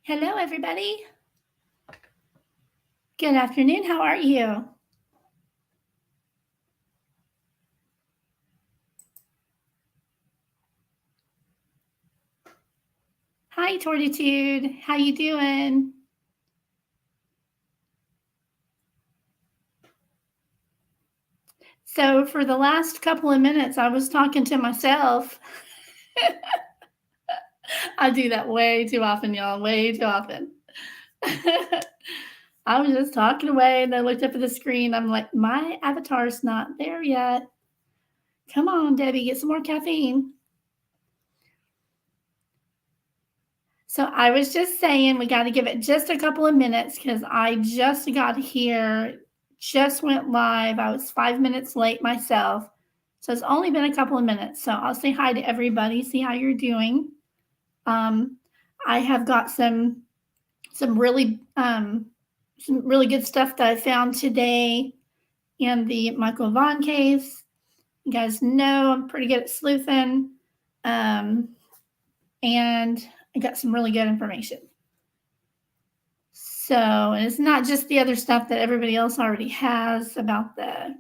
Hello, everybody. Good afternoon. How are you? Hi, Tortitude. How you doing? So for the last couple of minutes, I was talking to myself. I do that way too often, y'all, way too often. I was just talking away and I looked up at the screen. I'm like, my avatar's not there yet. Come on, Debbie, get some more caffeine. So I was just saying we got to give it just a couple of minutes because I just got here, just went live. I was 5 minutes late myself. So it's only been a couple of minutes. So I'll say hi to everybody, see how you're doing. I have got some really good stuff that I found today in the Michael Vaughan case. You guys know I'm pretty good at sleuthing. And I got some really good information. So, and it's not just the other stuff that everybody else already has about the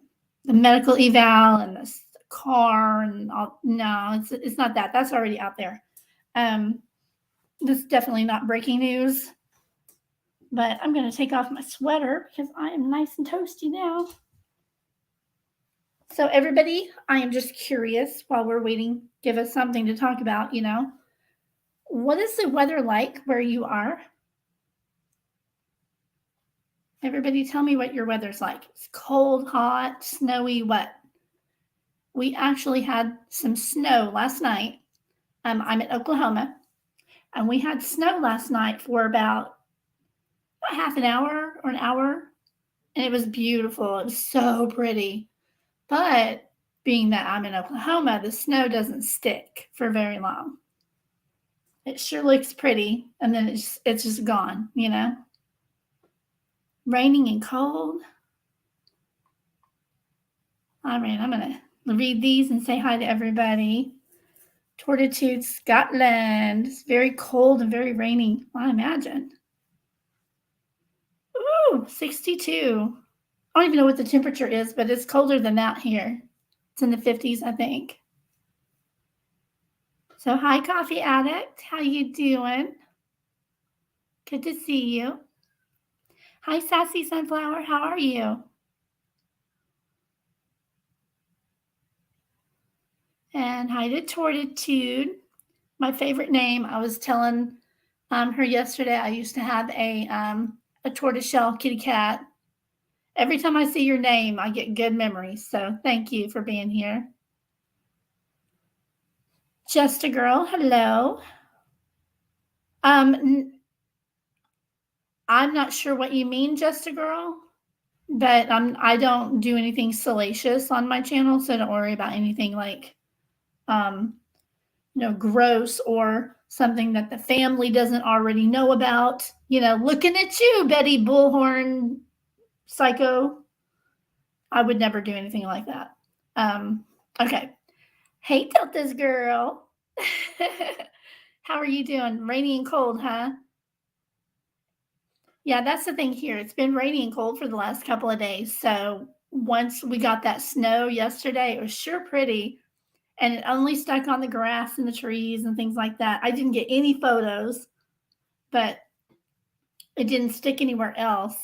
medical eval and the car and all. No, it's not that. That's already out there. This is definitely not breaking news. But I'm going to take off my sweater because I am nice and toasty now. So everybody, I am just curious while we're waiting, give us something to talk about, you know. What is the weather like where you are? Everybody tell me what your weather's like. It's cold, hot, snowy, what? We actually had some snow last night. I'm in Oklahoma, and we had snow last night for about half an hour or an hour, and it was beautiful. It was so pretty. But being that I'm in Oklahoma, the snow doesn't stick for very long. It sure looks pretty, and then it's just gone, you know? Raining and cold. All right, I'm going to read these and say hi to everybody. Tortitude, Scotland. It's very cold and very rainy, I imagine. Ooh, 62. I don't even know what the temperature is, but it's colder than that here. It's in the 50s, I think. So hi, Coffee Addict. How you doing? Good to see you. Hi, Sassy Sunflower. How are you? And hi to Tortitude. My favorite name. I was telling her yesterday I used to have a tortoiseshell kitty cat. Every time I see your name, I get good memories. So thank you for being here. Just a Girl, hello. I'm not sure what you mean, Just a Girl, but I don't do anything salacious on my channel, so don't worry about anything like gross or something that the family doesn't already know about. Looking at you, Betty Bullhorn Psycho. I would never do anything like that. Okay. Hey, Delta's girl. How are you doing? Rainy and cold, huh? Yeah, that's the thing here. It's been rainy and cold for the last couple of days. So once we got that snow yesterday, it was sure pretty. And it only stuck on the grass and the trees and things like that. I didn't get any photos, but it didn't stick anywhere else.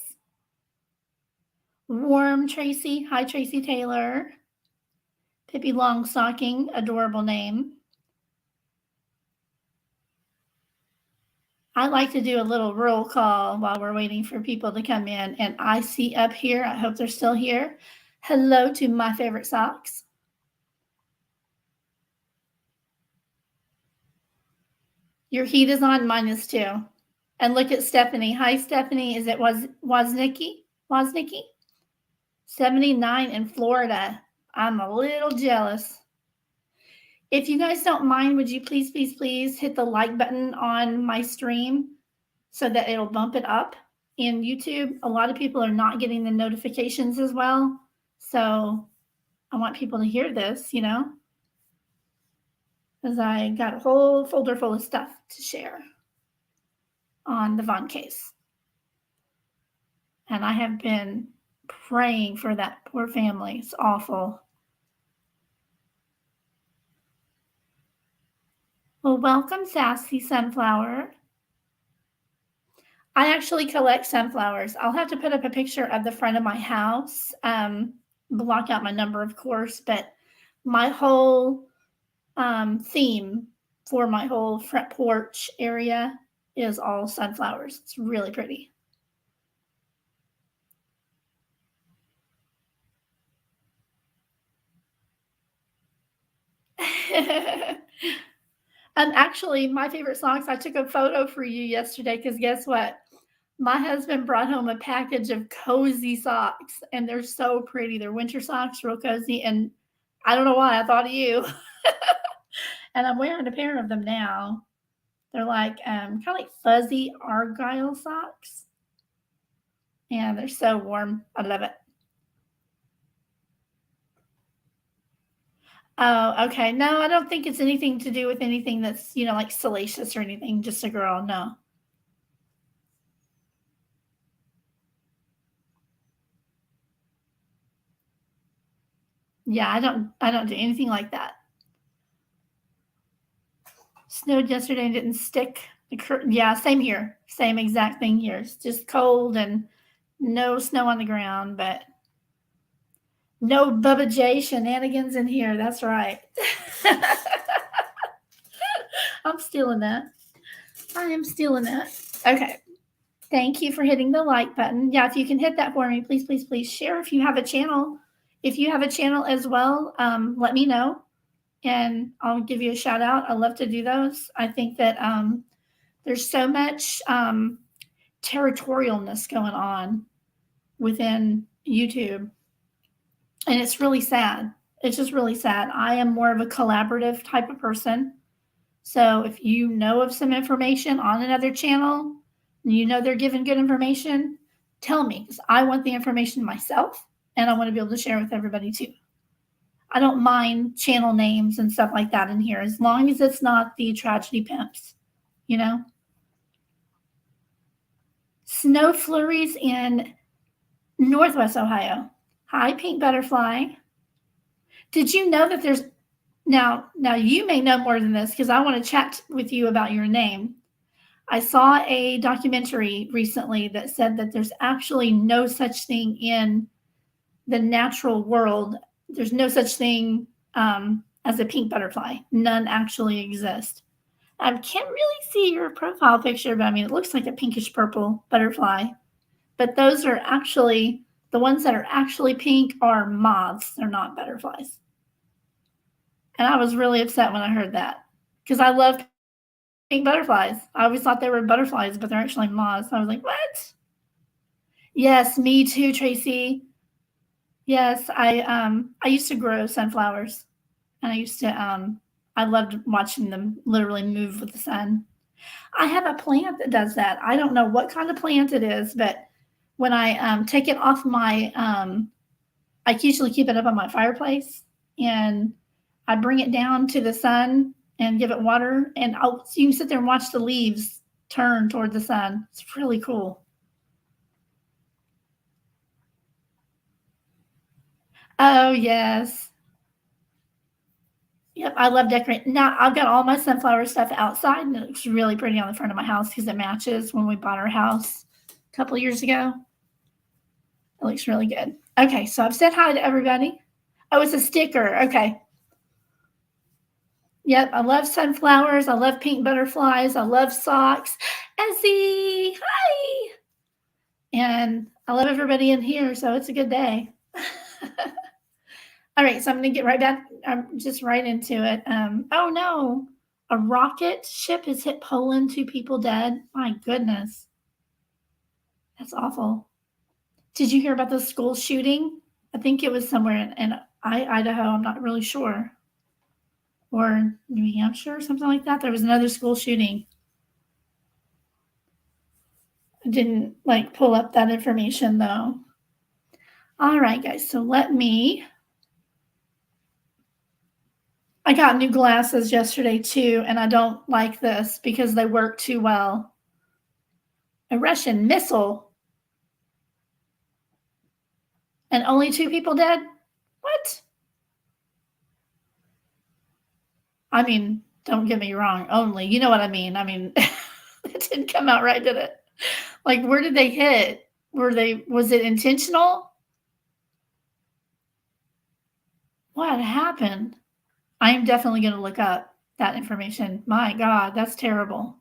Warm Tracy. Hi, Tracy Taylor. Pippi Longstocking, adorable name. I like to do a little roll call while we're waiting for people to come in. And I see up here, I hope they're still here. Hello to My Favorite Socks. Your heat is on, mine is too. And look at Stephanie. Hi, Stephanie. Is it Woznicki? 79 in Florida. I'm a little jealous. If you guys don't mind, would you please, please, please hit the like button on my stream so that it'll bump it up in YouTube? A lot of people are not getting the notifications as well. So I want people to hear this, because I got a whole folder full of stuff to share on the Vaughn case. And I have been praying for that poor family. It's awful. Well, welcome, Sassy Sunflower. I actually collect sunflowers. I'll have to put up a picture of the front of my house, block out my number, of course, but my whole theme for my whole front porch area is all sunflowers. It's really pretty. Actually, my favorite socks, I took a photo for you yesterday because guess what? My husband brought home a package of cozy socks, and they're so pretty. They're winter socks, real cozy, and I don't know why I thought of you. And I'm wearing a pair of them now. They're like kind of like fuzzy argyle socks, and they're so warm. I love it. Oh, okay. No, I don't think it's anything to do with anything that's, like salacious or anything. Just a girl. No. Yeah, I don't do anything like that. Snowed yesterday and didn't stick. Yeah, same here. Same exact thing here. It's just cold and no snow on the ground, but no Bubba J shenanigans in here. That's right. I'm stealing that. I am stealing that. Okay. Thank you for hitting the like button. Yeah, if you can hit that for me, please, please, please share if you have a channel. if you have a channel as well, let me know and I'll give you a shout out. I love to do those. I think that there's so much territorialness going on within YouTube, and it's really sad. It's just really sad. I am more of a collaborative type of person. So if you know of some information on another channel, and you know they're giving good information, tell me because I want the information myself and I want to be able to share with everybody too. I don't mind channel names and stuff like that in here as long as it's not the tragedy pimps, you know? Snow flurries in Northwest Ohio. Hi, pink butterfly. Did you know that there's now you may know more than this because I want to chat with you about your name. I saw a documentary recently that said that there's actually no such thing in the natural world. There's no such thing as a pink butterfly. None actually exist. I can't really see your profile picture, but I mean, it looks like a pinkish purple butterfly. But those are actually, the ones that are actually pink are moths. They're not butterflies. And I was really upset when I heard that because I love pink butterflies. I always thought they were butterflies, but they're actually moths. I was like, what? Yes, me too, Tracy. Yes, I used to grow sunflowers, and I loved watching them literally move with the sun. I have a plant that does that. I don't know what kind of plant it is, but when I take it off my, I usually keep it up on my fireplace, and I bring it down to the sun and give it water, and so you can sit there and watch the leaves turn toward the sun. It's really cool. Oh, yes. Yep, I love decorating. Now, I've got all my sunflower stuff outside, and it looks really pretty on the front of my house because it matches when we bought our house a couple of years ago. It looks really good. Okay, so I've said hi to everybody. Oh, it's a sticker. Okay. Yep, I love sunflowers. I love pink butterflies. I love socks. Essie, hi. And I love everybody in here, so it's a good day. All right, so I'm going to get right back. I'm just right into it. Oh no, a rocket ship has hit Poland. 2 people dead. My goodness, that's awful. Did you hear about the school shooting? I think it was somewhere in Idaho. I'm not really sure, or New Hampshire or something like that. There was another school shooting. I didn't like pull up that information though. All right, guys. So I got new glasses yesterday too, and I don't like this because they work too well. A Russian missile and only 2 people dead? What? I mean, don't get me wrong, only. You know what I mean? I mean, it didn't come out right, did it? Like, where did they hit? Was it intentional? What happened? I am definitely going to look up that information. My God, that's terrible.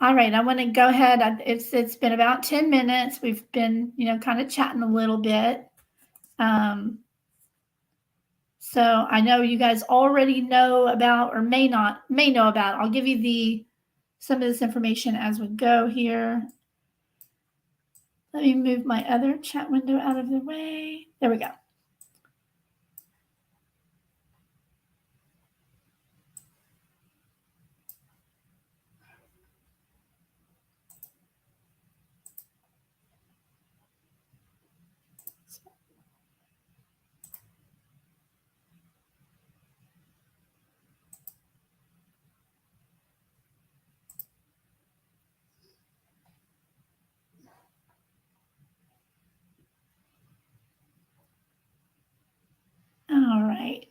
All right, I want to go ahead. It's been about 10 minutes. We've been, kind of chatting a little bit. So I know you guys already know about or may know about. I'll give you some of this information as we go here. Let me move my other chat window out of the way. There we go. All right.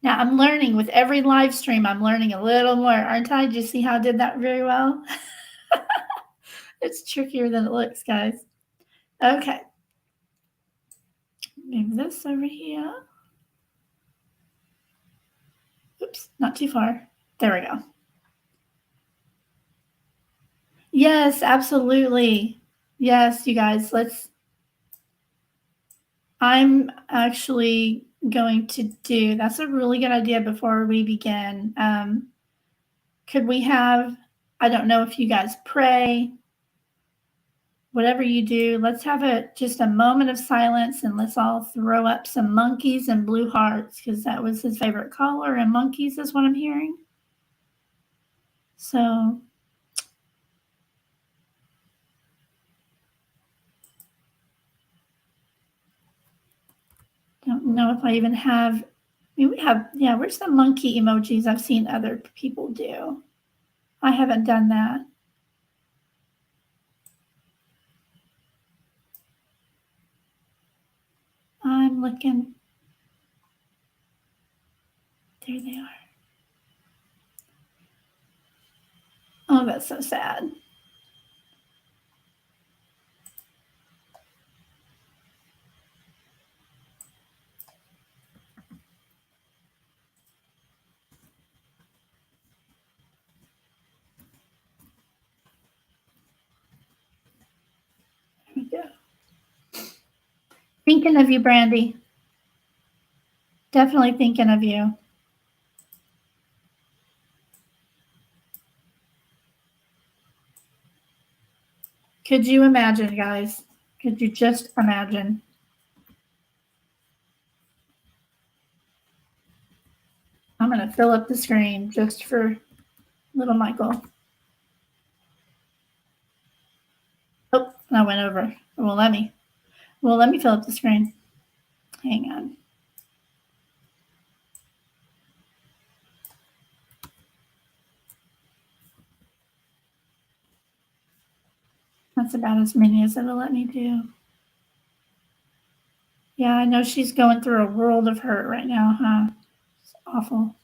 Now I'm learning with every live stream. I'm learning a little more, aren't I? Did you see how I did that very well? It's trickier than it looks, guys. Okay. Move this over here. Oops, not too far. There we go. Yes, absolutely. Yes, you guys, I'm actually going to do, that's a really good idea before we begin. Could we have, I don't know if you guys pray, whatever you do, let's have just a moment of silence and let's all throw up some monkeys and blue hearts because that was his favorite color, and monkeys is what I'm hearing. So don't know if I even have, we have, yeah, where's the monkey emojis I've seen other people do? I haven't done that. I'm looking. There they are. Oh, that's so sad. There we go. Thinking of you, Brandy. Definitely thinking of you. Could you imagine, guys? Could you just imagine? I'm going to fill up the screen just for little Michael. Oh, I went over. It won't let me. Well, let me fill up the screen. Hang on. That's about as many as it'll let me do. Yeah, I know she's going through a world of hurt right now, huh? It's awful.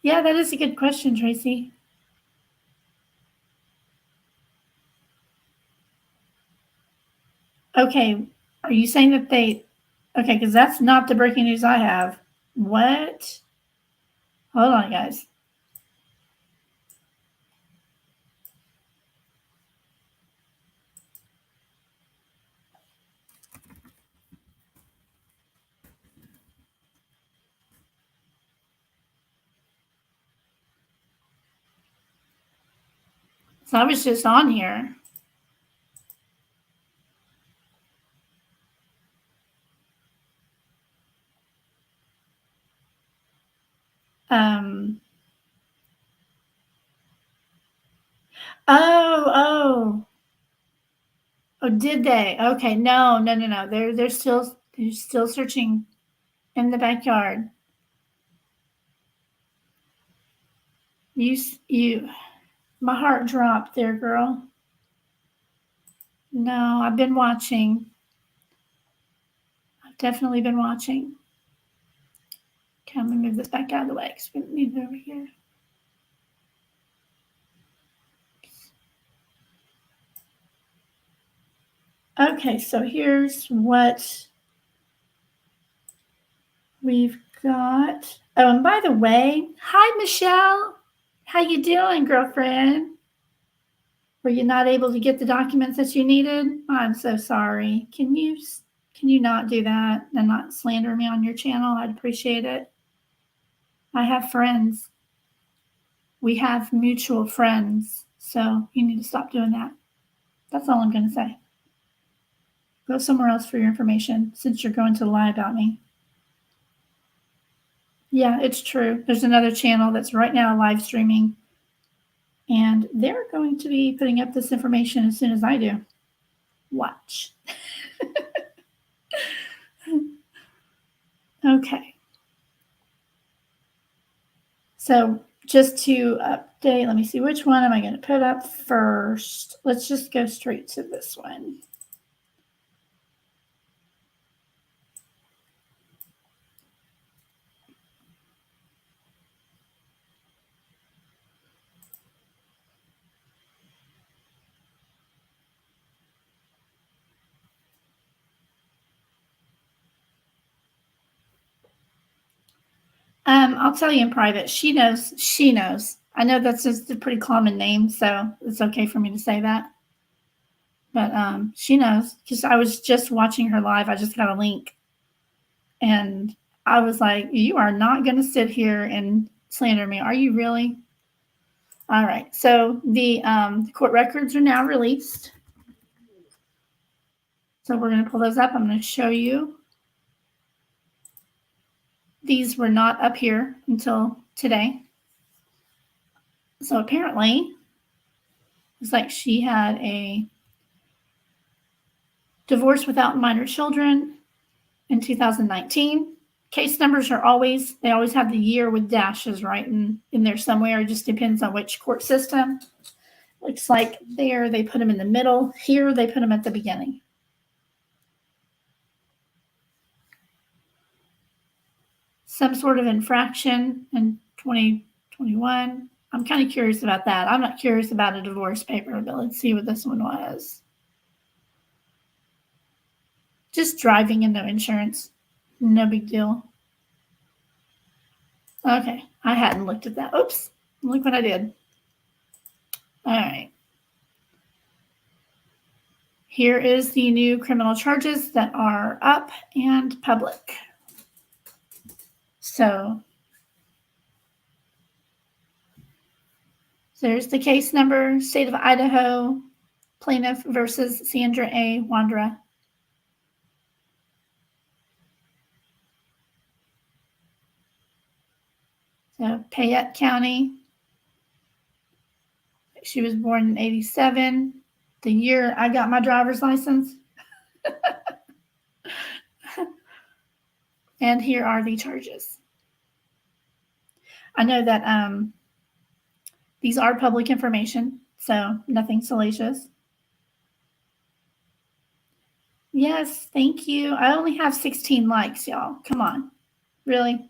Yeah, that is a good question, Tracy. Okay, are you saying that they? Okay, because that's not the breaking news I have. What? Hold on, guys. So I was just on here. Um. Oh. Oh, did they? Okay, no. They're still searching in the backyard. You, my heart dropped there, girl. No, I've been watching. I've definitely been watching. Okay, I'm gonna move this back out of the way because we need it over here. Okay, so here's what we've got. Oh, and by the way, hi Michelle. How you doing, girlfriend? Were you not able to get the documents that you needed? I'm so sorry. Can you not do that and not slander me on your channel? I'd appreciate it. I have friends. We have mutual friends, so you need to stop doing that. That's all I'm going to say. Go somewhere else for your information since you're going to lie about me. Yeah, it's true. There's another channel that's right now live streaming, and they're going to be putting up this information as soon as I do. Watch. Okay. So just to update, let me see, which one am I going to put up first? Let's just go straight to this one. I'll tell you in private. She knows. I know that's just a pretty common name, so it's okay for me to say that. But she knows because I was just watching her live. I just got a link, and I was like, "You are not going to sit here and slander me, are you really?" All right. So the court records are now released. So we're going to pull those up. I'm going to show you. These were not up here until today. So apparently, it's like she had a divorce without minor children in 2019. Case numbers are always, they always have the year with dashes right in there somewhere. It just depends on which court system. Looks like there they put them in the middle. Here they put them at the beginning. Some sort of infraction in 2021. I'm kind of curious about that. I'm not curious about a divorce paper, but let's see what this one was. Just driving and no insurance. No big deal. Okay, I hadn't looked at that. Oops, look what I did. All right. Here is the new criminal charges that are up and public. So there's the case number, State of Idaho, plaintiff versus Sandra A. Wandra. So Payette County. She was born in 87. The year I got my driver's license. And here are the charges. I know that these are public information, so nothing salacious. Yes, thank you. I only have 16 likes, y'all. Come on. Really?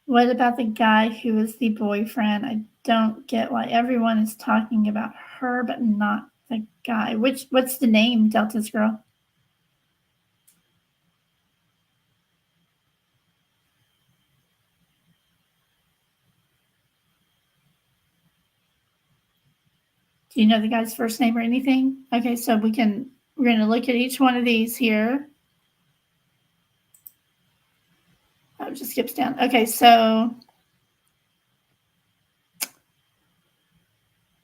What about the guy who is the boyfriend? I don't get why everyone is talking about her, but not the guy. What's the name, Delta's girl? Do you know the guy's first name or anything? Okay, so we're going to look at each one of these here. Oh, it just skips down. Okay, so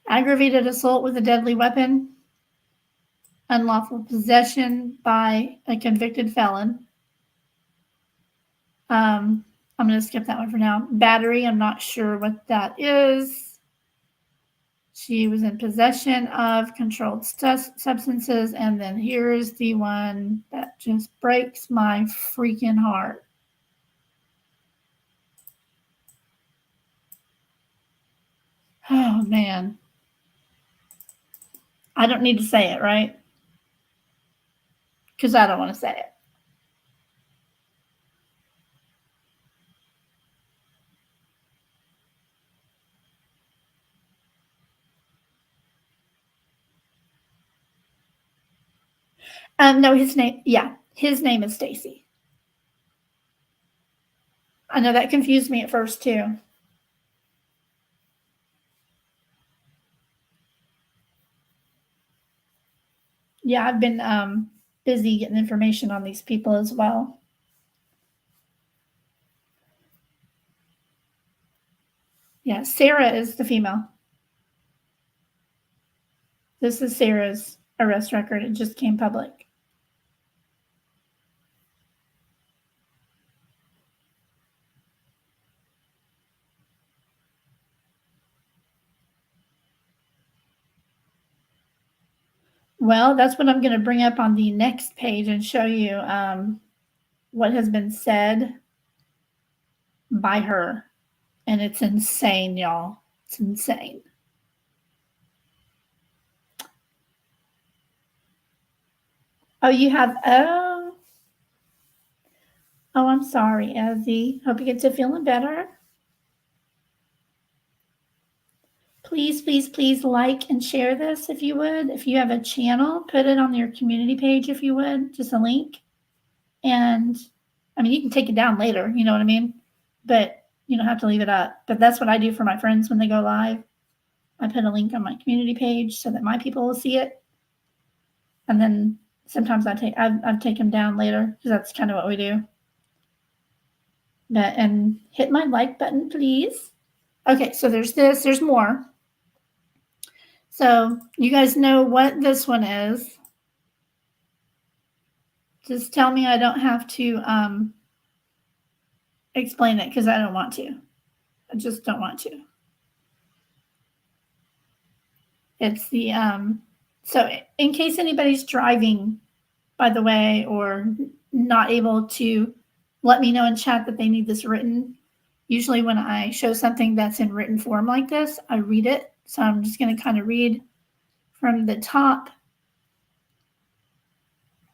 aggravated assault with a deadly weapon, unlawful possession by a convicted felon. I'm going to skip that one for now. Battery, I'm not sure what that is. She was in possession of controlled substances. And then here's the one that just breaks my freaking heart. Oh, man. I don't need to say it, right? Because I don't want to say it. No, his name is Stacy. I know that confused me at first too. Yeah, I've been busy getting information on these people as well. Yeah, Sarah is the female. This is Sarah's arrest record. It just came public. Well, that's what I'm going to bring up on the next page and show you what has been said by her. And it's insane, y'all. It's insane. Oh, you have, oh, I'm sorry, Ezzy. Hope you get to feeling better. Please, please, please like and share this if you would. If you have a channel, put it on your community page if you would, just a link. And I mean, you can take it down later, you know what I mean? But you don't have to leave it up. But that's what I do for my friends when they go live. I put a link on my community page so that my people will see it. And then sometimes I take them down later because that's kind of what we do. But, and hit my like button, please. Okay, so there's this, there's more. So you guys know what this one is. Just tell me I don't have to explain it because I don't want to. I just don't want to. It's the, so in case anybody's driving, by the way, or not able to let me know in chat that they need this written. Usually when I show something that's in written form like this, I read it. So I'm just going to kind of read from the top.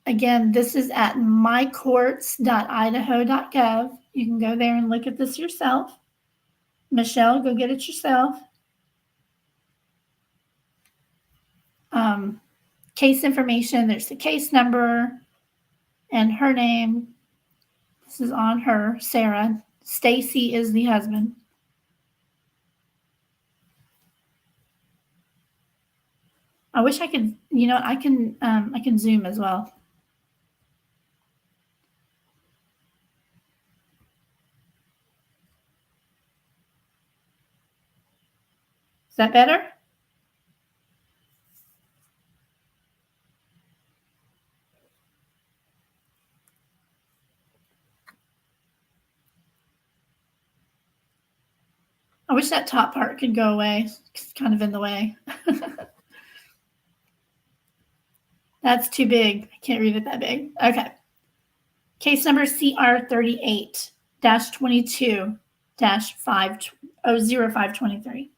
Again, this is at mycourts.idaho.gov. You can go there and look at this yourself. Michelle, go get it yourself. Case information, there's the case number and her name. This is on her, Sarah. Stacy is the husband. I wish I could, you know, I can zoom as well. Is that better? I wish that top part could go away. It's kind of in the way. That's too big. I can't read it that big. Okay. Case number CR38-22-50523.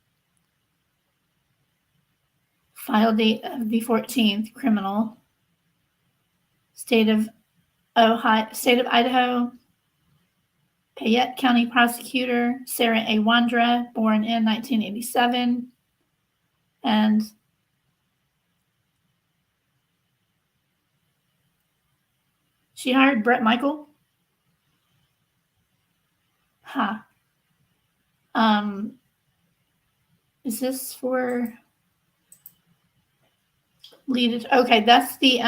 File date of the 14th. Criminal. State of Idaho. Payette County Prosecutor Sarah A. Wandra, born in 1987. And she hired Brett Michael. Huh. Is this for lead? Okay, that's the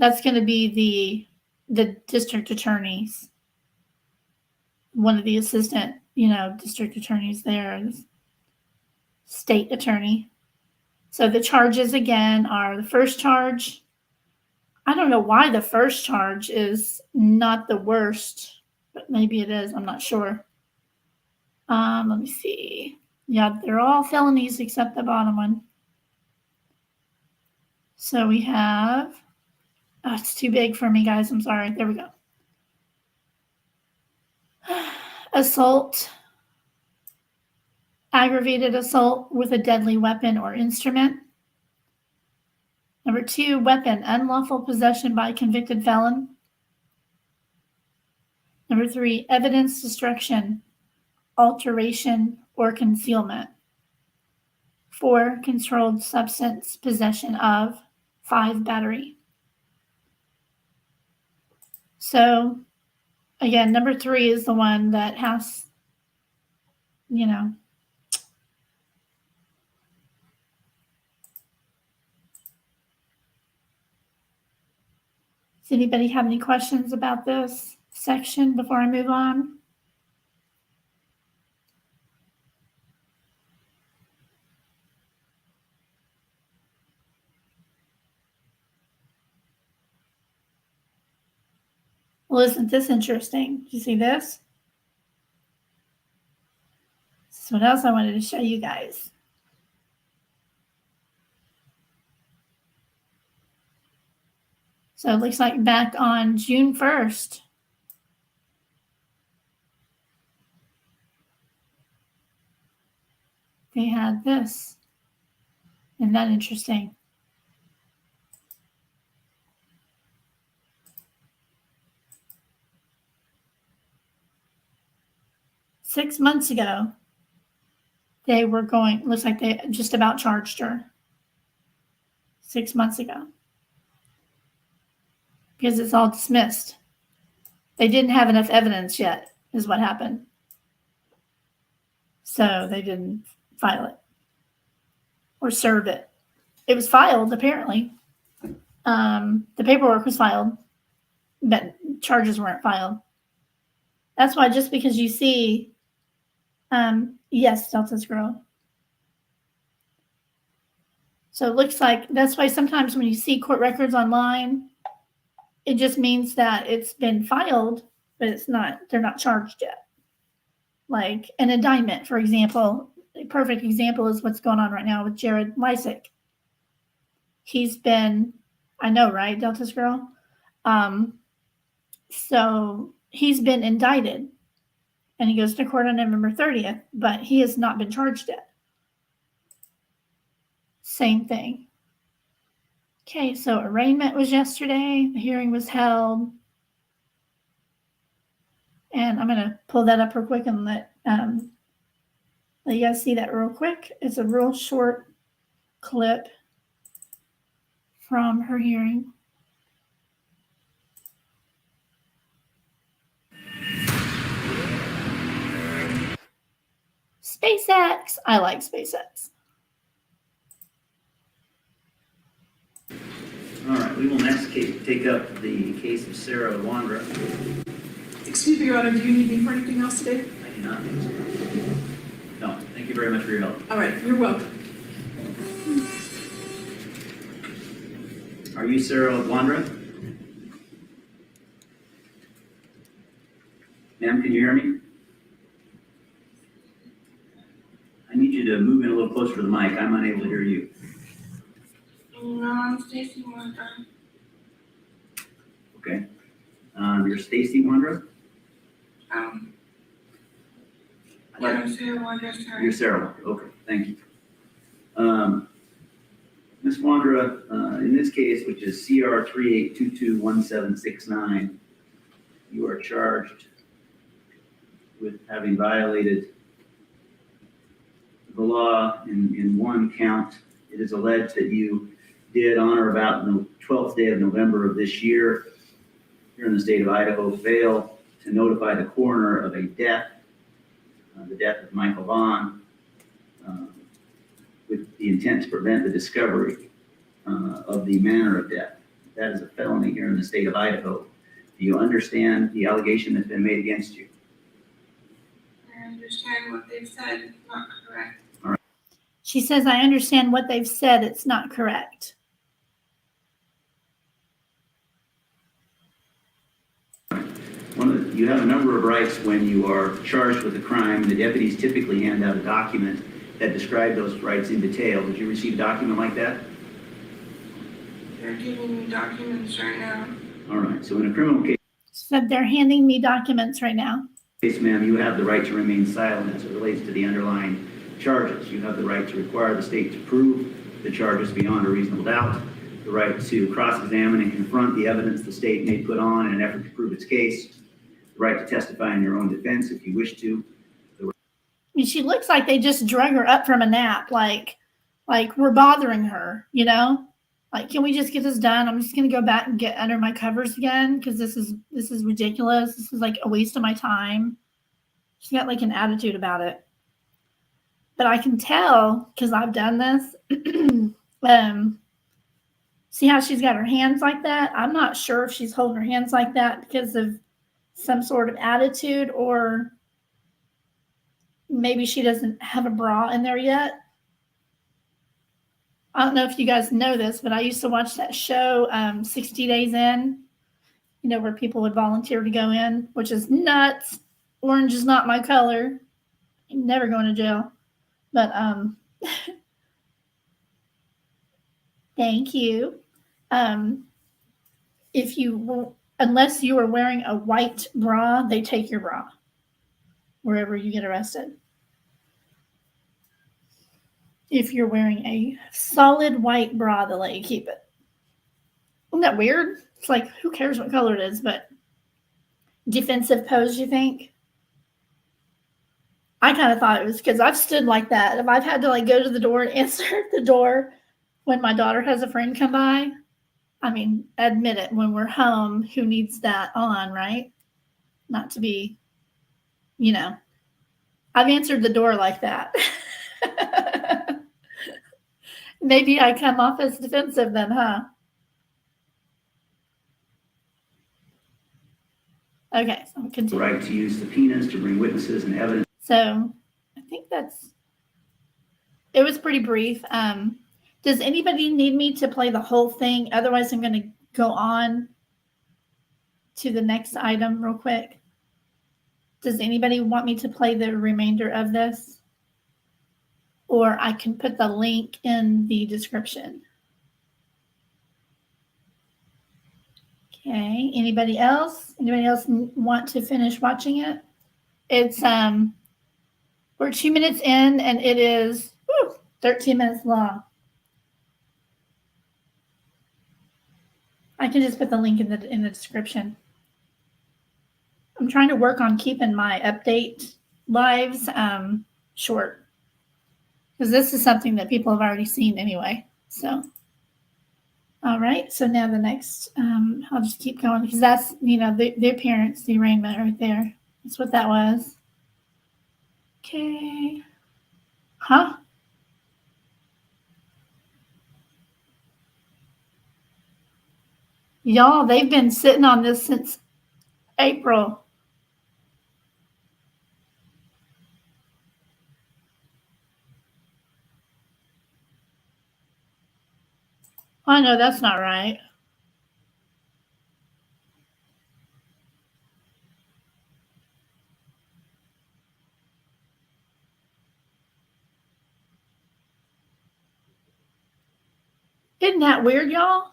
that's going to be the district attorneys. One of the assistant, district attorneys there, state attorney. So the charges again are the first charge. I don't know why the first charge is not the worst, but maybe it is. I'm not sure. Let me see. Yeah, they're all felonies except the bottom one. So we have, it's too big for me, guys. I'm sorry. There we go. Assault, aggravated assault with a deadly weapon or instrument. Number 2, weapon, unlawful possession by convicted felon. Number 3, evidence destruction, alteration, or concealment. 4, controlled substance possession of. 5, battery. So, again, number 3 is the one that has, Does anybody have any questions about this section before I move on? Well, isn't this interesting? Do you see this? This is what else I wanted to show you guys. So it looks like back on June 1st, they had this. Isn't that interesting? Six months ago, they were going, looks like they just about charged her 6 months ago because it's all dismissed. They didn't have enough evidence yet, is what happened. So they didn't file it or serve it. It was filed, apparently. The paperwork was filed, but charges weren't filed. That's why just because you see, yes, Delta's girl. So it looks like that's why sometimes when you see court records online, it just means that it's been filed, but it's not, they're not charged yet. Like an indictment, for example, a perfect example is what's going on right now with Jared Lysick. He's been, I know, right, Delta's girl? So he's been indicted and he goes to court on November 30th, but he has not been charged yet. Same thing. Okay, so arraignment was yesterday. The hearing was held. And I'm going to pull that up real quick and let you guys see that real quick. It's a real short clip from her hearing. SpaceX. I like SpaceX. All right, we will next take up the case of Sarah Wandra. Excuse me, Your Honor, do you need me for anything else today? I do not think so. No, thank you very much for your help. All right, you're welcome. Are you Sarah Wandra? Ma'am, can you hear me? I need you to move in a little closer to the mic. I'm unable to hear you. No, I'm Stacy Wandra. Okay. You're Stacy Wandra? I'm Sarah Wandra, sorry. You're Sarah Wandra. Okay, thank you. Ms. Wandra, in this case, which is CR 38221769, you are charged with having violated the law in one count. It is alleged that you did on or about the 12th day of November of this year here in the state of Idaho fail to notify the coroner of a death, the death of Michael Vaughan, with the intent to prevent the discovery of the manner of death. That is a felony here in the state of Idaho. Do you understand the allegation that's been made against you? I understand what they've said is not correct. She says, I understand what they've said. It's not correct. You have a number of rights when you are charged with a crime. The deputies typically hand out a document that describes those rights in detail. Did you receive a document like that? They're giving me documents right now. All right. So in a criminal case, Said they're handing me documents right now. Ma'am, you have the right to remain silent as it relates to the underlying charges. You have the right to require the state to prove the charges beyond a reasonable doubt, the right to cross-examine and confront the evidence the state may put on in an effort to prove its case, the right to testify in your own defense if you wish to. I mean, she looks like they just drug her up from a nap, like we're bothering her, you know? Like, can we just get this done? I'm just going to go back and get under my covers again because this is ridiculous. This is like a waste of my time. She's got like an attitude about it. But I can tell because I've done this. See how she's got her hands like that? I'm not sure if she's holding her hands like that because of some sort of attitude, or maybe she doesn't have a bra in there yet. I don't know if you guys know this, but I used to watch that show, 60 Days In, you know, where people would volunteer to go in, which is nuts. Orange is not my color. I'm never going to jail. But thank you. Unless you are wearing a white bra, they take your bra wherever you get arrested. If you're wearing a solid white bra, they'll let you keep it. Isn't that weird? It's like, who cares what color it is, but defensive pose, you think? I kind of thought it was because I've stood like that. If I've had to like go to the door and answer the door when my daughter has a friend come by, I mean, admit it, when we're home, who needs that on, right? Not to be, you know, I've answered the door like that. Maybe I come off as defensive then, huh? Okay, so I'm The continuing. right to use subpoenas to bring witnesses and evidence. So I think it was pretty brief. Does anybody need me to play the whole thing? Otherwise, I'm going to go on to the next item real quick. Does anybody want me to play the remainder of this? Or I can put the link in the description. Okay, anybody else? Anybody else want to finish watching it? It's we're 2 minutes in and it is 13 minutes long. I can just put the link in the description. I'm trying to work on keeping my update lives short, because this is something that people have already seen anyway. So, all right. So now the next, I'll just keep going because that's, the appearance, the arraignment right there. That's what that was. Okay. Huh? Y'all, they've been sitting on this since April. I know that's not right. Isn't that weird, y'all?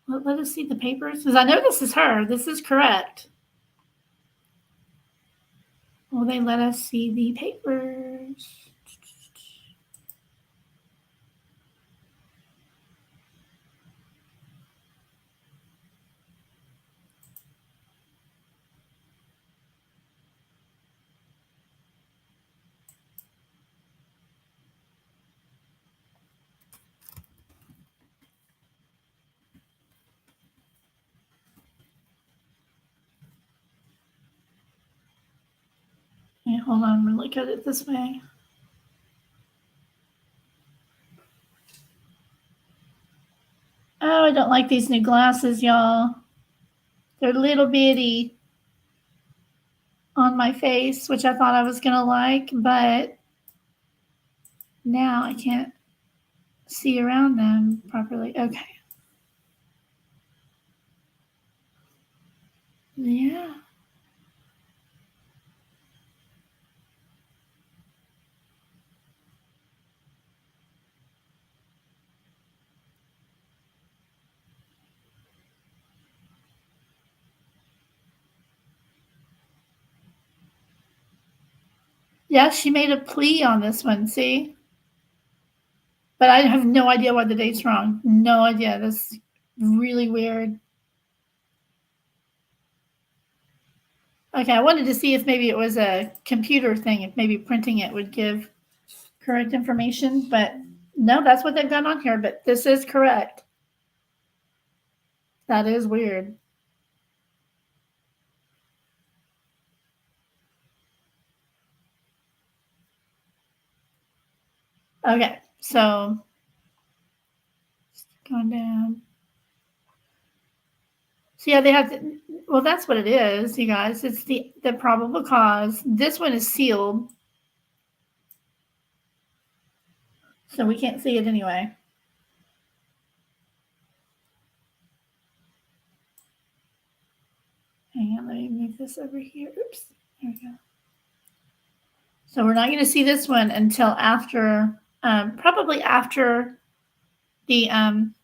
Let us see the papers, because I know this is her. This is correct. Will they let us see the papers? Okay, hold on. I'm going to look at it this way. Oh, I don't like these new glasses, y'all. They're little bitty on my face, which I thought I was going to like, but now I can't see around them properly. Okay. Yeah. Yeah, she made a plea on this one, see? But I have no idea why the date's wrong. No idea. That's really weird. Okay, I wanted to see if maybe it was a computer thing, if maybe printing it would give correct information, but no, that's what they've got on here, but this is correct. That is weird. Okay, so going down. So yeah, they have to, well, that's what it is, you guys. It's the probable cause. This one is sealed, so we can't see it anyway. Hang on, let me move this over here. Oops, there we go. So we're not going to see this one until after, probably after the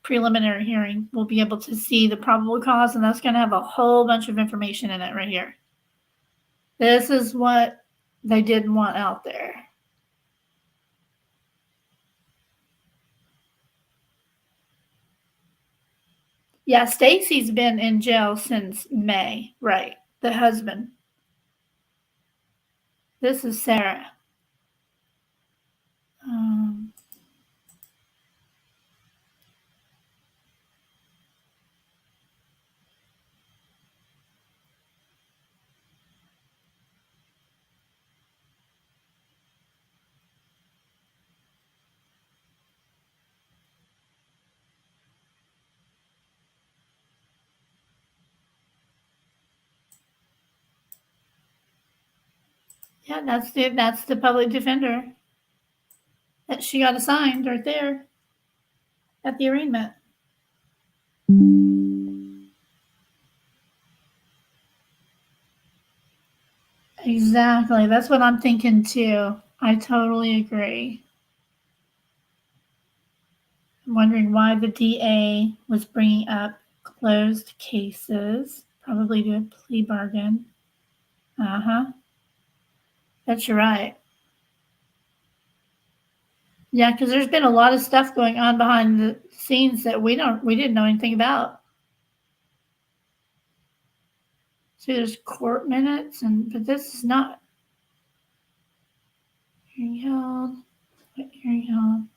preliminary hearing. We'll be able to see the probable cause, and that's going to have a whole bunch of information in it right here. This is what they didn't want out there. Yeah, Stacy's been in jail since May, right? The husband. This is Sarah. Um, yeah, that's the public defender that she got assigned right there at the arraignment. Exactly. That's what I'm thinking too. I totally agree. I'm wondering why the DA was bringing up closed cases, probably to a plea bargain. Uh-huh. That's right. Yeah, because there's been a lot of stuff going on behind the scenes that we didn't know anything about. So there's court minutes, but this is not hearing held. Hearing held.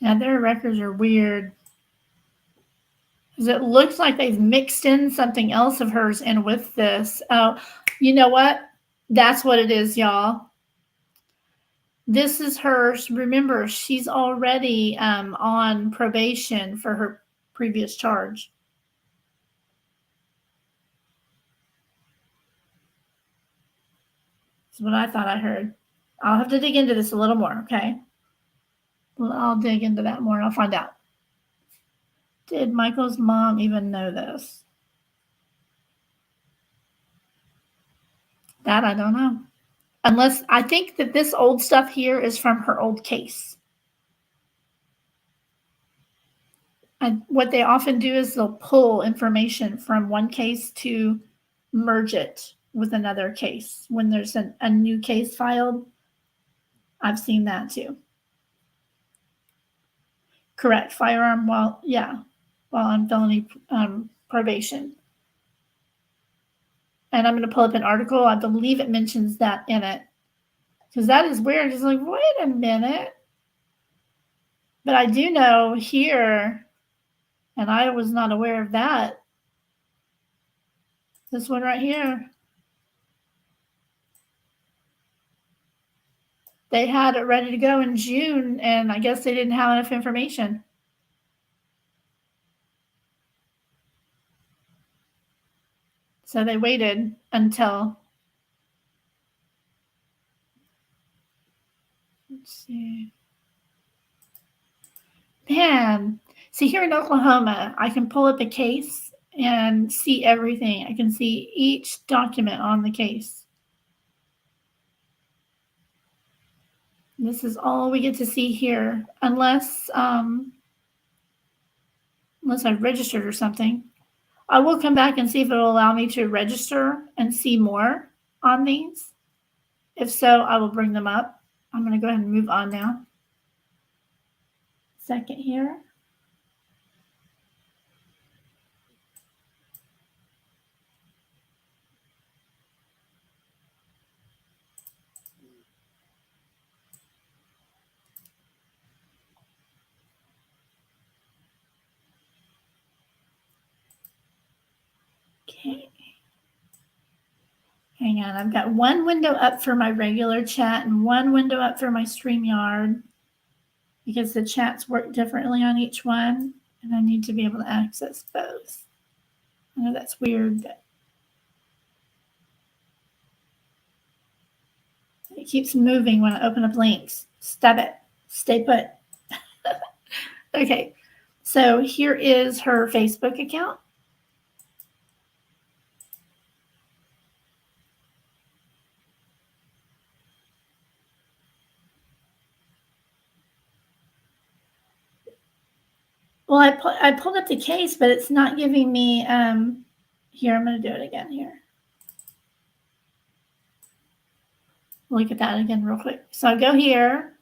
Yeah, their records are weird. Because it looks like they've mixed in something else of hers in with this. Oh, you know what? That's what it is, y'all. This is her. Remember, she's already on probation for her previous charge. That's what I thought I heard. I'll have to dig into this a little more, okay? Well, I'll dig into that more and I'll find out. Did Michael's mom even know this? That I don't know. Unless I think that this old stuff here is from her old case. And what they often do is they'll pull information from one case to merge it with another case. When there's a new case filed, I've seen that too. Correct. Firearm while on felony probation. And I'm going to pull up an article. I believe it mentions that in it. Because that is weird. It's like, wait a minute. But I do know here, and I was not aware of that. This one right here. They had it ready to go in June, and I guess they didn't have enough information. So they waited until, let's see. Man, see here in Oklahoma, I can pull up a case and see everything. I can see each document on the case. This is all we get to see here, unless I've registered or something. I will come back and see if it will allow me to register and see more on these. If so, I will bring them up. I'm going to go ahead and move on now. Second here. Okay. Hang on, I've got one window up for my regular chat and one window up for my StreamYard because the chats work differently on each one, and I need to be able to access both. I know that's weird, but it keeps moving when I open up links. Stop it. Stay put. Okay, so here is her Facebook account. Well, I pulled up the case, but it's not giving me, here, I'm going to do it again here. Look at that again real quick. So I go here.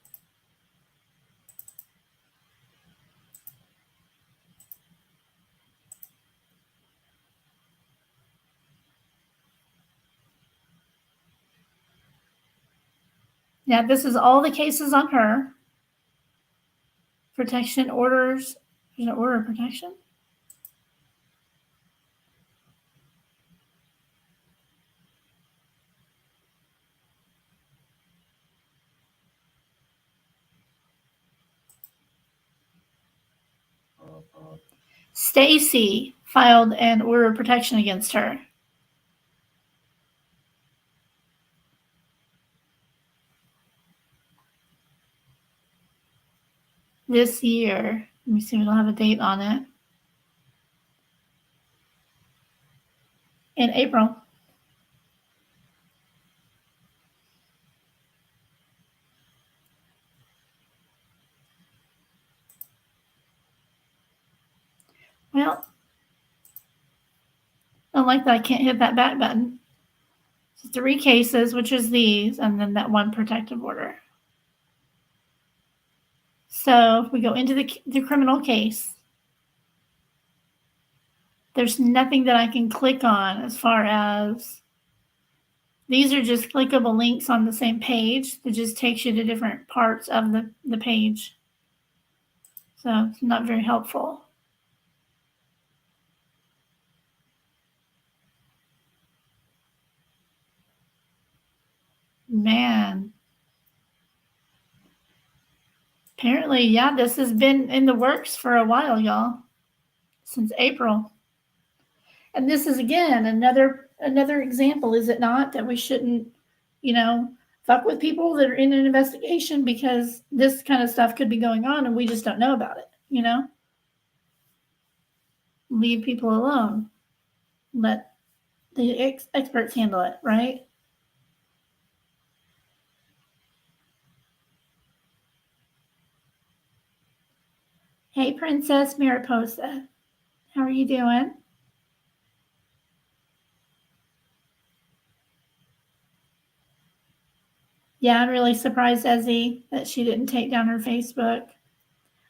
Yeah, this is all the cases on her. Protection orders. There's an order of protection. Stacy filed an order of protection against her. This year. Let me see if it'll have a date on it. In April. Well, I don't like that I can't hit that back button. So 3 cases, which is these, and then that one protective order. So if we go into the criminal case, there's nothing that I can click on as far as these are just clickable links on the same page that just takes you to different parts of the page. So it's not very helpful. Man. Apparently, yeah, this has been in the works for a while, y'all. Since April. And this is, again, another example, is it not, that we shouldn't, fuck with people that are in an investigation because this kind of stuff could be going on and we just don't know about it, Leave people alone. Let the experts handle it, right? Hey, Princess Mariposa. How are you doing? Yeah, I'm really surprised, Ezzy, that she didn't take down her Facebook.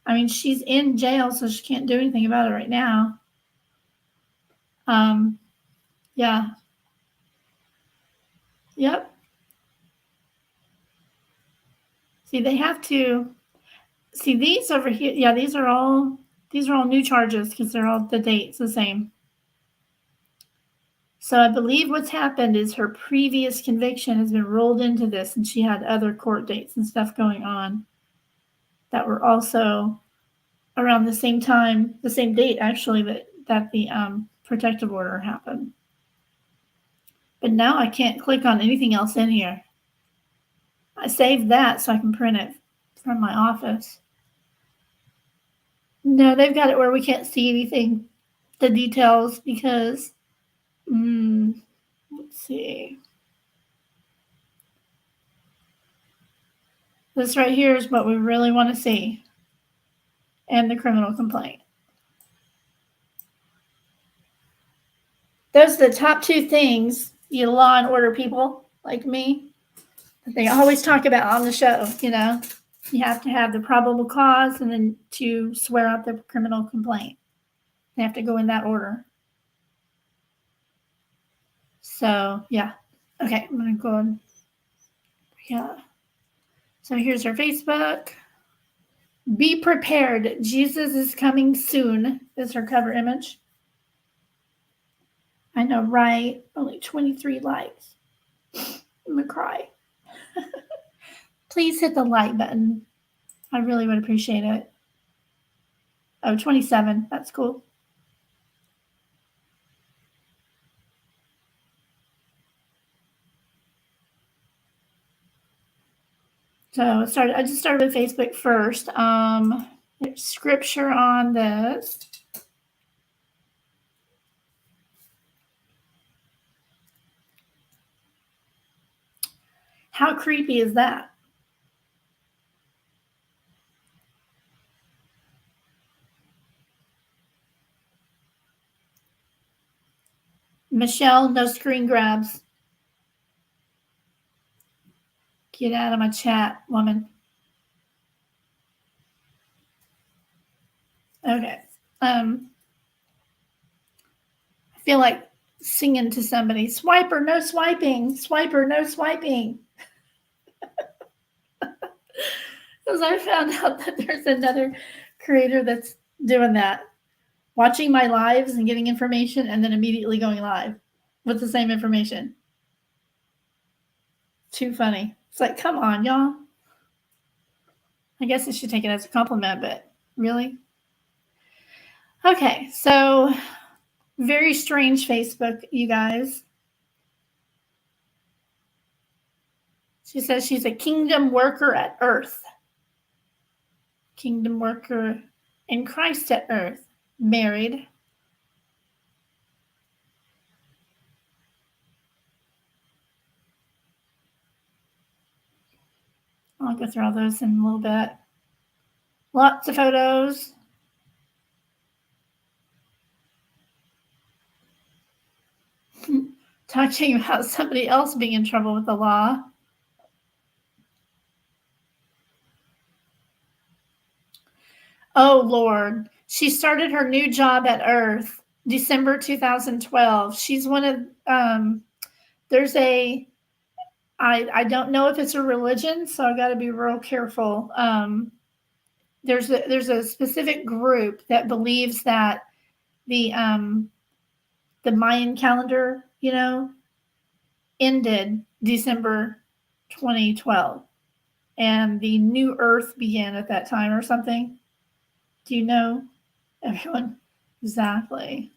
I mean, she's in jail, so she can't do anything about it right now. Yeah. Yep. See, they have to see these over here. Yeah, these are all new charges because they're all the dates the same. So I believe what's happened is her previous conviction has been rolled into this, and she had other court dates and stuff going on that were also around the same time, the same date actually that the protective order happened. But now I can't click on anything else in here. I saved that so I can print it from my office. No, they've got it where we can't see anything, the details, because, let's see. This right here is what we really want to see. And the criminal complaint. Those are the top 2 things, you law and order people like me, that they always talk about on the show, You have to have the probable cause and then to swear out the criminal complaint. They have to go in that order. So, yeah. Okay, I'm going to go on. Yeah. So here's our Facebook. Be prepared. Jesus is coming soon is her cover image. I know, right? Only 23 likes. I'm going to cry. Please hit the like button. I really would appreciate it. Oh, 27. That's cool. So I just started with Facebook first. There's scripture on this. How creepy is that? Michelle, no screen grabs. Get out of my chat, woman. Okay. I feel like singing to somebody. Swiper, no swiping. Swiper, no swiping. Because I found out that there's another creator that's doing that. Watching my lives and getting information and then immediately going live with the same information. Too funny. It's like, come on, y'all. I guess I should take it as a compliment, but really? Okay, so very strange Facebook, you guys. She says she's a kingdom worker at earth. Kingdom worker in Christ at earth. Married. I'll go through all those in a little bit. Lots of photos. Talking about somebody else being in trouble with the law. Oh, Lord. She started her new job at Earth, December 2012. She's one of, there's a, I don't know if it's a religion, so I got to be real careful. There's a specific group that believes that the Mayan calendar, ended December 2012, and the new Earth began at that time or something. Do you know, everyone? Exactly.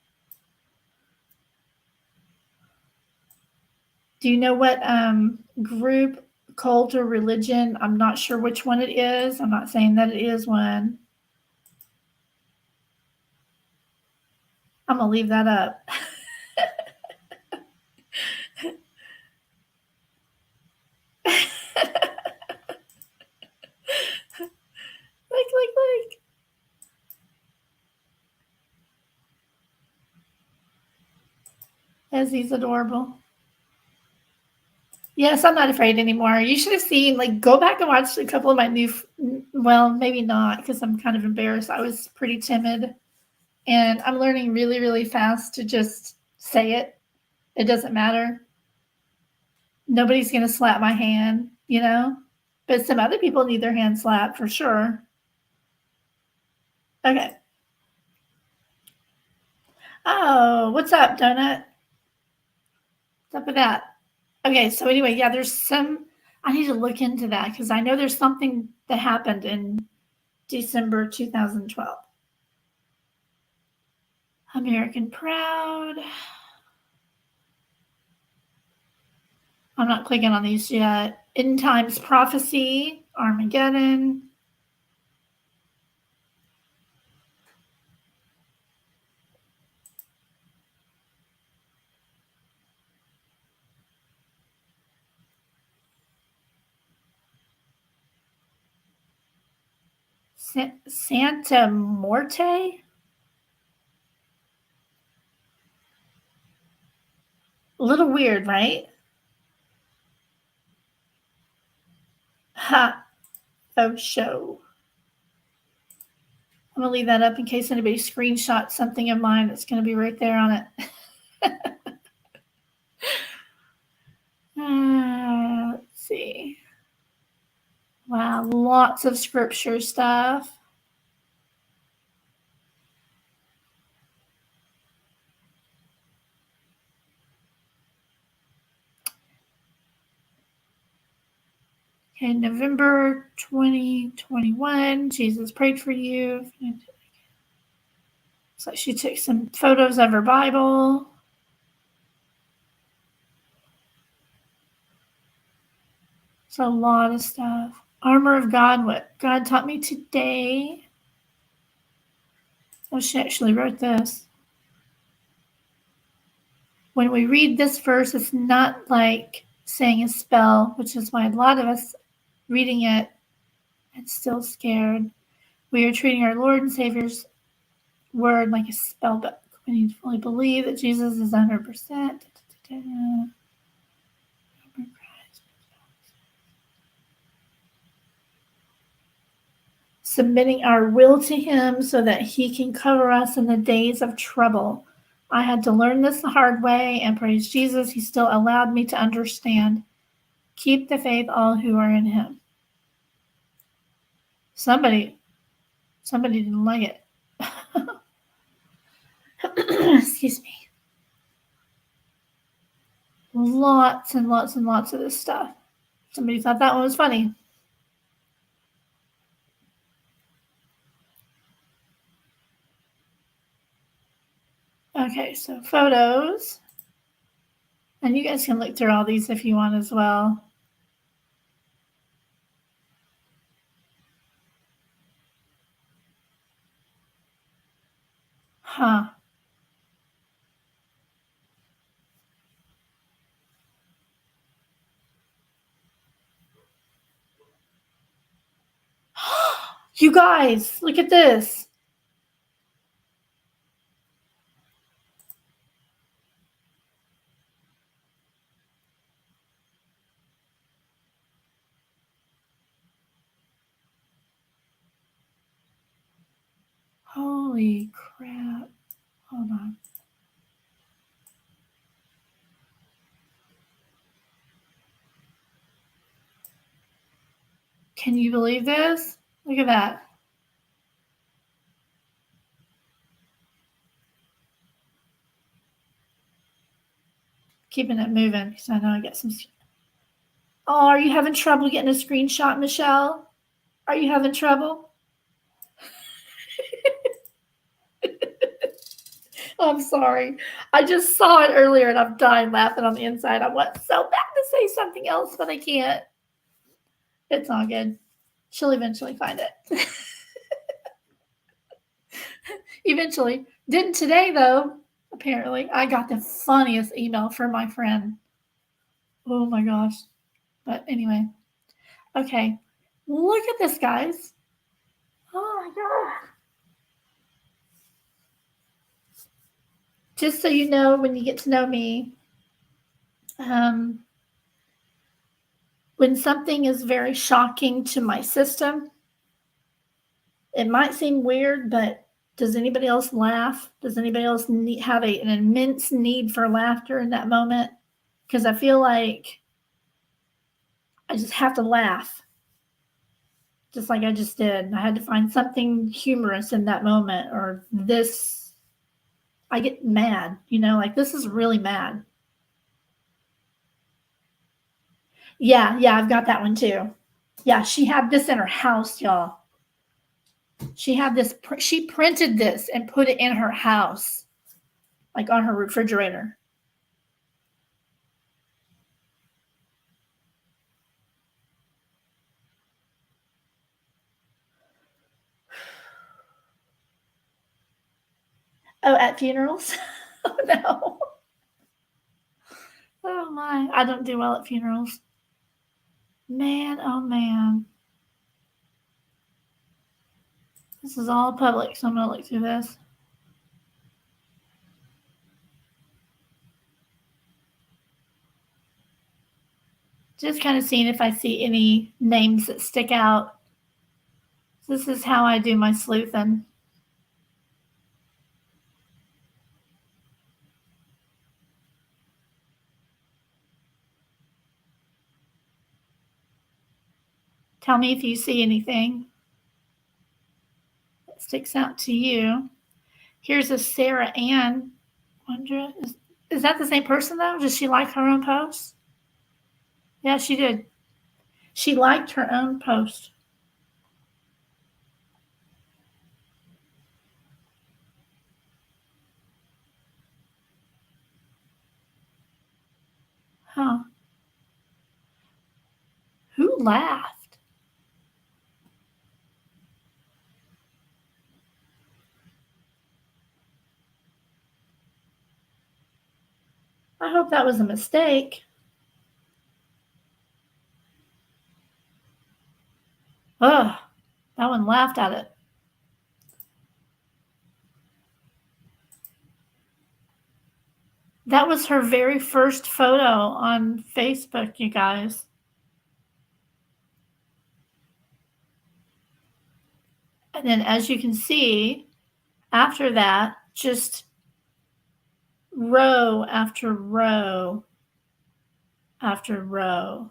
Do you know what group, cult, or religion? I'm not sure which one it is. I'm not saying that it is one. I'm going to leave that up. Like. He's adorable. Yes, I'm not afraid anymore. You should have seen, go back and watch a couple of my well, maybe not, because I'm kind of embarrassed. I was pretty timid, and I'm learning really, really fast to just say it. It doesn't matter. Nobody's going to slap my hand, but some other people need their hand slapped for sure. Okay. Oh, what's up, Donut? What's up with that? Okay, so anyway, yeah, I need to look into that because I know there's something that happened in December 2012. American Proud. I'm not clicking on these yet. End Times Prophecy, Armageddon. Santa Morte? A little weird, right? Ha. Oh, show. I'm going to leave that up in case anybody screenshots something of mine that's going to be right there on it. Let's see. Wow, lots of scripture stuff. Okay, November 2021, Jesus prayed for you. So she took some photos of her Bible. It's a lot of stuff. Armor of God, what God taught me today. Oh, she actually wrote this. When we read this verse, it's not like saying a spell, which is why a lot of us reading it and still scared. We are treating our Lord and Savior's word like a spell book. We need to fully believe that Jesus is 100%. Submitting our will to him so that he can cover us in the days of trouble. I had to learn this the hard way, and praise Jesus, he still allowed me to understand. Keep the faith, all who are in him. Somebody didn't like it. Excuse me. Lots and lots and lots of this stuff. Somebody thought that one was funny. Okay, so photos. And you guys can look through all these if you want as well. Huh. You guys, look at this. Holy crap. Hold on. Can you believe this? Look at that. Keeping it moving because I know I got some. Oh, are you having trouble getting a screenshot, Michelle? Are you having trouble? I'm sorry. I just saw it earlier and I'm dying laughing on the inside. I want so bad to say something else, but I can't. It's all good. She'll eventually find it. Eventually. Didn't today, though, apparently. I got the funniest email from my friend. Oh my gosh. But anyway. Okay. Look at this, guys. Oh my God. Just so you know, when you get to know me, when something is very shocking to my system, it might seem weird, but does anybody else laugh? Does anybody else have an immense need for laughter in that moment? Because I feel like I just have to laugh, just like I just did. I had to find something humorous in that moment, or this, I get mad, like this is really mad. Yeah, I've got that one too. Yeah, she had this in her house, y'all. She had this, she printed this and put it in her house, like on her refrigerator. Oh, at funerals? Oh, no. Oh, my. I don't do well at funerals. Man, oh, man. This is all public, so I'm going to look through this. Just kind of seeing if I see any names that stick out. This is how I do my sleuthing. Tell me if you see anything that sticks out to you. Here's a Sarah Ann. Wonder, is that the same person, though? Does she like her own post? Yeah, she did. She liked her own post. Huh. Who laughed? I hope that was a mistake. Ugh, that one laughed at it. That was her very first photo on Facebook, you guys. And then as you can see, after that, just row after row after row.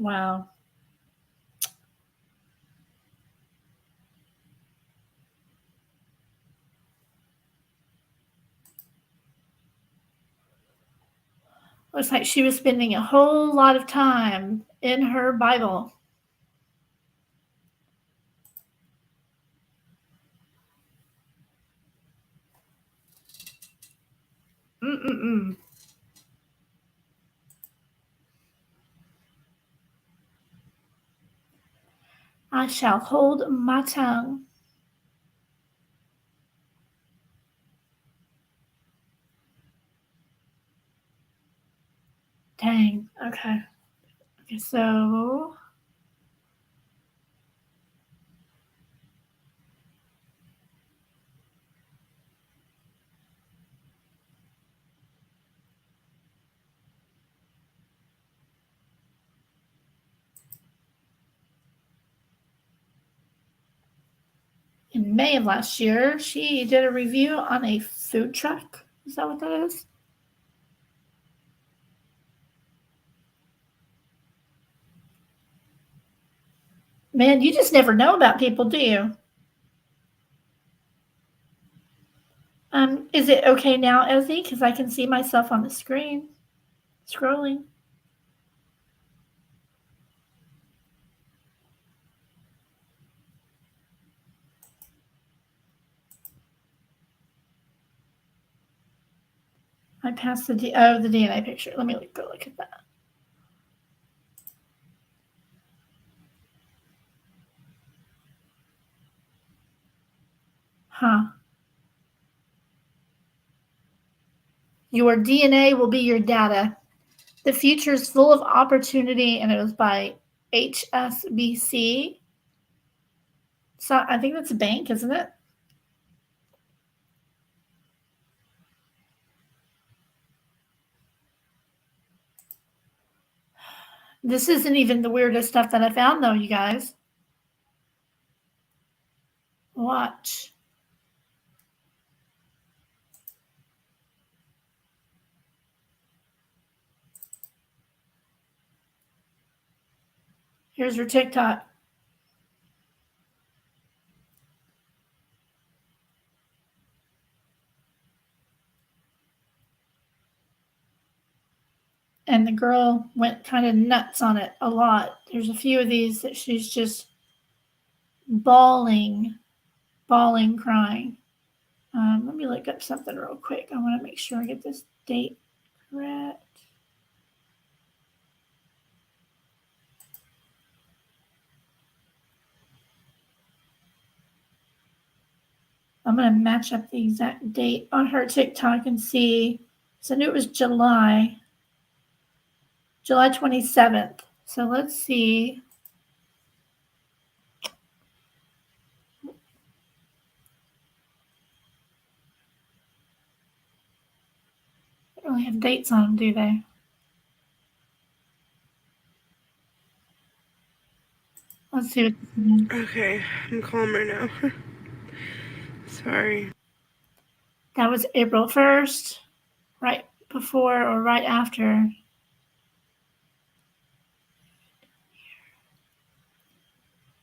Wow. Looks like she was spending a whole lot of time in her Bible. Mm-mm-mm. I shall hold my tongue. Dang. Okay. Okay, so in May of last year, she did a review on a food truck. Is that what that is? Man, you just never know about people, do you? Is it okay now, Ezzy? Because I can see myself on the screen scrolling. I passed the DNA picture. Let me go look at that. Huh. Your DNA will be your data. The future is full of opportunity, and it was by HSBC. So I think that's a bank, isn't it? This isn't even the weirdest stuff that I found, though, you guys. Watch. Here's her TikTok. And the girl went kind of nuts on it a lot. There's a few of these that she's just bawling, crying. Let me look up something real quick. I want to make sure I get this date correct. I'm going to match up the exact date on her TikTok and see. So I knew it was July 27th. So let's see. They don't really have dates on them, do they? Let's see what. Okay, I'm calmer now. Sorry. That was April 1st, right before or right after.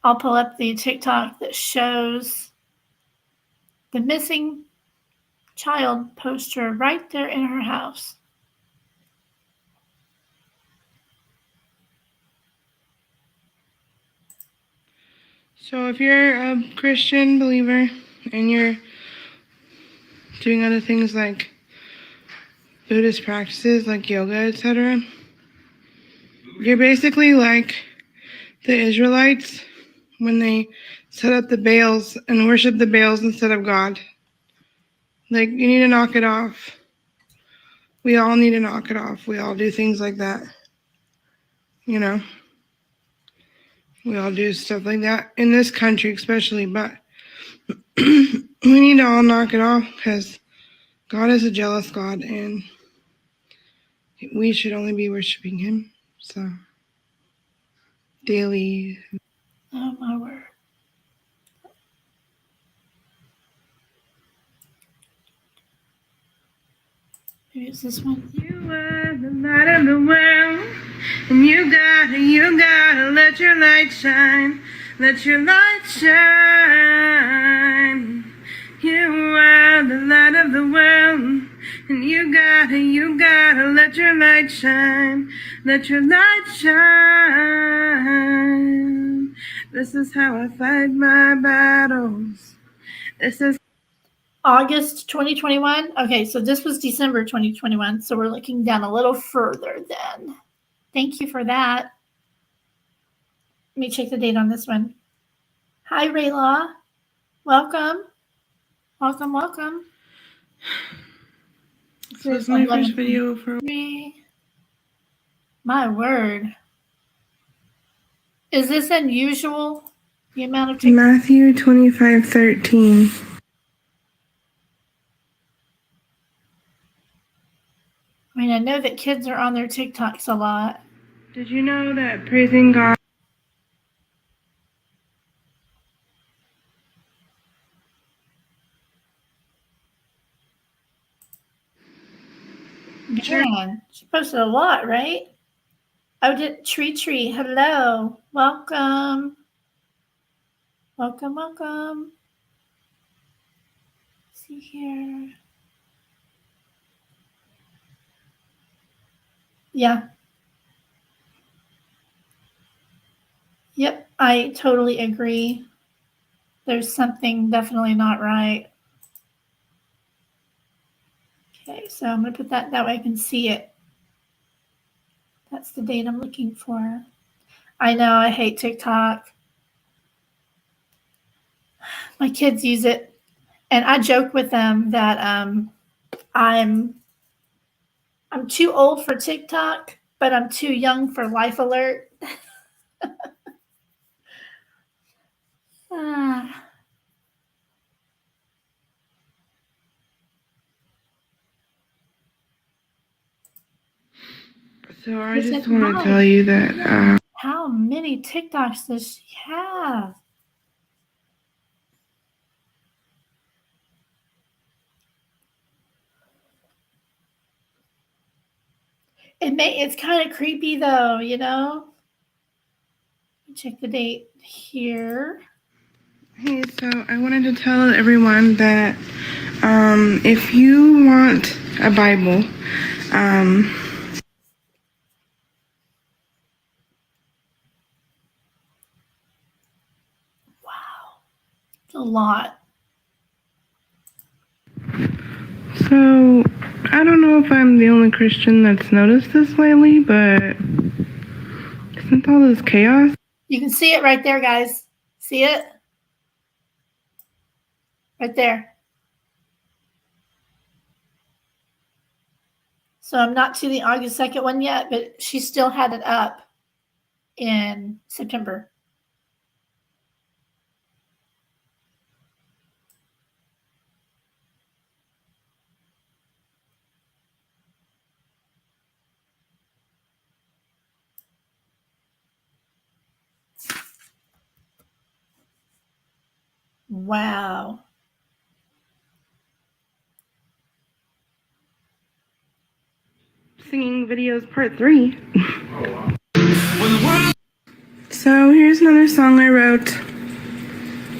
I'll pull up the TikTok that shows the missing child poster right there in her house. So if you're a Christian believer and you're doing other things like Buddhist practices like yoga, etc., you're basically like the Israelites when they set up the Baals and worship the Baals instead of God. Like, you need to knock it off. We all need to knock it off. We all do things like that. You know? We all do stuff like that in this country especially, but we need to all knock it off because God is a jealous God and we should only be worshiping Him. So, daily. Oh, my word. Maybe it's this one. You are the light of the world, and you gotta let your light shine. Let your light shine. You are the light of the world, and you gotta let your light shine. Let your light shine. This is how I fight my battles. This is August 2021. Okay, so this was December 2021. So we're looking down a little further then. Thank you for that. Let me check the date on this one. Hi, Rayla. Welcome. Welcome, welcome. This was my first video for. My word. Is this unusual? The amount of TikTok? Matthew 25:13. I mean, I know that kids are on their TikToks a lot. Did you know that praising God? Man, she posted a lot, right? Oh, did Tree, hello. Welcome. Welcome, welcome. Let's see here. Yeah. Yep, I totally agree. There's something definitely not right. Okay, so I'm going to put that way I can see it. That's the date I'm looking for. I know, I hate TikTok. My kids use it, and I joke with them that I'm too old for TikTok, but I'm too young for Life Alert. So I just want to tell you that. How many TikToks does she have? It's kind of creepy though, you know? Check the date here. Hey, so I wanted to tell everyone that if you want a Bible, Wow, it's a lot. So I don't know if I'm the only Christian that's noticed this lately, but isn't all this chaos? You can see it right there, guys. See it? Right there. So I'm not to the August 2nd one yet, but she still had it up in September. Wow. Singing videos part 3. So here's another song I wrote.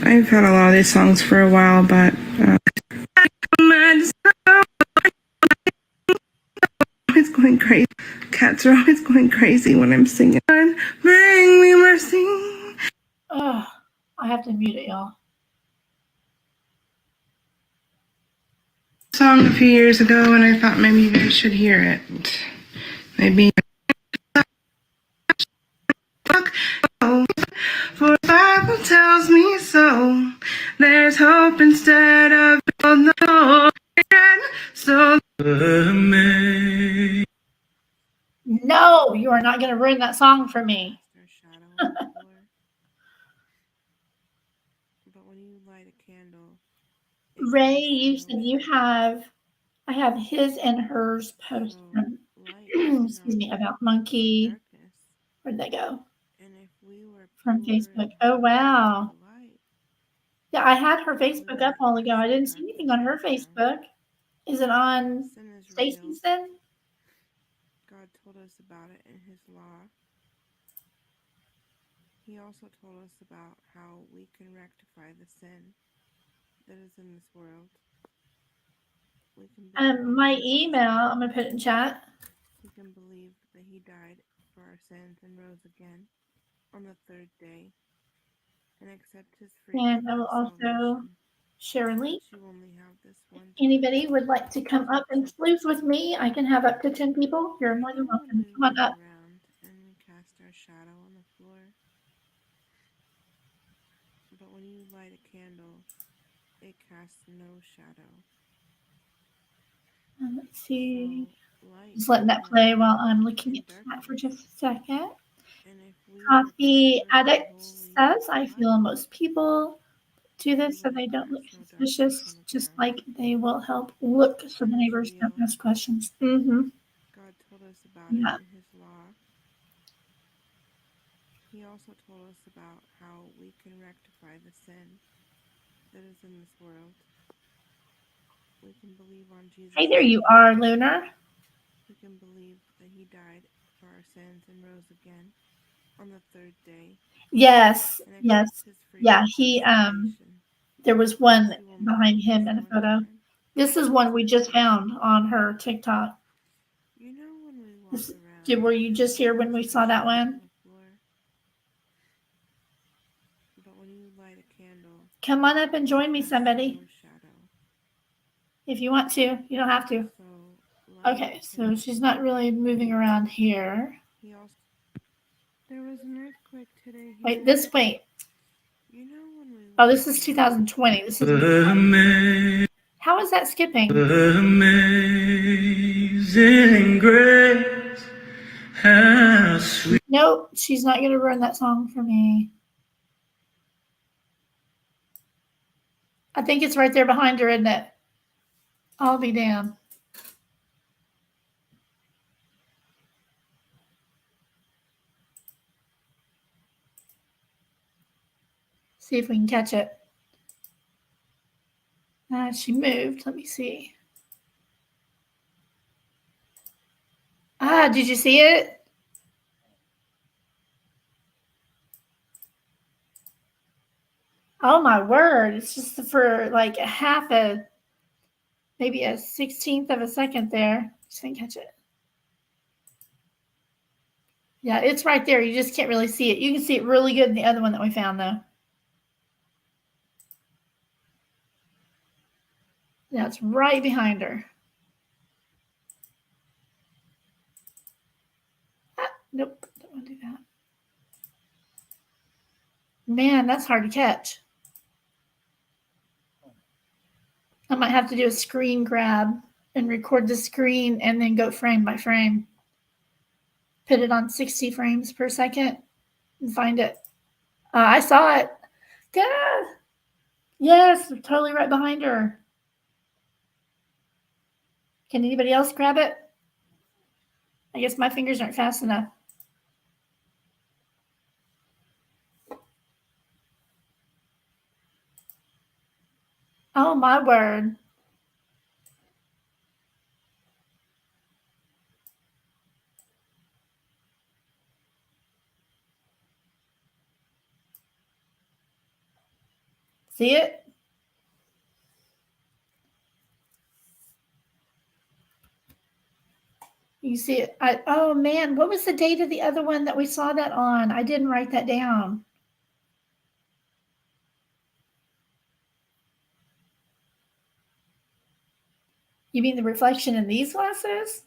I've had a lot of these songs for a while, but always going crazy. Cats are always going crazy when I'm singing. Bring me mercy. Oh, I have to mute it, y'all. Song a few years ago, and I thought maybe you guys should hear it. Maybe. For the Bible tells me so. There's hope instead of no. So No, you are not going to ruin that song for me. But when you light a candle, Ray, you said you have, I have his and hers post from, excuse me, about Monkey. Where'd they go? From Facebook. Oh, wow. Yeah, I had her Facebook up all ago. I didn't see anything on her Facebook. Is it on Stacy's then? God told us about it in his law. He also told us about how we can rectify the sin that is in this world. We can My email, I'm going to put it in chat. We can believe that he died for our sins and rose again on the third day and accept his free And gift I will of also salvation. share a link. You only have this one Anybody would like to come up and sleuth with me? I can have up to 10 people. You're more than welcome. Come on up. Around and we cast our shadow on the floor. But when you light a candle, it casts no shadow. Let's see. Just letting that play while I'm looking at that for just a second. Coffee Addict says, I feel most people do this so they don't look suspicious, just like they will help look so the neighbors don't ask questions. Mm-hmm. God told us about Yeah. it in his law. He also told us about how we can rectify the sin that is in this world. We can believe on Jesus. Hey, there you are, Lunar. We can believe that he died for our sins and rose again on the third day. Yes, yes. Yeah, he, there was one behind him in a photo. This is one we just found on her TikTok. You know when we walk around. Were you just here when we saw that one? But when you light a candle, come on up and join me, somebody. If you want to, you don't have to. Okay, so she's not really moving around here. There was an earthquake today. Wait, this wait. You know when we Oh, this is 2020. This is how is that skipping? Amazing grace, how sweet. Nope, she's not gonna run that song for me. I think it's right there behind her, isn't it? I'll be damned. See if we can catch it. She moved. Let me see. Did you see it? Oh my word. It's just for like maybe a 16th of a second there. Just didn't catch it. Yeah, it's right there. You just can't really see it. You can see it really good in the other one that we found, though. Yeah, it's right behind her. Nope, don't want to do that. Man, that's hard to catch. I might have to do a screen grab and record the screen and then go frame by frame. Put it on 60 frames per second and find it. I saw it. Yeah. Yes, totally right behind her. Can anybody else grab it? I guess my fingers aren't fast enough. Oh, my word. See it? You see it? Oh, man. What was the date of the other one that we saw that on? I didn't write that down. You mean the reflection in these glasses?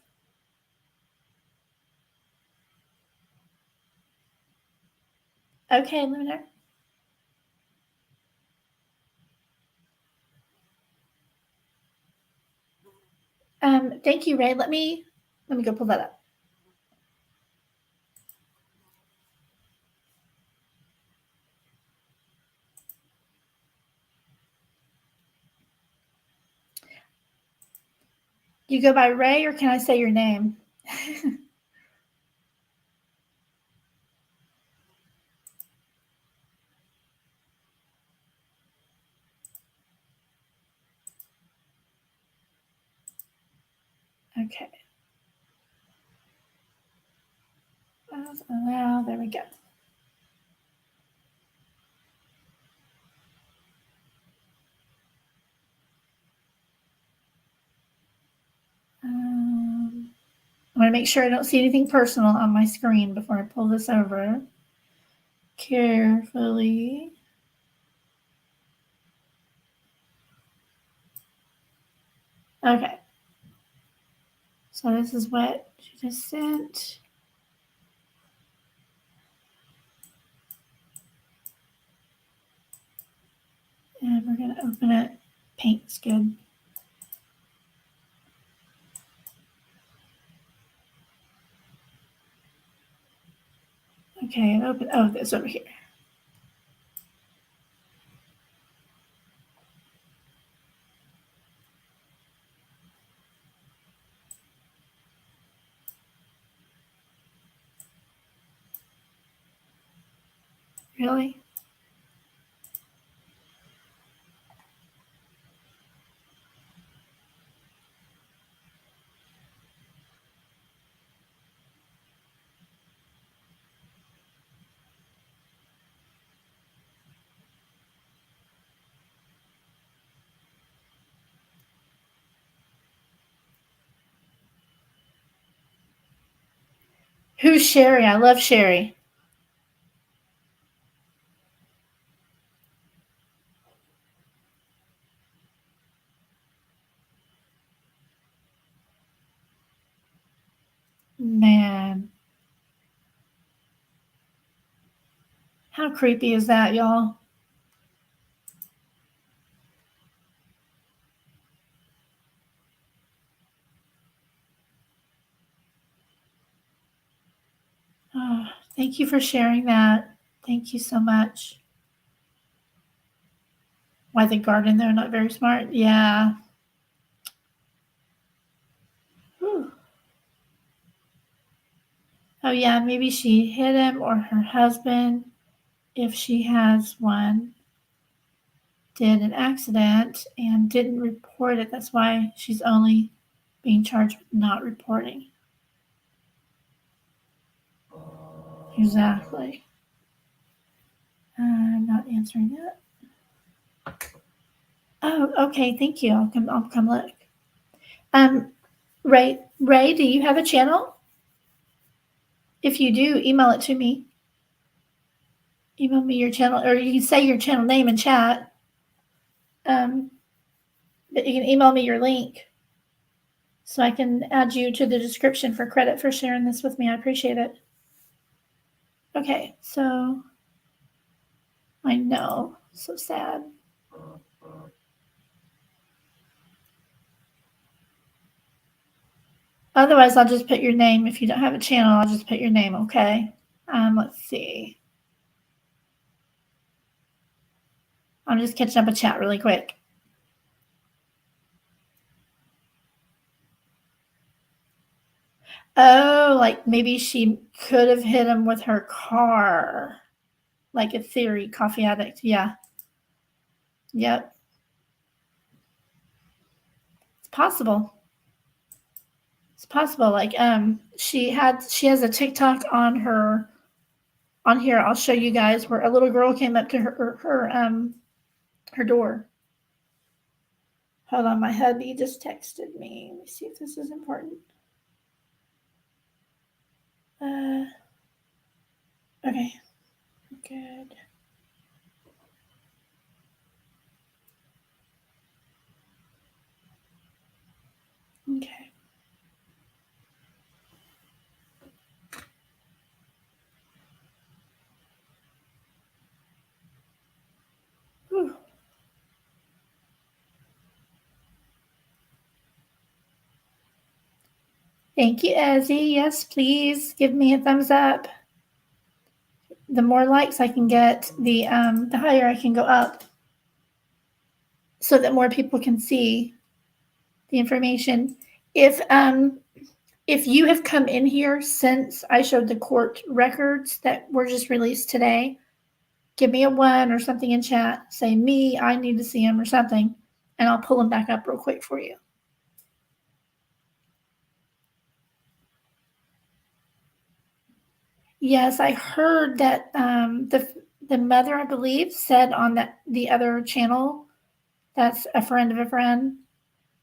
Okay, Lunar. Thank you, Ray. Let me go pull that up. You go by Ray, or can I say your name? Okay. Allow. There we go. I want to make sure I don't see anything personal on my screen before I pull this over. Carefully. Okay. So this is what she just sent. And we're going to open it. Paint's good. Okay, and open. Oh, it's over here. Really? Who's Sherry? I love Sherry. Man. How creepy is that, y'all? Oh, thank you for sharing that. Thank you so much. Why the garden? They're not very smart. Yeah. Whew. Oh, yeah. Maybe she hit him or her husband, if she has one, did an accident and didn't report it. That's why she's only being charged with not reporting. Exactly. I'm not answering that. Oh, okay. Thank you. I'll come look. Ray, do you have a channel? If you do, email it to me. Email me your channel, or you can say your channel name in chat. But you can email me your link so I can add you to the description for credit for sharing this with me. I appreciate it. Okay, so I know, so sad. Otherwise, I'll just put your name. If you don't have a channel, I'll just put your name, okay? Let's see. I'm just catching up a chat really quick. Oh, like maybe she could have hit him with her car. Like a theory, coffee addict. Yeah. Yep. It's possible. It's possible. Like she has a TikTok on here. I'll show you guys where a little girl came up to her door. Hold on, my hubby just texted me. Let me see if this is important. Okay. Good. Thank you, Ezzy. Yes, please give me a thumbs up. The more likes I can get, the higher I can go up, so that more people can see the information. If you have come in here since I showed the court records that were just released today, give me a 1 or something in chat. Say me, I need to see them or something, and I'll pull them back up real quick for you. Yes, I heard that the mother, I believe, said on the other channel, that's a friend of a friend,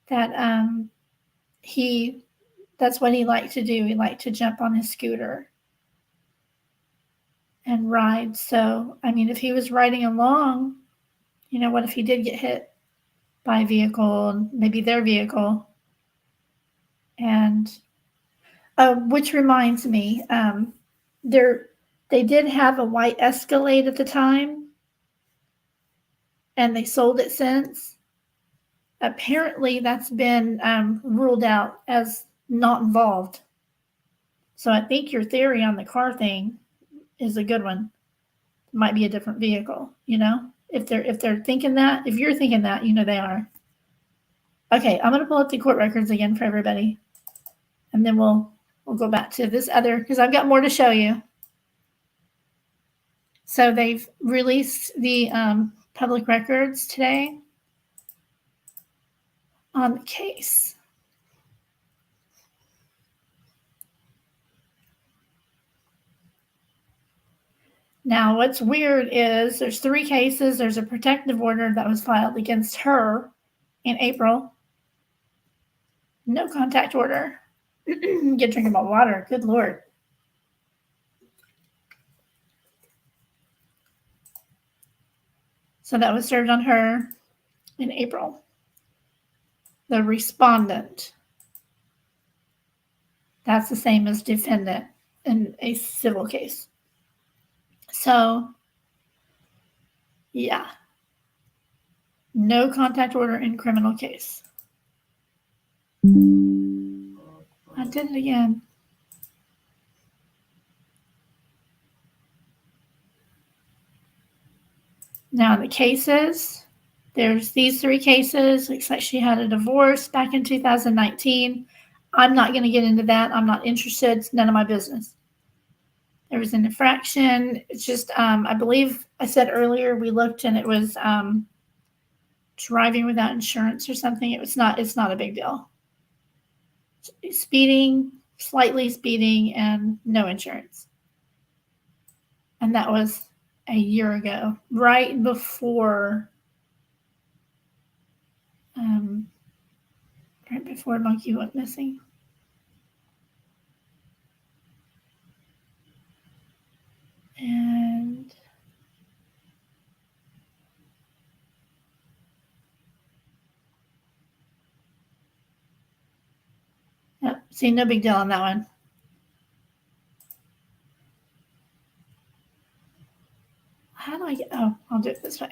that that's what he liked to do. He liked to jump on his scooter and ride. So, I mean, if he was riding along, what if he did get hit by a vehicle, maybe their vehicle? And which reminds me, they did have a white Escalade at the time, and they sold it since. Apparently, that's been ruled out as not involved. So I think your theory on the car thing is a good one. It might be a different vehicle, if they're thinking that, if you're thinking that, they are. Okay, I'm gonna pull up the court records again for everybody, and then we'll go back to this other, because I've got more to show you. So they've released the public records today on the case. Now, what's weird is there's 3 cases. There's a protective order that was filed against her in April. No contact order. Get drinking my water. Good Lord. So that was served on her in April. The respondent. That's the same as defendant in a civil case. So, yeah. No contact order in criminal case. I did it again. Now the cases, there's these 3 cases. Looks like she had a divorce back in 2019. I'm not going to get into that. I'm not interested. It's none of my business. There was an infraction. It's just, I believe I said earlier, we looked and it was driving without insurance or something. It's not a big deal. Speeding, slightly speeding, and no insurance. And that was a year ago, right before Monkey went missing. And see, no big deal on that one. How do I get, I'll do it this way.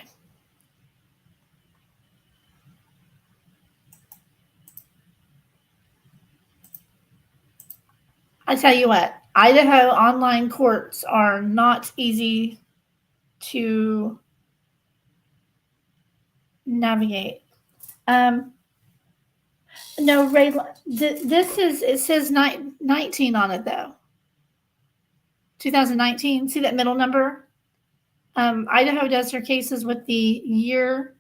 I tell you what, Idaho online courts are not easy to navigate. No, Ray, it says 19 on it though. 2019, see that middle number? Idaho does their cases with the year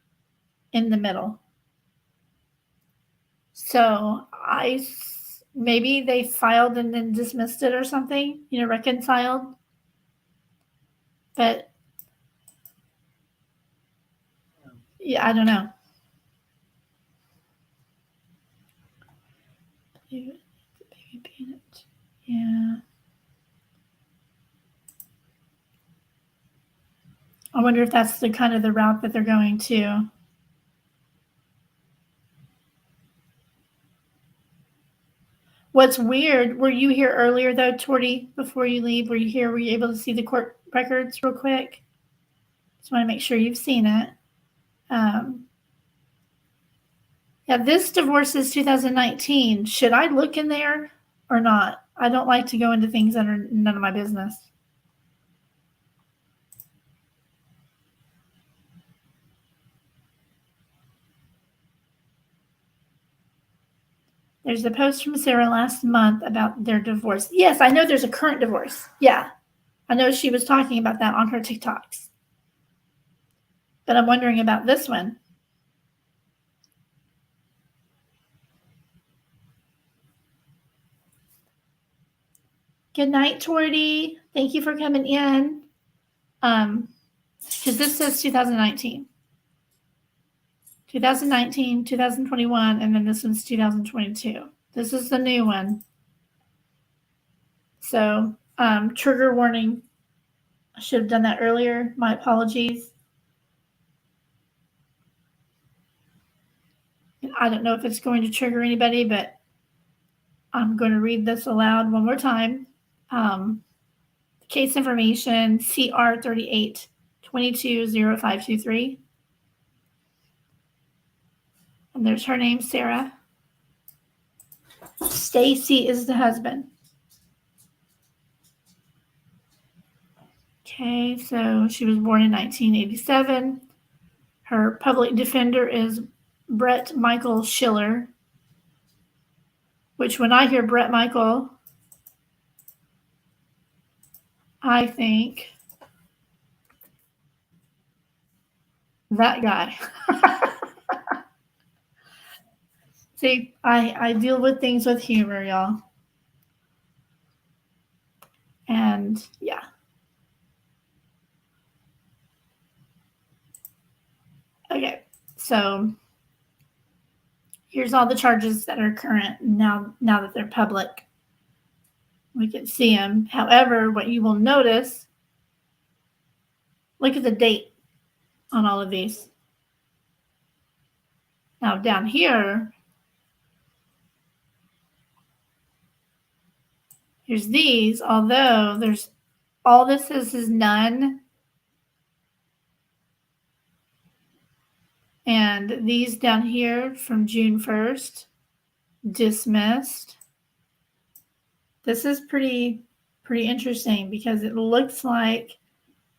in the middle. So maybe they filed and then dismissed it or something, reconciled. But yeah, I don't know. Baby peanut. Yeah. I wonder if that's the kind of the route that they're going to. What's weird, were you here earlier though, Torty, before you leave? Were you here? Were you able to see the court records real quick? Just want to make sure you've seen it. Yeah, this divorce is 2019. Should I look in there or not. I don't like to go into things that are none of my business. There's a post from Sarah last month about their divorce. Yes, I know there's a current divorce. Yeah, I know she was talking about that on her TikToks. But I'm wondering about this one. Good night, Torty. Thank you for coming in. Because this says 2019. 2019, 2021, and then this one's 2022. This is the new one. So, trigger warning. I should have done that earlier. My apologies. I don't know if it's going to trigger anybody, but I'm going to read this aloud one more time. Case information CR 38 220523. And there's her name, Sarah. Stacy is the husband. Okay, so she was born in 1987. Her public defender is Brett Michael Schiller, which when I hear Brett Michael, I think that guy. See, I deal with things with humor, y'all. And yeah. Okay, so here's all the charges that are current now that they're public. We can see them. However, what you will notice, look at the date on all of these. Now down here, here's these, although there's all this is none. And these down here from June 1st, dismissed. This is pretty interesting because it looks like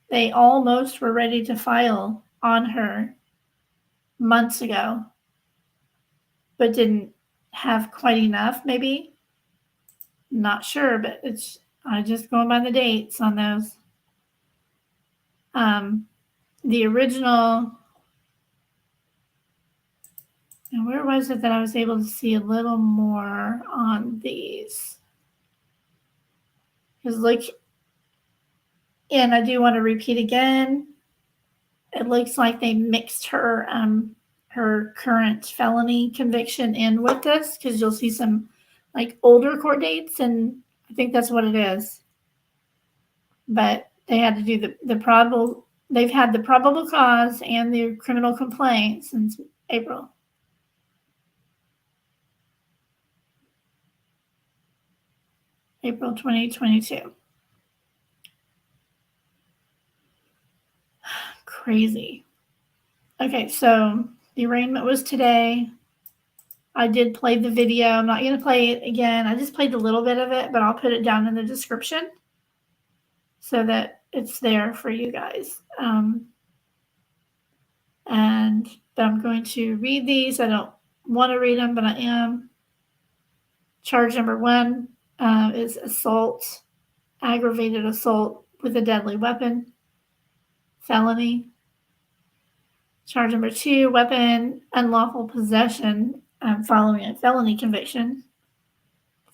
they almost were ready to file on her months ago, but didn't have quite enough, maybe. Not sure, but I just going by the dates on those. The original, and where was it that I was able to see a little more on these? Because look, and I do want to repeat again, it looks like they mixed her current felony conviction in with this, because you'll see some like older court dates, and I think that's what it is. But they had to do they've had the probable cause and the criminal complaint since April. April 2022. Crazy. Okay, so the arraignment was today. I did play the video. I'm not going to play it again. I just played a little bit of it, but I'll put it down in the description so that it's there for you guys. But I'm going to read these. I don't want to read them, but I am. Charge number 1 is assault, aggravated assault with a deadly weapon, felony. Charge number 2, weapon, unlawful possession following a felony conviction,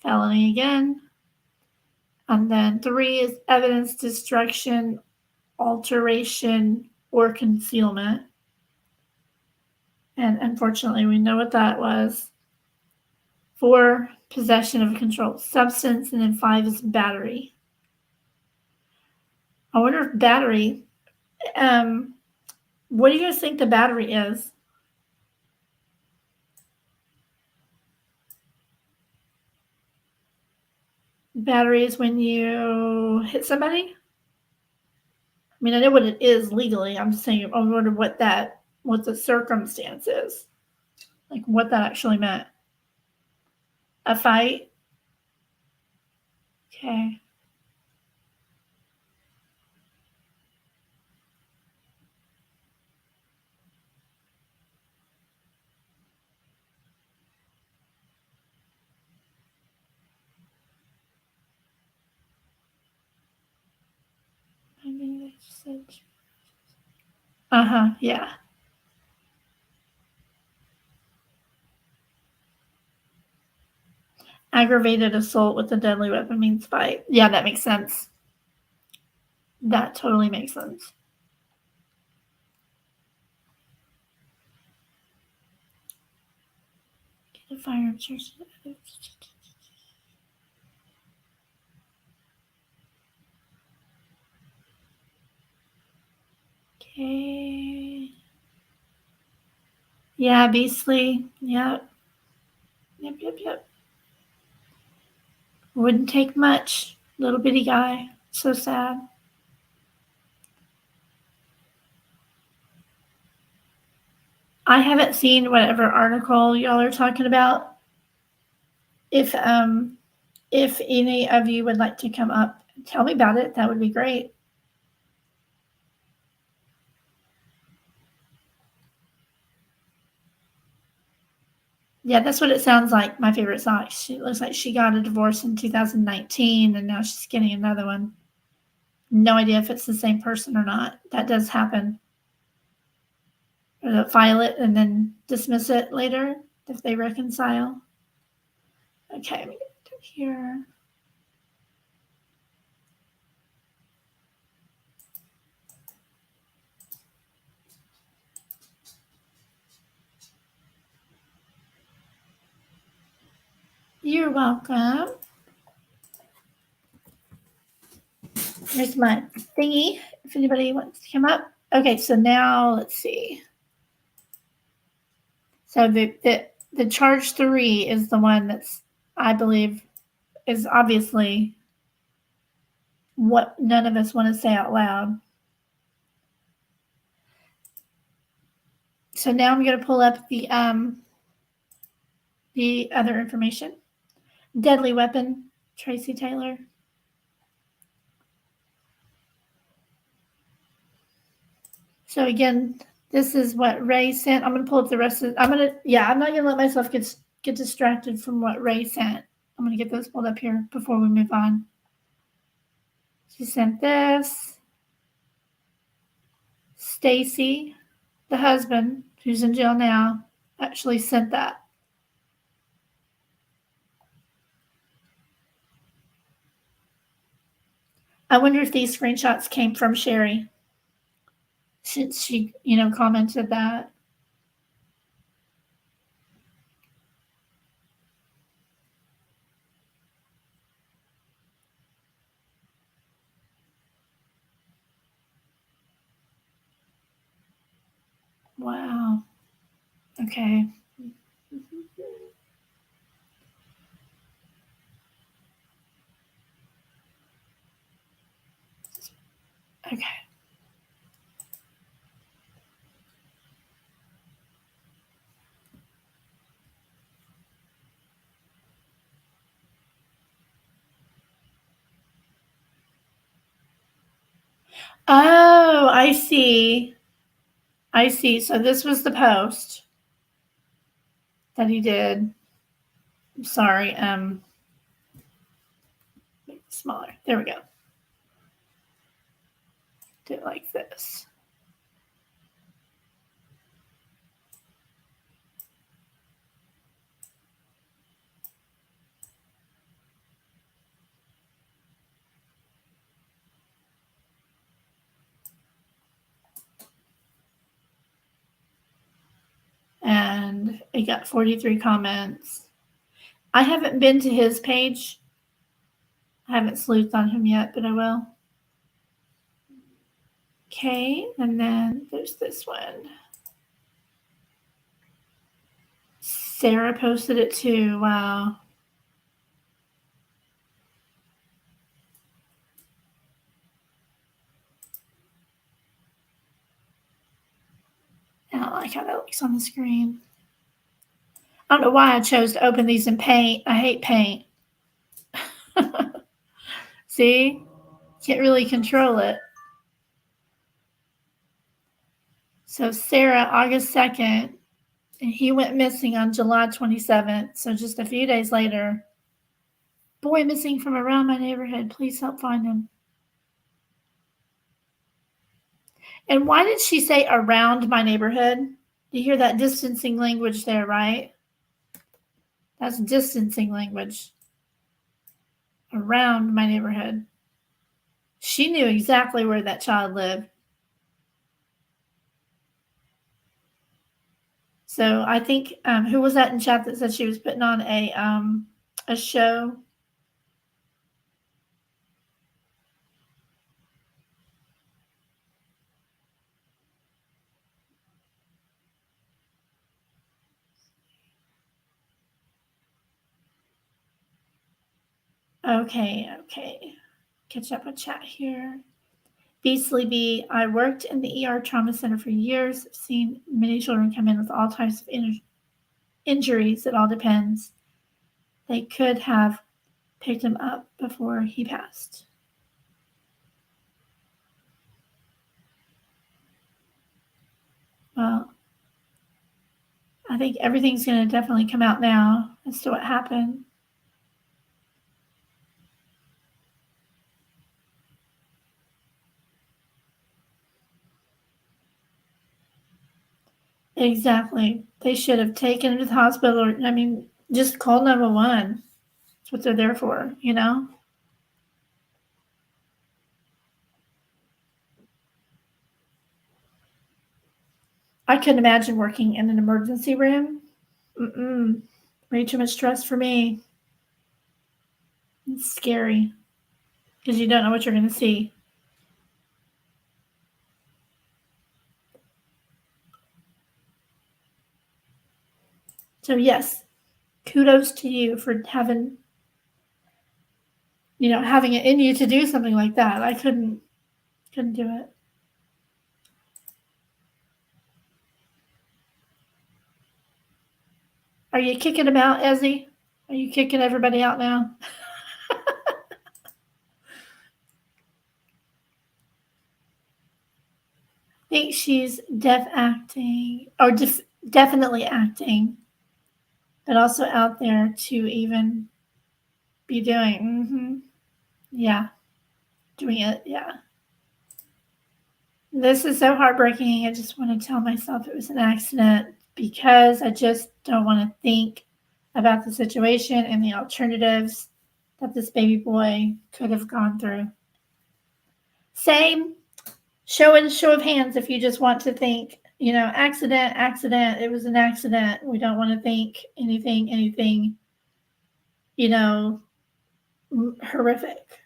felony again. And then 3 is evidence destruction, alteration, or concealment. And unfortunately, we know what that was. 4, possession of a controlled substance, and then 5 is battery. I wonder if battery, what do you guys think the battery is? Battery is when you hit somebody? I mean, I know what it is legally. I'm just saying, I wonder what the circumstance is. Like what that actually meant. A fight? Okay. I mean, they said. Yeah. Aggravated assault with a deadly weapon means fight. Yeah, that makes sense. That totally makes sense. Get a firearm search. Okay. Yeah, beastly. Yep. Yep. Wouldn't take much. Little bitty guy. So sad. I haven't seen whatever article y'all are talking about. If any of you would like to come up and tell me about it, that would be great. Yeah, that's what it sounds like. My favorite song. She looks like she got a divorce in 2019 and now she's getting another one. No idea if it's the same person or not. That does happen. Or they'll file it and then dismiss it later if they reconcile. Okay, let me get to here. You're welcome. Here's my thingy if anybody wants to come up. Okay, so now let's see. So the charge 3 is the one that's, I believe, is obviously what none of us want to say out loud. So now I'm going to pull up the other information. Deadly weapon, Tracy Taylor. So again, this is what Ray sent. I'm going to pull up the rest of. I'm not going to let myself get distracted from what Ray sent. I'm going to get those pulled up here before we move on. She sent this. Stacy, the husband, who's in jail now, actually sent that. I wonder if these screenshots came from Sherry, since she, commented that. Wow. Okay. Okay. Oh, I see. So this was the post that he did. I'm sorry. Make it smaller. There we go. Do it like this. And it got 43 comments. I haven't been to his page. I haven't sleuthed on him yet, but I will. Okay, and then there's this one. Sarah posted it too. Wow. I don't like how that looks on the screen. I don't know why I chose to open these in Paint. I hate Paint. See? Can't really control it. So Sarah, August 2nd, and he went missing on July 27th. So just a few days later. Boy missing from around my neighborhood. Please help find him. And why did she say around my neighborhood? You hear that distancing language there, right? That's distancing language. Around my neighborhood. She knew exactly where that child lived. So I think, who was that in chat that said she was putting on a show? Okay. Catch up with chat here. Beastly B, I worked in the ER trauma center for years. I've seen many children come in with all types of injuries. It all depends. They could have picked him up before he passed. Well, I think everything's going to definitely come out now as to what happened. Exactly. They should have taken him to the hospital, or, just call 911. That's what they're there for, you know? I couldn't imagine working in an emergency room. Way too much stress for me. It's scary because you don't know what you're going to see. So yes, kudos to you for having it in you to do something like that. I couldn't do it. Are you kicking him out, Ezzy? Are you kicking everybody out now? I think she's definitely acting, but also out there to even be doing, doing it, yeah. This is so heartbreaking. I just want to tell myself it was an accident because I just don't want to think about the situation and the alternatives that this baby boy could have gone through. Same. Show of hands if you just want to think, accident, it was an accident. We don't want to think anything, horrific.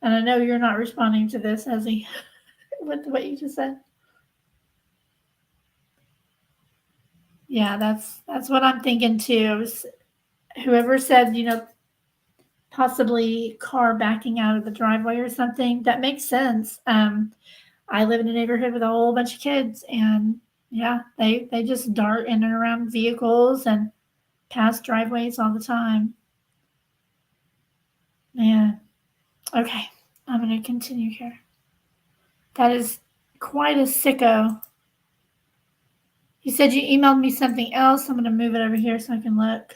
And I know you're not responding to this, Ezzy, with what you just said. Yeah, that's what I'm thinking too. Whoever said, possibly car backing out of the driveway or something, that makes sense. I live in a neighborhood with a whole bunch of kids, and yeah, they just dart in and around vehicles and past driveways all the time. Man, okay, I'm going to continue here. That is quite a sicko. You said you emailed me something else. I'm going to move it over here so I can look.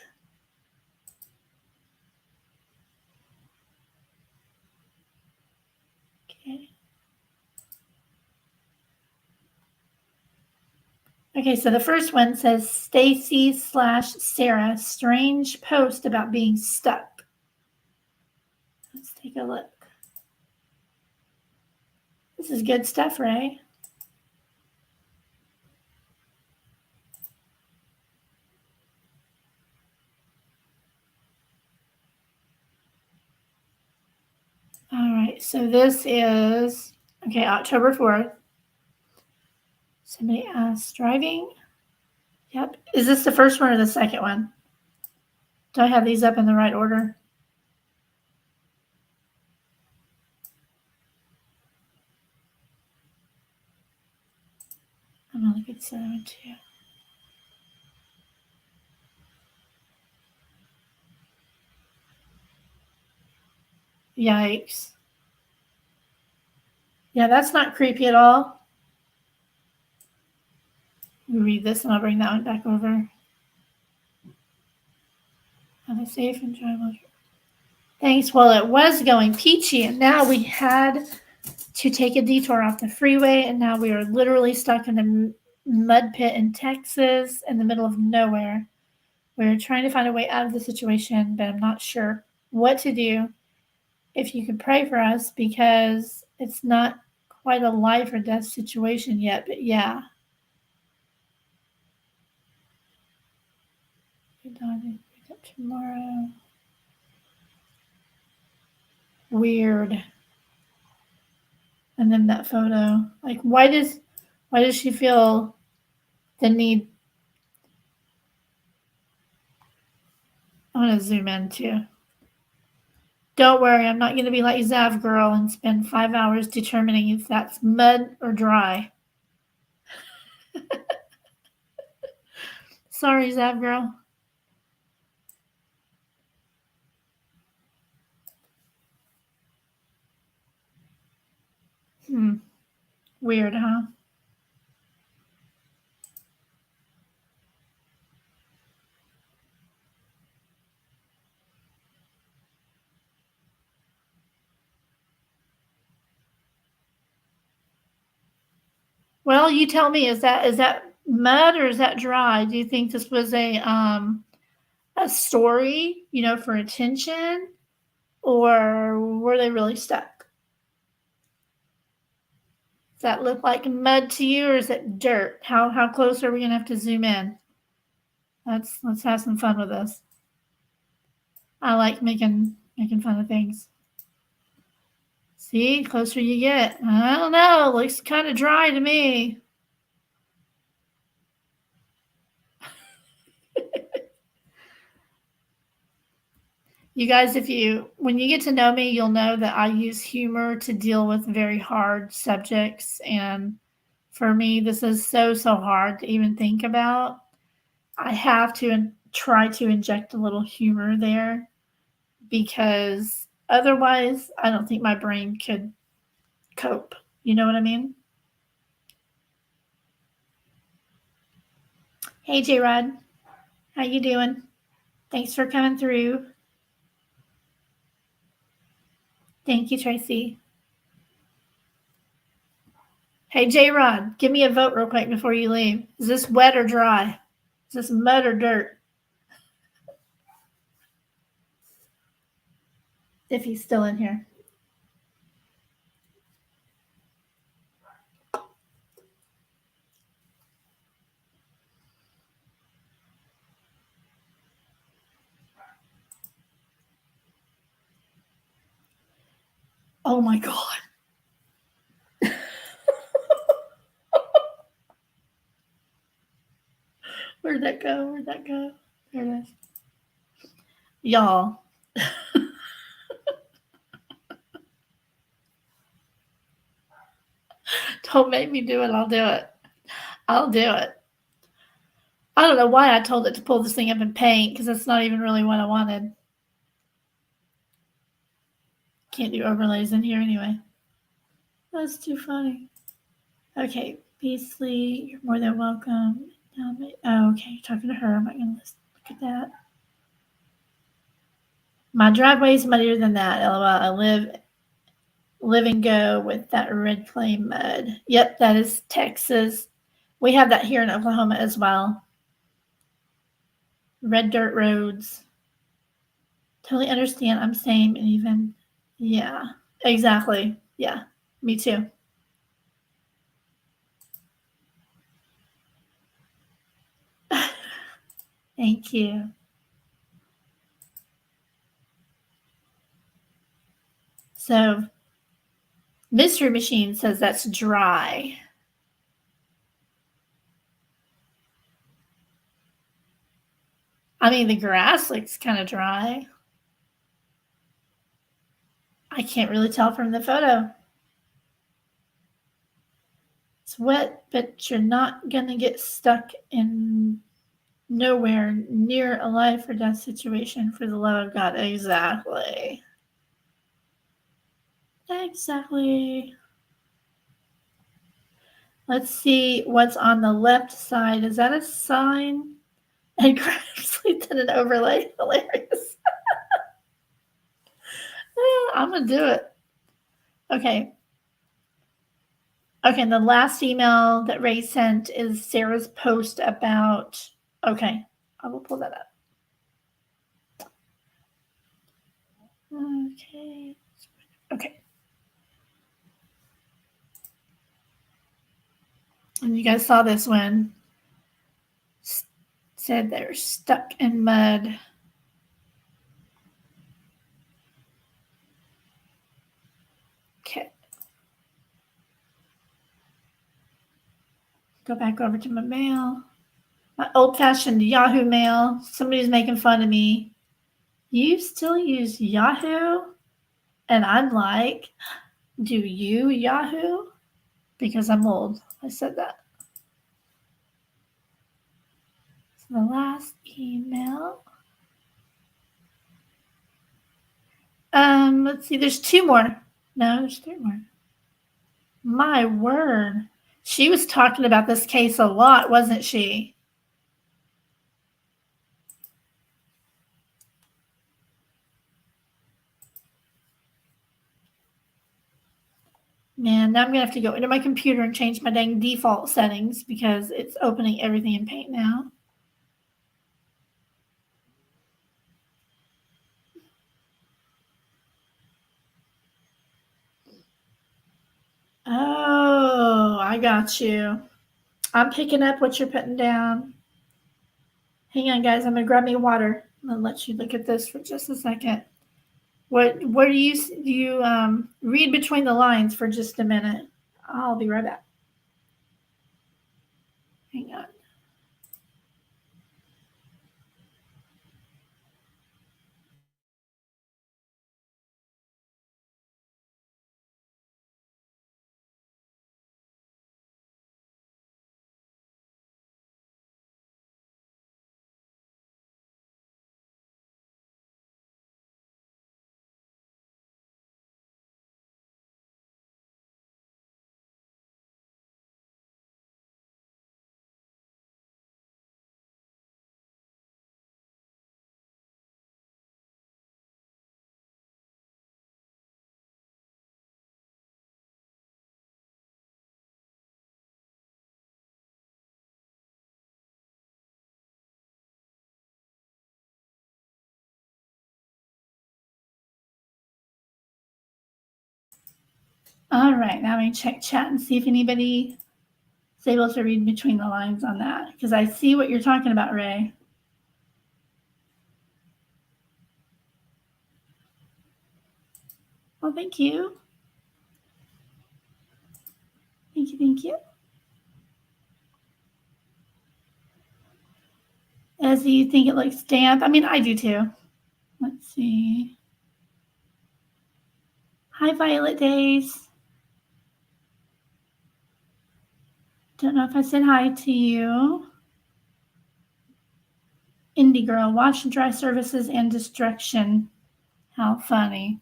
Okay, so the first one says Stacy/Sarah, strange post about being stuck. Let's take a look. This is good stuff, Ray. All right, so this is, October 4th. Somebody asked, driving? Yep. Is this the first one or the second one? Do I have these up in the right order? I'm going to look at this other one too. Yikes. Yeah, that's not creepy at all. We read this and I'll bring that one back over. Have a safe and enjoyable. Thanks. Well, it was going peachy, and now we had to take a detour off the freeway, and now we are literally stuck in a mud pit in Texas in the middle of nowhere. We're trying to find a way out of the situation, but I'm not sure what to do. If you could pray for us, because it's not quite a life or death situation yet, but yeah. Pick up tomorrow. Weird. And then that photo. Like, why does she feel the need? I'm gonna zoom in too. Don't worry, I'm not gonna be like Zav Girl and spend 5 hours determining if that's mud or dry. Sorry, Zav Girl. Weird, huh? Well, you tell me, is that mud or is that dry? Do you think this was a story, for attention, or were they really stuck? Does that look like mud to you, or is it dirt? How close are we gonna have to zoom in? Let's have some fun with this. I like making fun of things. See, closer you get. I don't know. Looks kind of dry to me. You guys, when you get to know me, you'll know that I use humor to deal with very hard subjects. And for me, this is so hard to even think about. I have to try to inject a little humor there, because otherwise I don't think my brain could cope. You know what I mean? Hey, J-Rod. How you doing? Thanks for coming through. Thank you, Tracy. Hey, J-Rod, give me a vote real quick before you leave. Is this wet or dry? Is this mud or dirt? If he's still in here. Oh my God. Where'd that go? There it is. Y'all. Don't make me do it. I'll do it. I don't know why I told it to pull this thing up in paint, because that's not even really what I wanted. Can't do overlays in here anyway. That's too funny. Okay, Beasley, you're more than welcome. Oh, okay, you're talking to her. I'm not going to look at that. My driveway's muddier than that. LOL. I live and go with that red clay mud. Yep, that is Texas. We have that here in Oklahoma as well. Red dirt roads. Totally understand. I'm same, and even, yeah, exactly. Yeah, me too. Thank you. So, Mystery Machine says that's dry. I mean, the grass looks kind of dry. I can't really tell from the photo. It's wet, but you're not going to get stuck in nowhere near a life or death situation, for the love of God. Exactly. Exactly. Let's see what's on the left side. Is that a sign? And Crabsley did an overlay. Hilarious. I'm going to do it. Okay. Okay, and the last email that Ray sent is Sarah's post about, okay, I will pull that up. Okay. Okay. And you guys saw this one. Said they're stuck in mud. Okay. Go back over to my mail. My old-fashioned Yahoo mail. Somebody's making fun of me. You still use Yahoo? And I'm like, do you Yahoo? Because I'm old. I said that. So the last email. Let's see. There's 2 more. No, there's 3 more. My word. She was talking about this case a lot, wasn't she? Man, now I'm going to have to go into my computer and change my dang default settings because it's opening everything in Paint now. Oh, I got you. I'm picking up what you're putting down. Hang on, guys. I'm going to grab me water. I'm going to let you look at this for just a second. What do you read between the lines for just a minute? I'll be right back. Hang on. All right, now let me check chat and see if anybody is able to read between the lines on that, because I see what you're talking about, Ray. Well, thank you. Thank you, thank you. As you think it looks damp? I mean, I do too. Let's see. Hi, Violet Days. Don't know if I said hi to you. Indie Girl, wash and dry services and destruction. How funny.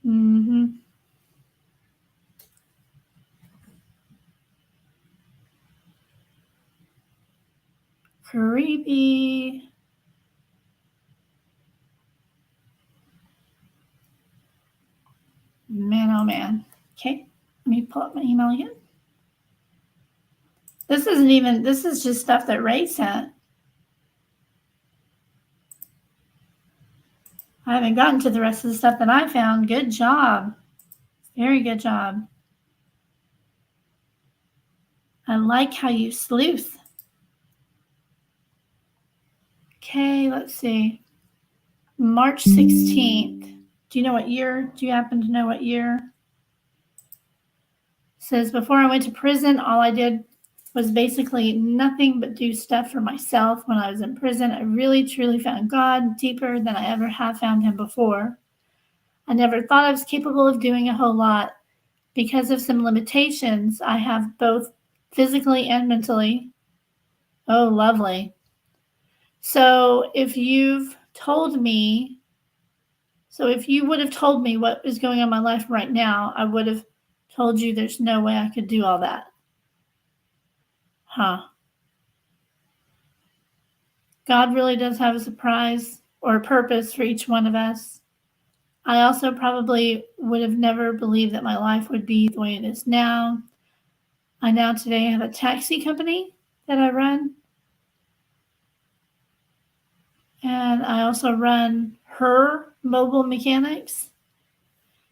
Mm-hmm. Creepy. Man, oh man. Okay, let me pull up my email again. This is just stuff that Ray sent. I haven't gotten to the rest of the stuff that I found. Good job. Very good job. I like how you sleuth. Okay, let's see. March 16th. Do you know what year? Do you happen to know what year? It says, before I went to prison, all I did was basically nothing but do stuff for myself. When I was in prison, I really, truly found God deeper than I ever have found him before. I never thought I was capable of doing a whole lot. Because of some limitations, I have both physically and mentally. Oh, lovely. So if you've told me So if you would have told me what is going on in my life right now, I would have told you there's no way I could do all that. Huh. God really does have a surprise or a purpose for each one of us. I also probably would have never believed that my life would be the way it is now. I now today have a taxi company that I run. And I also run her mobile mechanics.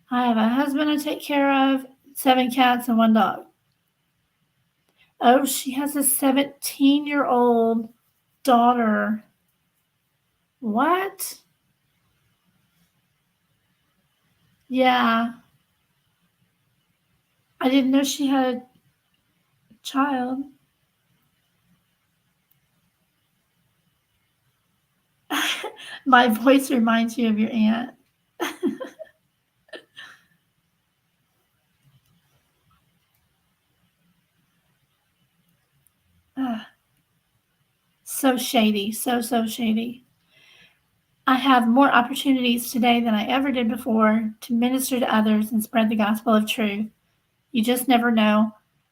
I have a husband I take care of, 7 cats, and 1 dog. Oh, she has a 17-year-old daughter. What? Yeah. I didn't know she had a child. My voice reminds you of your aunt. So shady, so shady. I have more opportunities today than I ever did before to minister to others and spread the gospel of truth. You just never know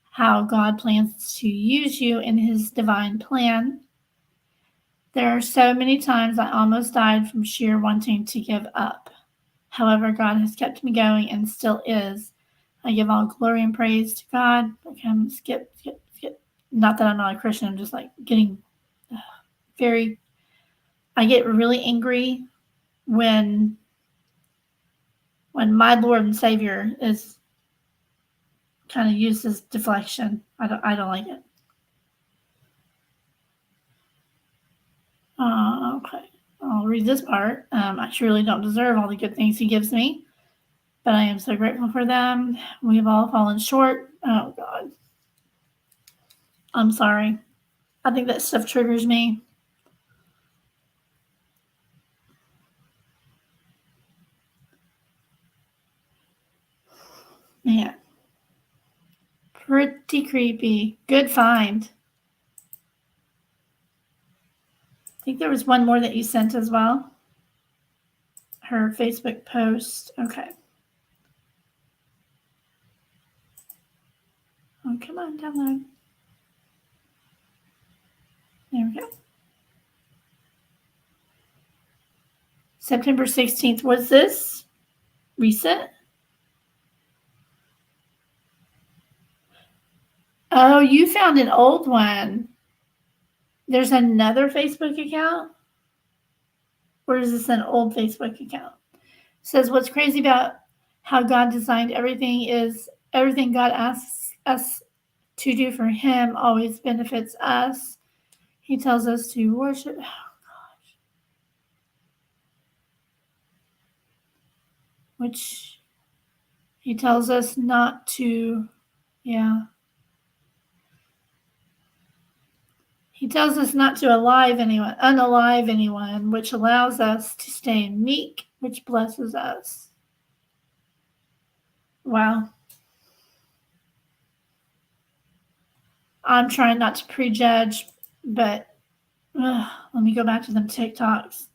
how God plans to use you in his divine plan. There are so many times I almost died from sheer wanting to give up. However, God has kept me going and still is. I give all glory and praise to God. Skip. Not that I'm not a Christian, I'm just like getting I get really angry when my Lord and Savior is kind of used as deflection. I don't like it. Okay, I'll read this part. I truly don't deserve all the good things he gives me, but I am so grateful for them. We have all fallen short. Oh, God. I'm sorry. I think that stuff triggers me. Man. Pretty creepy. Good find. I think there was one more that you sent as well. Her Facebook post. Okay. Oh, come on, download. There we go. September 16th. Was this recent? Oh, you found an old one. There's another Facebook account? Or is this an old Facebook account? It says, what's crazy about how God designed everything is everything God asks us to do for him always benefits us. He tells us to worship. Oh, gosh. Which he tells us not to, yeah. He tells us not to unalive anyone, which allows us to stay meek, which blesses us. Wow. I'm trying not to prejudge, but let me go back to them TikToks.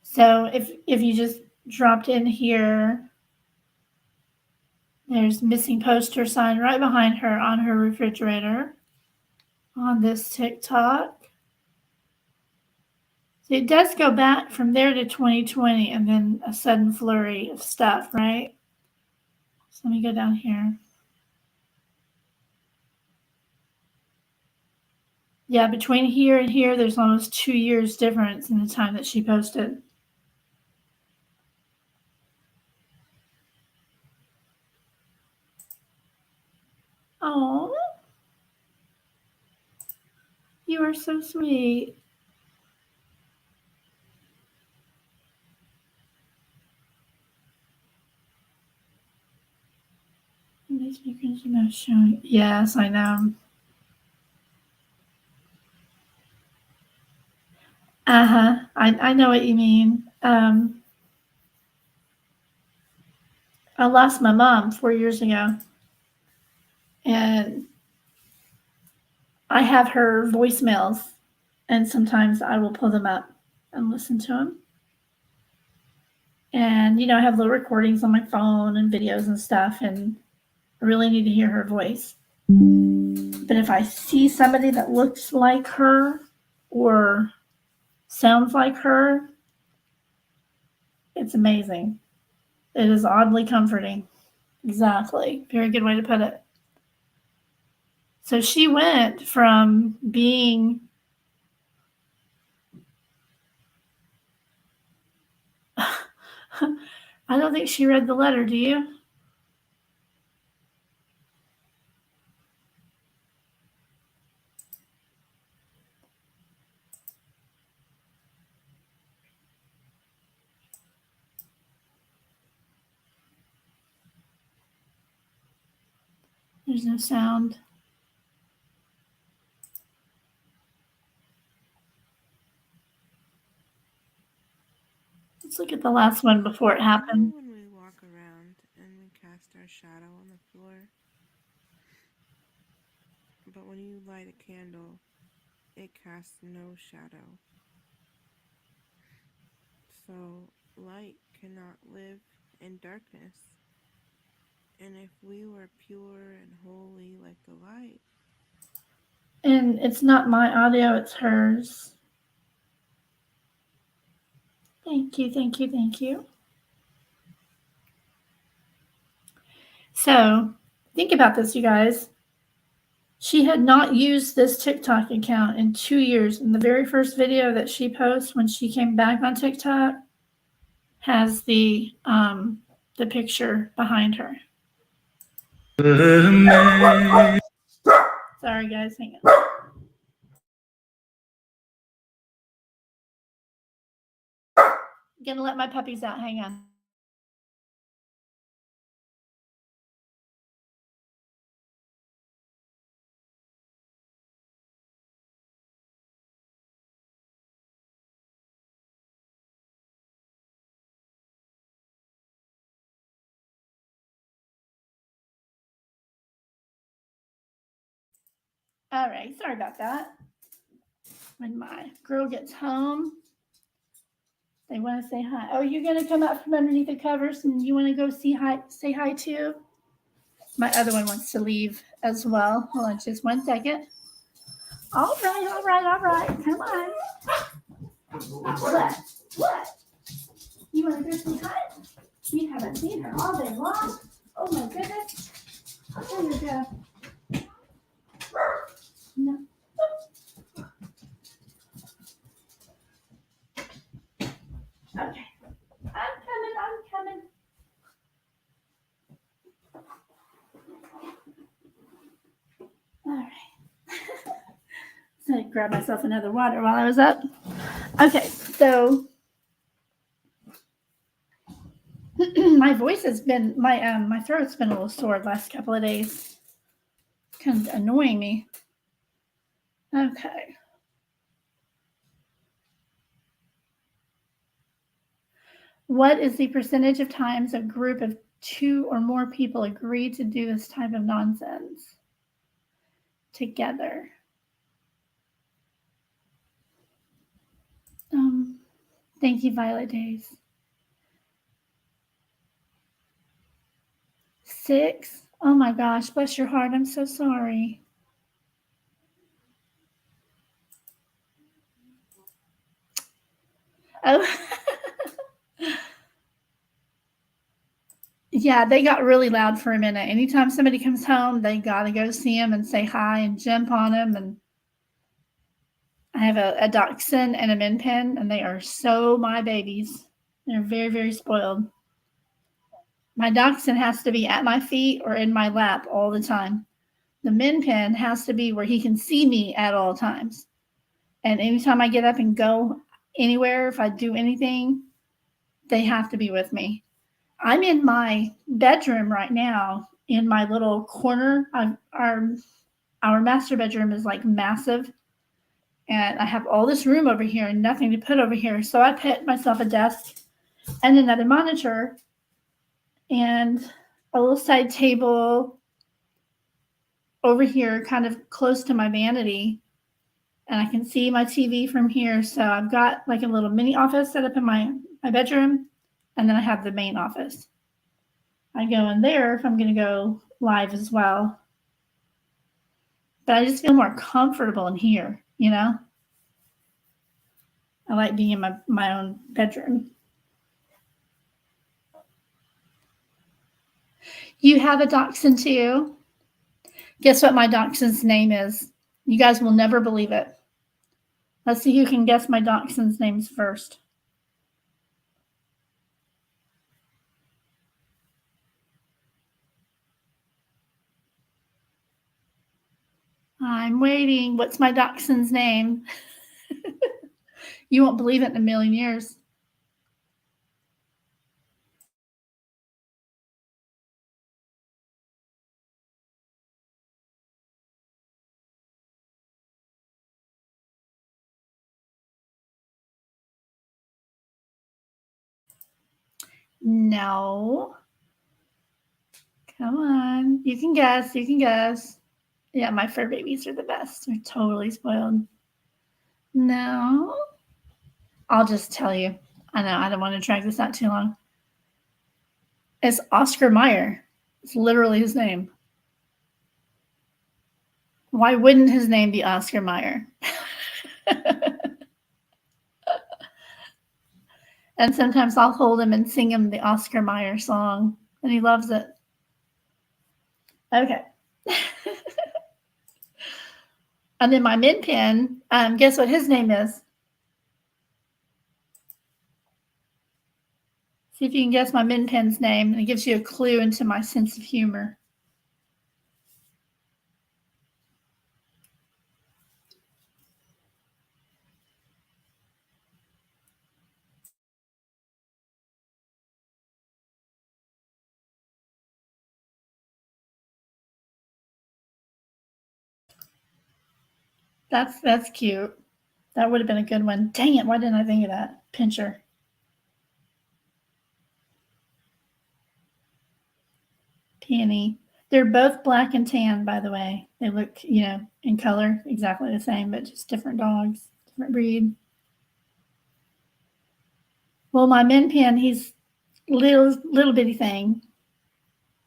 So if you just dropped in here, there's missing poster sign right behind her on her refrigerator on this TikTok. So it does go back from there to 2020 and then a sudden flurry of stuff, right? So let me go down here. Yeah, between here and here, there's almost 2 years difference in the time that she posted. Oh, you are so sweet. Yes, I know. I know what you mean. I lost my mom 4 years ago, and I have her voicemails And sometimes I will pull them up and listen to them. And, I have little recordings on my phone and videos and stuff, and I really need to hear her voice. But if I see somebody that looks like her or sounds like her, it's amazing. It is oddly comforting. Exactly. Very good way to put it. So she went from being I don't think she read the letter, do you? There's no sound. Let's look at the last one before it happened. When we walk around and we cast our shadow on the floor, but when you light a candle, it casts no shadow. So light cannot live in darkness. And if we were pure and holy like the light. And it's not my audio, it's hers. Thank you, thank you, thank you. So think about this, you guys. She had not used this TikTok account in 2 years. And the very first video that she posts when she came back on TikTok has the picture behind her. Sorry, guys, hang on. I'm gonna let my puppies out. Hang on. All right, sorry about that. When my girl gets home, they want to say hi. Oh, you're gonna come out from underneath the covers and you want to go say hi too? My other one wants to leave as well. Hold on just 1 second. All right. Come on. What? You want to go say hi? You haven't seen her all day long. Oh my goodness. There you go. No. Okay. I'm coming. All right. So I grabbed myself another water while I was up. Okay, so my voice has been my throat's been a little sore the last couple of days. Kind of annoying me. Okay. What is the percentage of times a group of 2 or more people agree to do this type of nonsense together? Thank you, Violet Days. 6? Oh my gosh, bless your heart. I'm so sorry. Oh. Yeah, they got really loud for a minute. Anytime somebody comes home, they gotta go see them and say hi and jump on them. And I have a dachshund and a min pin, and they are so my babies. They're very, very spoiled. My dachshund has to be at my feet or in my lap all the time. The min pin has to be where he can see me at all times. And anytime I get up and go anywhere, if I do anything, they have to be with me. I'm in my bedroom right now in my little corner. Our master bedroom is like massive. And I have all this room over here and nothing to put over here. So I put myself a desk and another monitor and a little side table over here, kind of close to my vanity. and I can see my TV from here. So I've got like a little mini office set up in my bedroom, and then I have the main office. I go in there if I'm going to go live as well. But I just feel more comfortable in here, you know? I like being in my own bedroom. You have a dachshund too? Guess what my dachshund's name is? You guys will never believe it. Let's see who can guess my dachshund's names first. I'm waiting. What's my dachshund's name? You won't believe it in a million years. No. Come on. You can guess. You can guess. Yeah, my fur babies are the best. They're totally spoiled. No. I'll just tell you. I know. I don't want to drag this out too long. It's Oscar Mayer. It's literally his name. Why wouldn't his name be Oscar Mayer? And sometimes I'll hold him and sing him the Oscar Mayer song, and he loves it. Okay. And then my Min Pin, guess what his name is? See if you can guess my Min Pin's name, and it gives you a clue into my sense of humor. That's cute. That would have been a good one. Dang it, why didn't I think of that? Pincher. Peony. They're both black and tan, by the way. They look, in color exactly the same, but just different dogs, different breed. Well, my Min Pin, he's little bitty thing.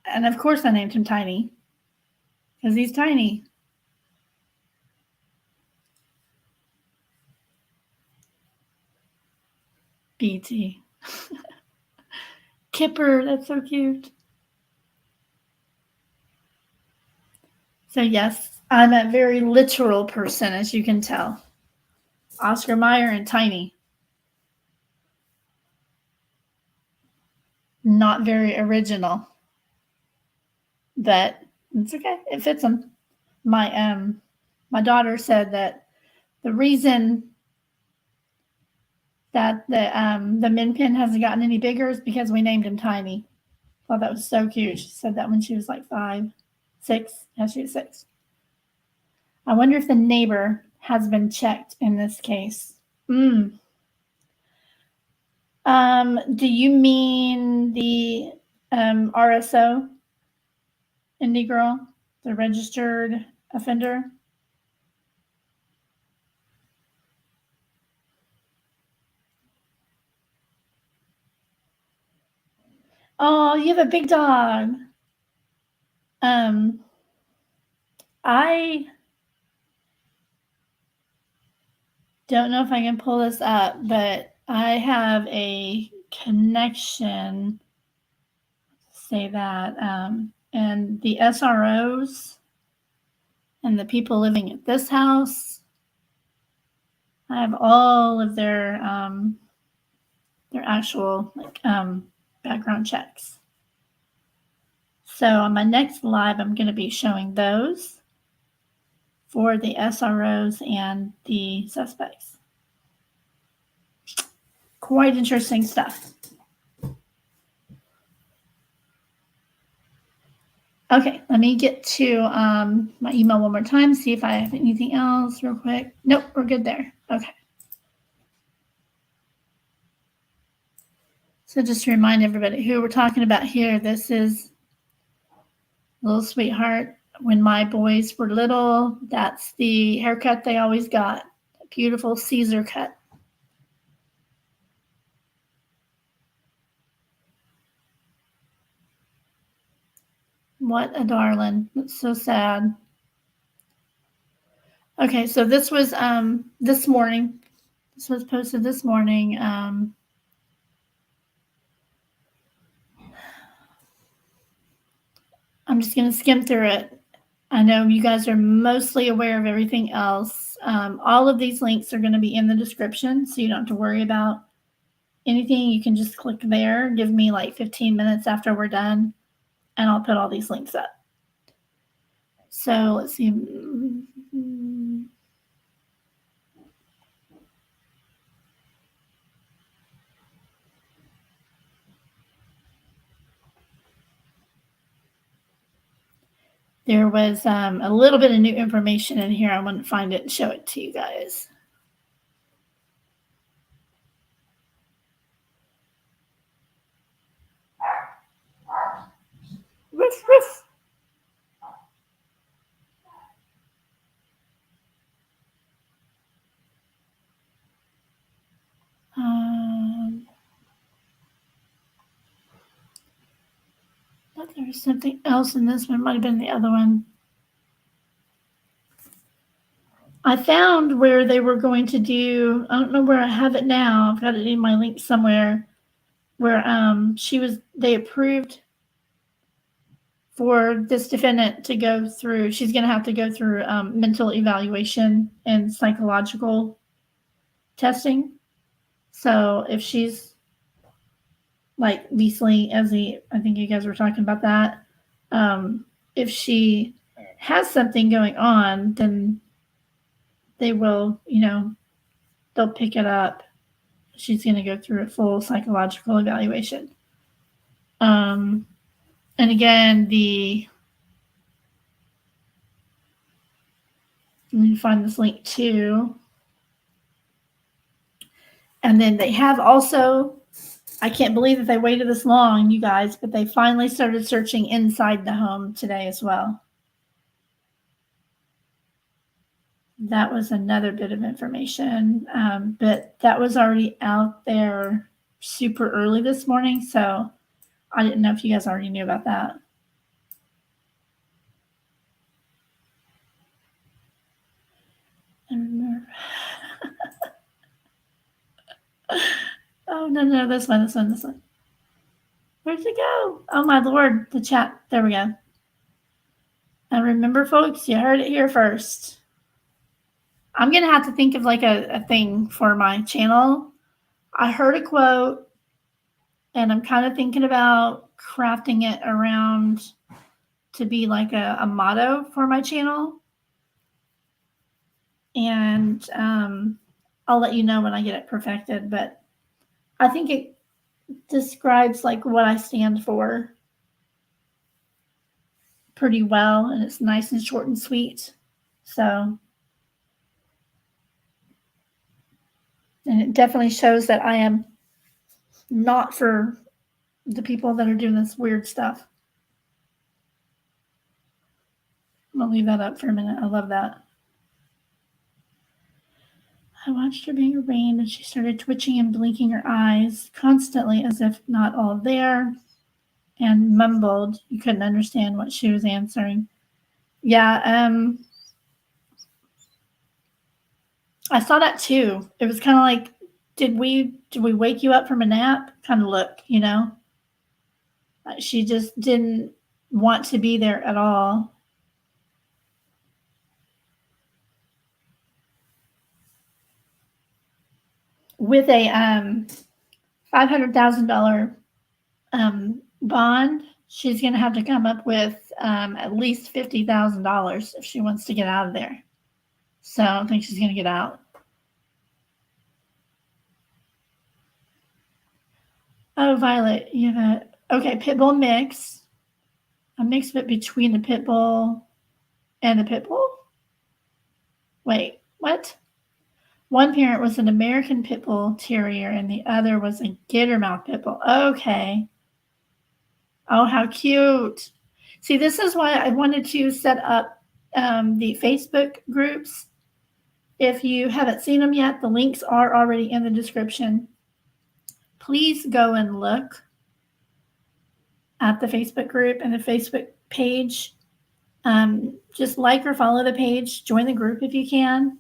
And of course I named him Tiny because he's tiny. BT. Kipper, that's so cute. So yes, I'm a very literal person, as you can tell. Oscar Mayer and Tiny. Not very original, but it's okay. It fits them. My daughter said that the reason that the Min Pin hasn't gotten any bigger is because we named him Tiny. I thought that was so cute. She said that when she was like 5, 6. Yeah, she was 6. I wonder if the neighbor has been checked in this case. Do you mean the RSO, Indie Girl, the registered offender? Oh, you have a big dog. I don't know if I can pull this up, but I have a connection, say that, and the SROs and the people living at this house, I have all of their actual background checks. So on my next live, I'm going to be showing those for the SROs and the suspects. Quite interesting stuff. Okay, let me get to my email one more time, see if I have anything else real quick. Nope, we're good there. Okay. So just to remind everybody who we're talking about here, this is Little Sweetheart. When my boys were little, that's the haircut they always got. Beautiful Caesar cut. What a darling. That's so sad. Okay, so this was this morning. This was posted this morning. I'm just going to skim through it. I know you guys are mostly aware of everything else. All of these links are going to be in the description, so you don't have to worry about anything. You can just click there. Give me like 15 minutes after we're done, and I'll put all these links up. So let's see. There was a little bit of new information in here. I want to find it and show it to you guys. Ruff, ruff. Thought there was something else in this one. Might have been the other one. I found where they were going to do, I don't know where I have it now. I've got it in my link somewhere where they approved for this defendant to go through, she's going to have to go through mental evaluation and psychological testing. So if she's like Beasley, I think you guys were talking about that. If she has something going on, then they will, they'll pick it up. She's going to go through a full psychological evaluation. And again, let me find this link too. And then they have also, I can't believe that they waited this long, you guys, but they finally started searching inside the home today as well. That was another bit of information, but that was already out there super early this morning, so I didn't know if you guys already knew about that. I remember. Oh, no, this one. Where'd it go? Oh, my Lord, the chat. There we go. And remember, folks, you heard it here first. I'm going to have to think of like a thing for my channel. I heard a quote, and I'm kind of thinking about crafting it around to be like a motto for my channel. And I'll let you know when I get it perfected. But I think it describes like what I stand for pretty well, and it's nice and short and sweet. So, and it definitely shows that I am not for the people that are doing this weird stuff. I'm gonna leave that up for a minute. I love that. I watched her being arraigned, and she started twitching and blinking her eyes constantly as if not all there, and mumbled. You couldn't understand what she was answering. Yeah, I saw that too. It was kind of like, did we wake you up from a nap? Kind of look, She just didn't want to be there at all. With a $500,000 bond, she's going to have to come up with at least $50,000 if she wants to get out of there. So I don't think she's going to get out. Oh, Violet, you have okay, pit bull mix. A mix of it between the pit bull and the pit bull? Wait, what? One parent was an American pit bull terrier and the other was a Gittermouth pit bull. Okay. Oh, how cute. See, this is why I wanted to set up the Facebook groups If you haven't seen them yet, the links are already in the description. Please go and look at the Facebook group and the Facebook page. Just like or follow the page. Join the group if you can.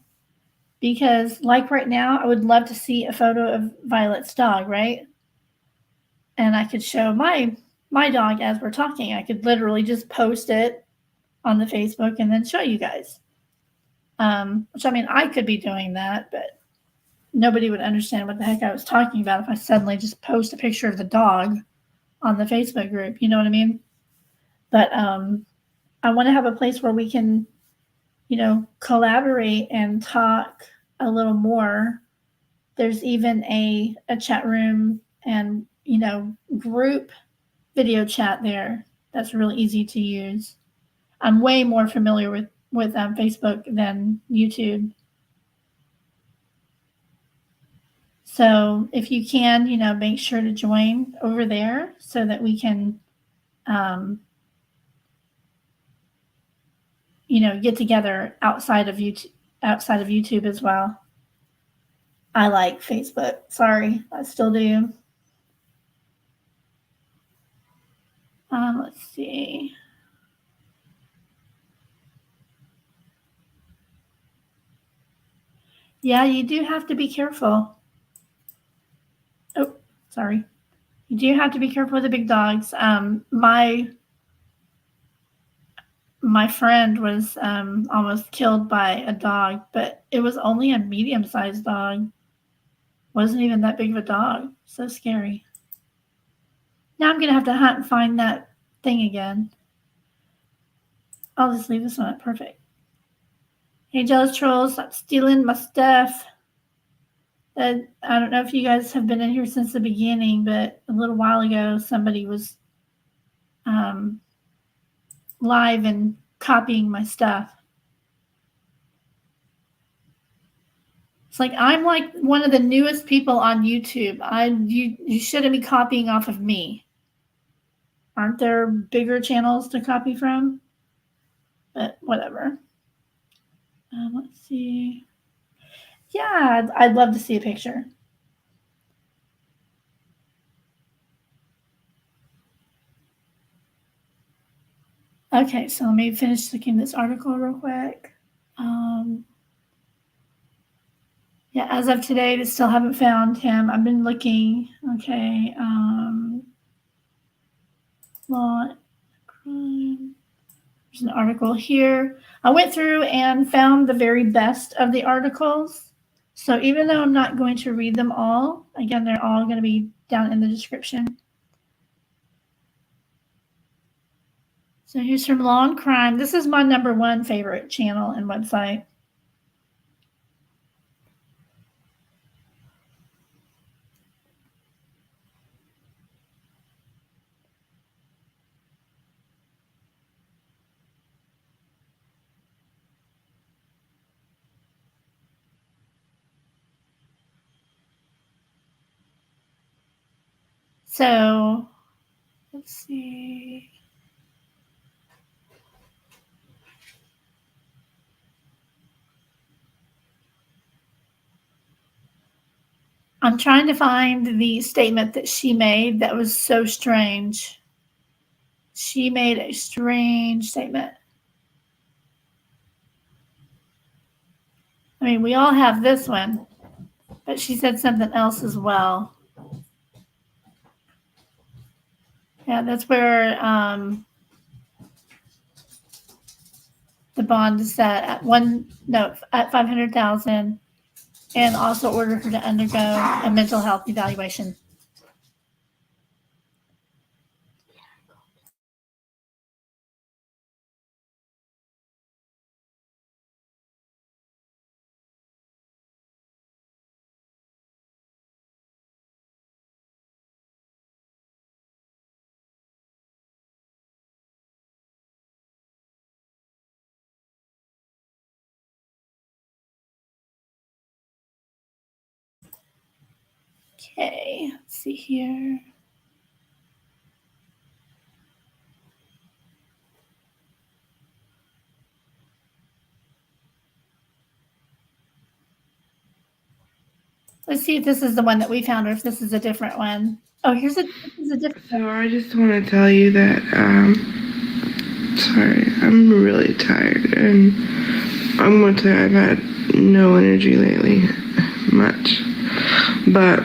Because like right now, I would love to see a photo of Violet's dog, right? And I could show my dog as we're talking. I could literally just post it on the Facebook and then show you guys. Which, I mean, I could be doing that, but nobody would understand what the heck I was talking about if I suddenly just post a picture of the dog on the Facebook group. You know what I mean? But I want to have a place where we can, collaborate and talk a little more. There's even a chat room and, group video chat there that's really easy to use. I'm way more familiar with Facebook than YouTube. So if you can, make sure to join over there so that we can, get together outside of YouTube as well. I like Facebook. Sorry, I still do. Let's see. Yeah, you do have to be careful. Oh, sorry. You do have to be careful with the big dogs. My friend was almost killed by a dog, but it was only a medium-sized dog. Wasn't even that big of a dog. So scary. Now I'm going to have to hunt and find that thing again. I'll just leave this one up. Perfect. Hey, Jealous Trolls, stop stealing my stuff. I don't know if you guys have been in here since the beginning, but a little while ago, somebody was live and copying my stuff. It's like I'm like one of the newest people on YouTube. You shouldn't be copying off of me. Aren't there bigger channels to copy from? But whatever. Let's see. Yeah, I'd love to see a picture. Okay, so let me finish looking this article real quick. Yeah, as of today, they still haven't found him. I've been looking. Okay. Law, crime. There's an article here. I went through and found the very best of the articles. So even though I'm not going to read them all, again, they're all going to be down in the description. So here's from Law and Crime. This is my #1 favorite channel and website. So let's see. I'm trying to find the statement that she made that was so strange. She made a strange statement. I mean, we all have this one, but she said something else as well. Yeah, that's where the bond is set at at 500,000, and also ordered her to undergo a mental health evaluation. Okay, let's see here. Let's see if this is the one that we found or if this is a different one. Oh, this is a different one. So I just want to tell you that, sorry, I'm really tired, and I'm going to say I've had no energy lately, much, but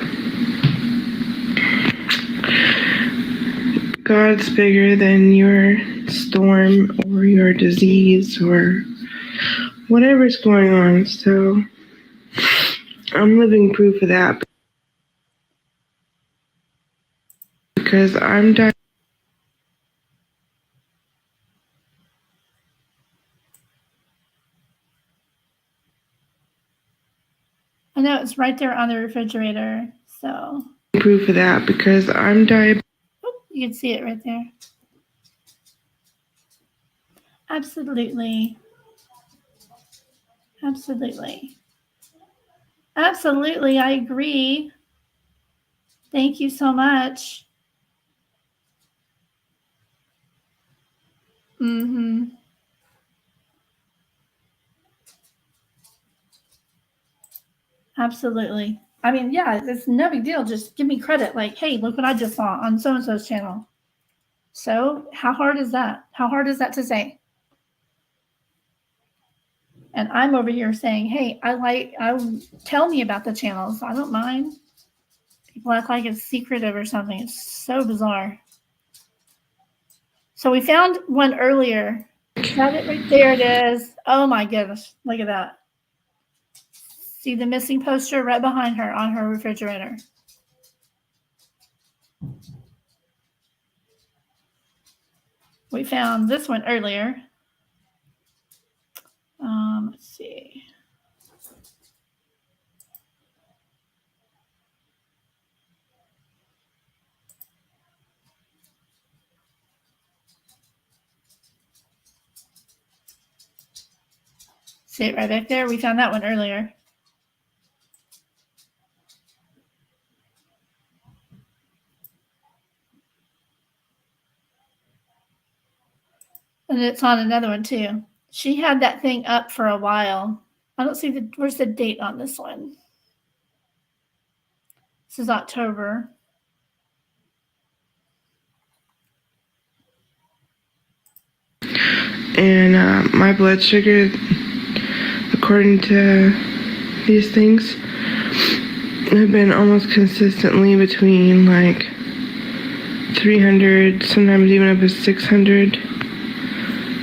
God's bigger than your storm or your disease or whatever's going on, so I'm living proof of that because I'm dying. I know it's right there on the refrigerator, so. Proof of that because I'm diabetic. Oh, you can see it right there. Absolutely. Absolutely. Absolutely, I agree. Thank you so much. Mm-hmm. Absolutely. I mean, yeah, it's no big deal. Just give me credit. Like, hey, look what I just saw on so-and-so's channel. So how hard is that? How hard is that to say? And I'm over here saying, hey, tell me about the channels. I don't mind. People act like it's secretive or something. It's so bizarre. So we found one earlier. Is that it right there? It is. Oh my goodness. Look at that. See the missing poster right behind her on her refrigerator. We found this one earlier. Let's see. See it right back there? We found that one earlier. And it's on another one too. She had that thing up for a while. I don't see where's the date on this one? This is October. And my blood sugar, according to these things, have been almost consistently between like 300, sometimes even up to 600.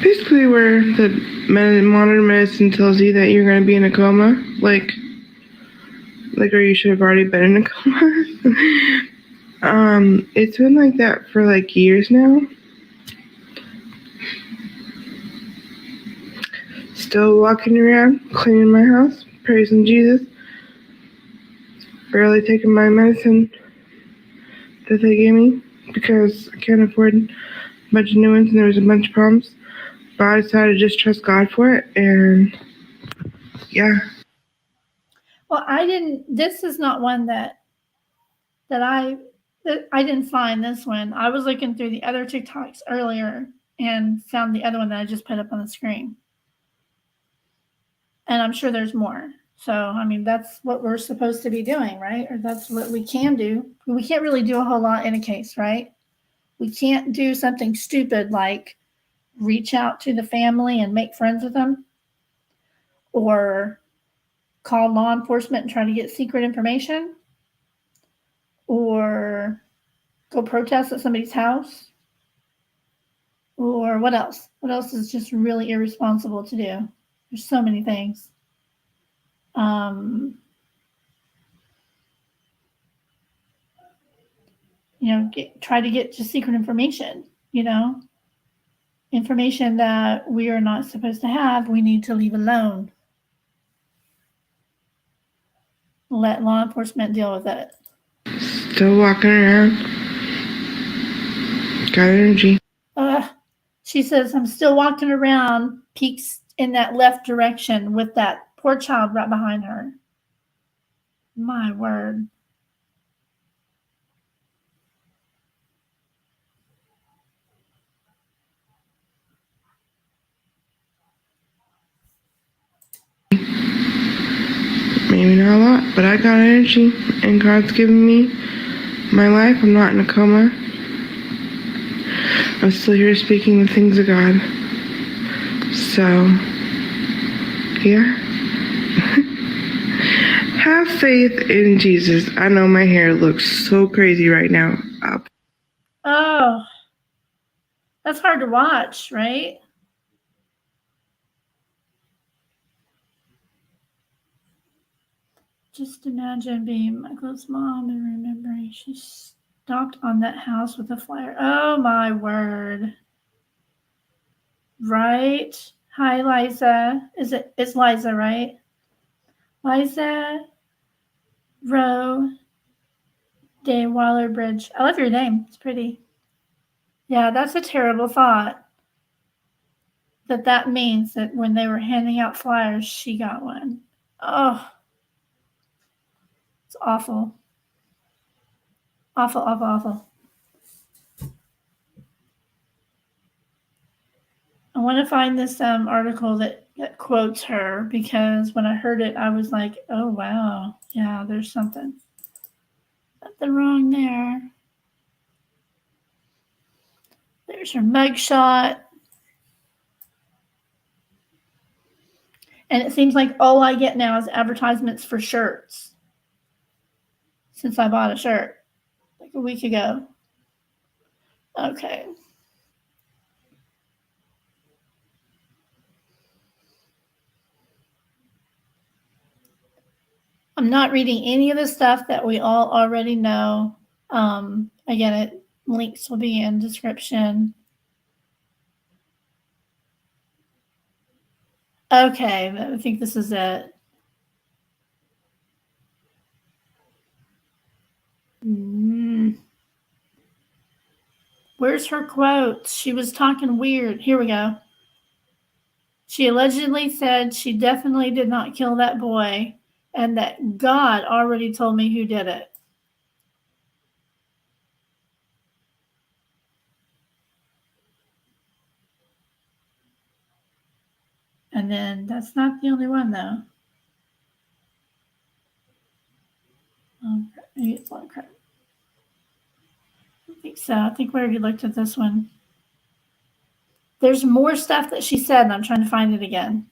Basically where the modern medicine tells you that you're going to be in a coma, like or you should have already been in a coma. It's been like that for like years now. Still walking around, cleaning my house, praising Jesus. Barely taking my medicine that they gave me because I can't afford a bunch of new ones and there was a bunch of problems. But I decided to just trust God for it, and yeah. Well, this is not one that I didn't find this one. I was looking through the other TikToks earlier and found the other one that I just put up on the screen. And I'm sure there's more. So, I mean, that's what we're supposed to be doing, right? Or that's what we can do. We can't really do a whole lot in a case, right? We can't do something stupid like reach out to the family and make friends with them, or call law enforcement and try to get secret information, or go protest at somebody's house, or what else? What else is just really irresponsible to do? There's so many things. Try to get just secret information, information that we are not supposed to have, we need to leave alone. Let law enforcement deal with it. Still walking around. Got energy. She says, I'm still walking around, peeks in that left direction with that poor child right behind her. My word. Maybe not a lot, but I got energy, and God's given me my life. I'm not in a coma. I'm still here speaking the things of God. So, yeah. Have faith in Jesus. I know my hair looks so crazy right now. Oh, that's hard to watch, right? Just imagine being Michael's mom and remembering she stopped on that house with a flyer. Oh my word. Right? Hi, Liza. It's Liza, right? Liza Rowe de Waller Bridge. I love your name. It's pretty. Yeah, that's a terrible thought. That means that when they were handing out flyers, she got one. Oh, it's awful. Awful, awful, awful. I want to find this article that quotes her, because when I heard it, I was like, oh, wow. Yeah, there's something wrong there. There's her mugshot. And it seems like all I get now is advertisements for shirts since I bought a shirt like a week ago. Okay. I'm not reading any of the stuff that we all already know. Again, links will be in description. Okay, I think this is it. Where's her quote? She was talking weird. Here we go. She allegedly said she definitely did not kill that boy and that God already told me who did it. And then that's not the only one, though. Maybe it's long crap. I think so. I think we already looked at this one. There's more stuff that she said, and I'm trying to find it again.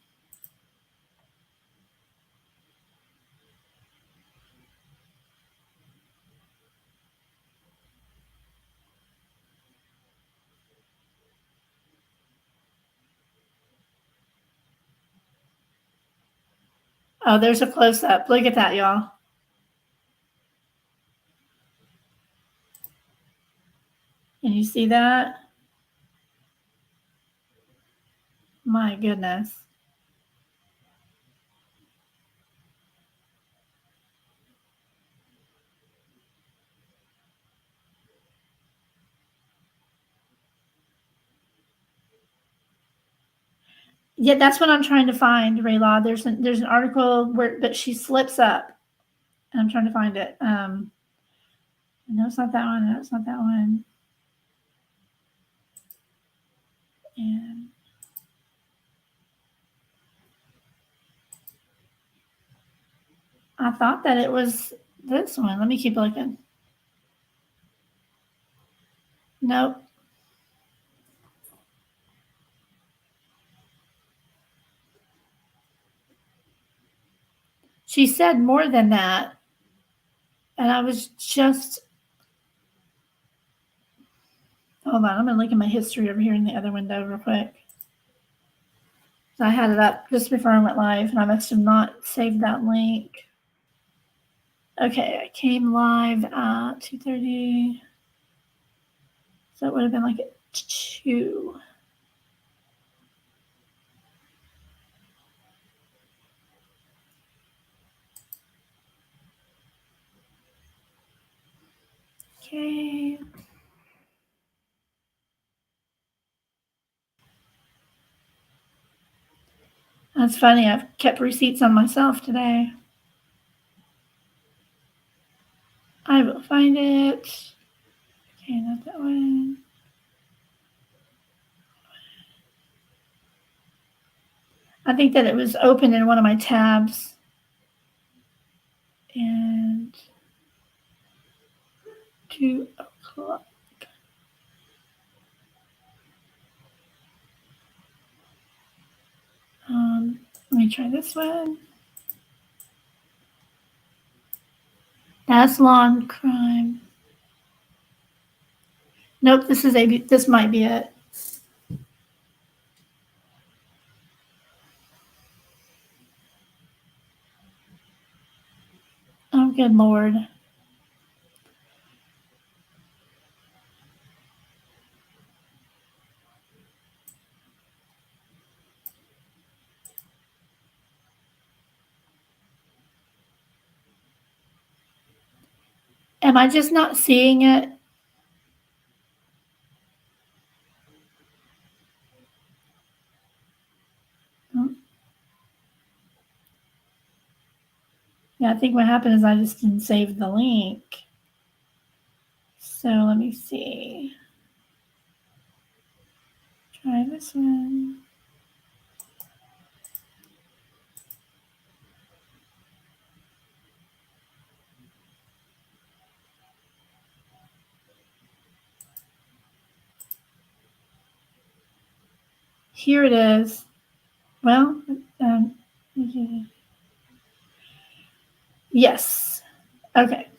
Oh, there's a close-up. Look at that, y'all. Can you see that? My goodness. Yeah, that's what I'm trying to find, Raylaw. There's an article that she slips up, and I'm trying to find it. No, it's not that one. No, it's not that one. And I thought that it was this one. Let me keep looking. Nope. She said more than that. And I was just, hold on, I'm going to look at my history over here in the other window real quick. So I had it up just before I went live, and I must have not saved that link. Okay, I came live at 2:30. So it would have been like at 2. Okay. That's funny. I've kept receipts on myself today. I will find it. Okay, not that one. I think that it was open in one of my tabs. and 2 o'clock. Let me try this one. That's lawn crime. Nope, this might be it. Oh, good Lord. Am I just not seeing it? Yeah, I think what happened is I just didn't save the link. So let me see. Try this one. Here it is. Well, yes. Okay.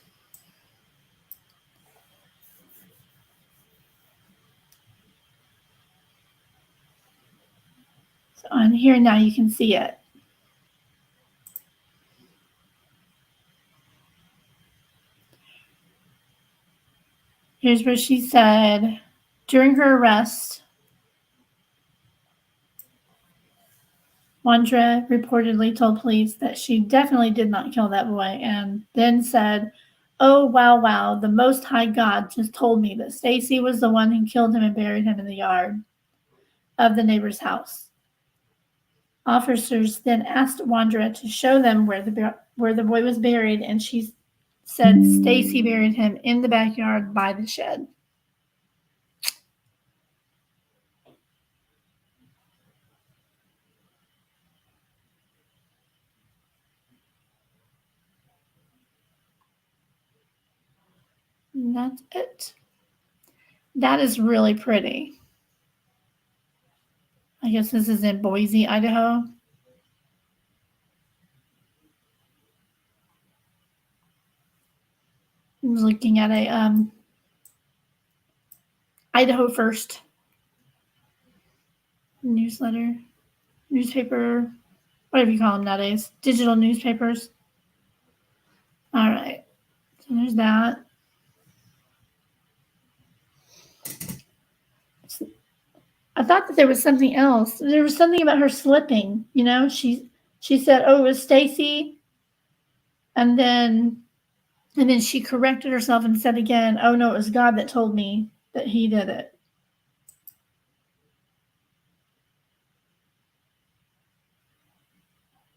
So on here now you can see it. Here's what she said. During her arrest, Wandra reportedly told police that she definitely did not kill that boy and then said, "Oh, wow, the Most High God just told me that Stacy was the one who killed him and buried him in the yard of the neighbor's house." Officers then asked Wandra to show them where the boy was buried, and she said Stacy buried him in the backyard by the shed. And that's it. That is really pretty. I guess this is in Boise, Idaho. I was looking at a Idaho First newspaper, whatever you call them nowadays, digital newspapers. All right, so there's that. I thought that there was something else. There was something about her slipping. You know, she said, "Oh, it was Stacy," and then she corrected herself and said again, "Oh no, it was God that told me that He did it."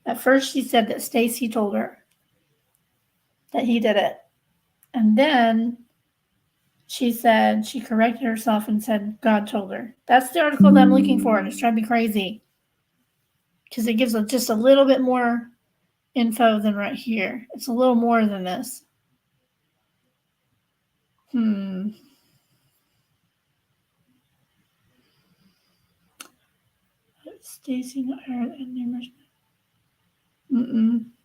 At first, she said that Stacy told her that he did it, and then she said she corrected herself and said God told her. That's the article that I'm looking for, and it's driving me crazy because it gives just a little bit more info than right here. It's a little more than this. Stacy, not her, and numerous.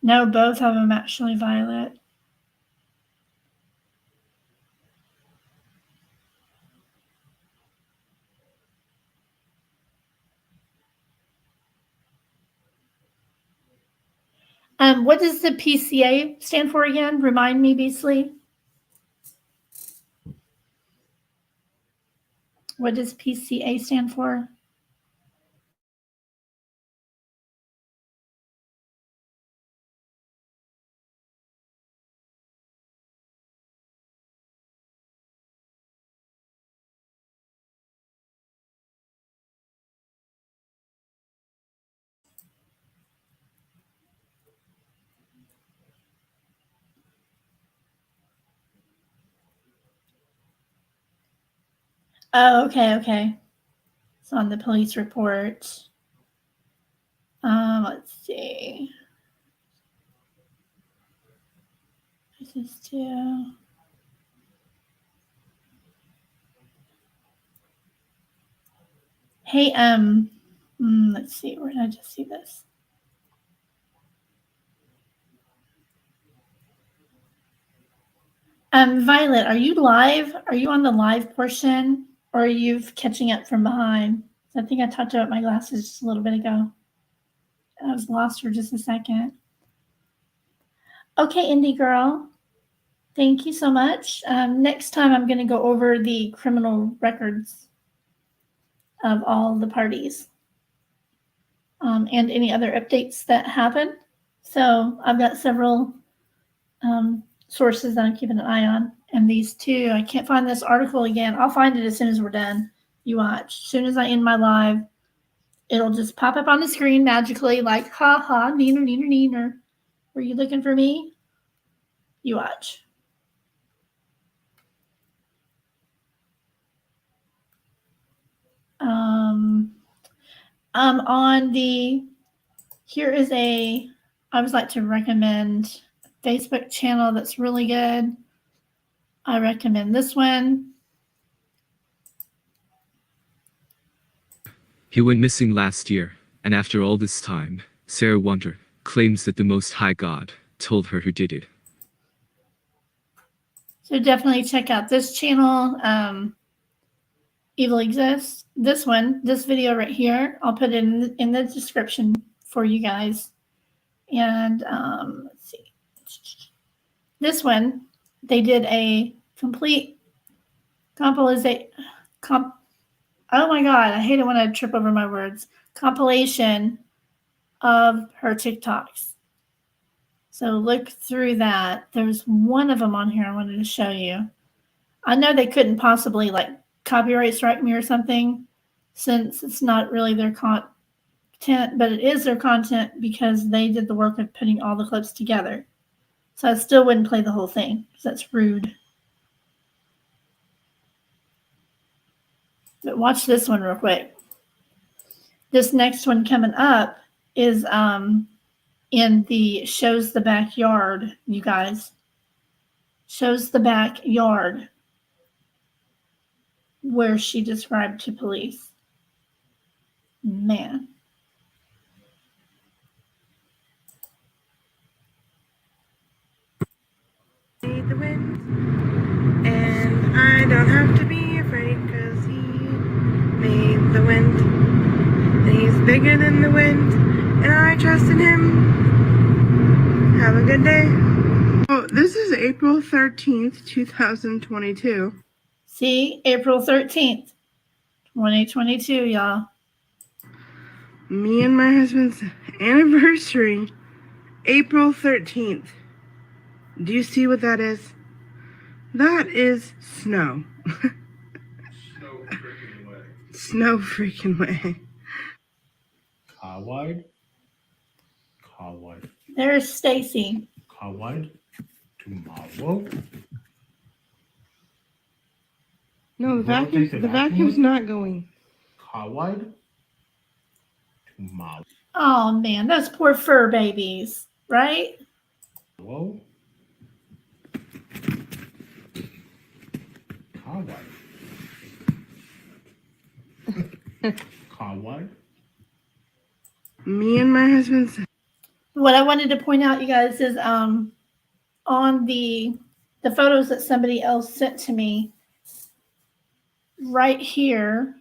No, both of them actually, Violet. What does the PCA stand for again? Remind me, Beasley. What does PCA stand for? Oh, okay. It's on the police report. Let's see. This is too. Hey, let's see, where did I just see this? Violet, are you live? Are you on the live portion, or are you catching up from behind? I think I talked about my glasses just a little bit ago. I was lost for just a second. Okay, Indie girl, thank you so much. Next time I'm going to go over the criminal records of all the parties and any other updates that happen. So I've got several sources that I'm keeping an eye on. And these two, I can't find this article again. I'll find it as soon as we're done. You watch. As soon as I end my live, it'll just pop up on the screen magically like, ha ha, neener, neener, neener. Were you looking for me? You watch. On the, here is I always like to recommend a Facebook channel that's really good. I recommend this one. He went missing last year, and after all this time, Sarah Wonder claims that the Most High God told her who did it. So definitely check out this channel. Evil Exists. This one, this video right here, I'll put it in the description for you guys. And let's see. This one, they did a complete compilation. Oh my God, I hate it when I trip over my words. Compilation of her TikToks. So look through that. There's one of them on here I wanted to show you. I know they couldn't possibly like copyright strike me or something since it's not really their content, but it is their content because they did the work of putting all the clips together. So I still wouldn't play the whole thing because that's rude. But watch this one real quick. This next one coming up is in the Shows the Backyard, you guys. Shows the Backyard, where she described to police. Man. Made the wind, and I don't have to be afraid because he made the wind. And he's bigger than the wind, and I trust in him. Have a good day. Oh, this is April 13th, 2022. See, April 13th, 2022, y'all. Me and my husband's anniversary, April 13th. Do you see what that is? That is snow. Snow freaking way. Snow freaking way. Car wide. There's Stacy. Car wide. Tomorrow. No, the vacuum's not going. Car wide. Tomorrow. Oh man, those poor fur babies, right? Whoa. Car wide. Car wide. Me and my husband's. What I wanted to point out, you guys, is on the photos that somebody else sent to me, right here,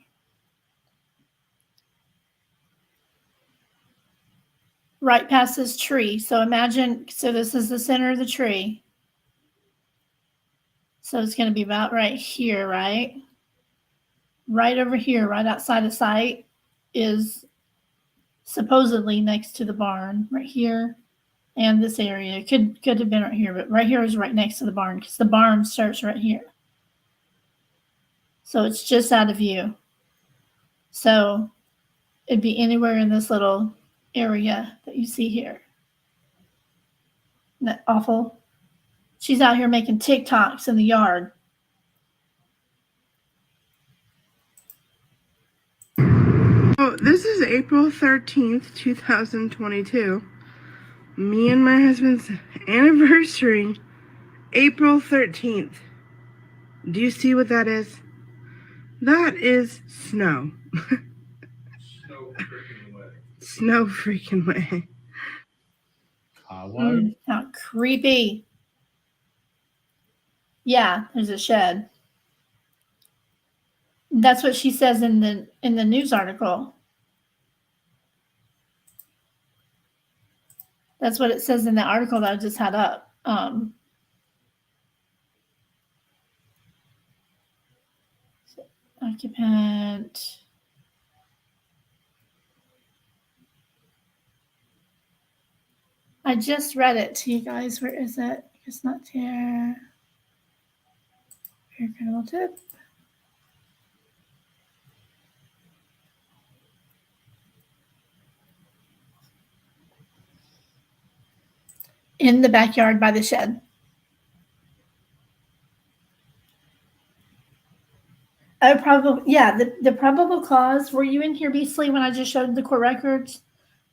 right past this tree. So imagine, so this is the center of the tree. So it's going to be about right here, right? Right over here, right outside of sight, is supposedly next to the barn, right here, and this area. It could have been right here, but right here is right next to the barn because the barn starts right here. So it's just out of view. So it'd be anywhere in this little area that you see here. Isn't that awful? She's out here making TikToks in the yard. Oh, this is April 13th, 2022. Me and my husband's anniversary, April 13th. Do you see what that is? That is snow. Snow freaking way. Kawaii. How creepy. Yeah, there's a shed. That's what she says in the news article. That's what it says in the article that I just had up. Occupant. I just read it to you guys. Where is it? It's not here. Very credible tip. In the backyard by the shed. Oh, probably, yeah. The probable cause. Were you in here, Beasley, when I just showed the court records?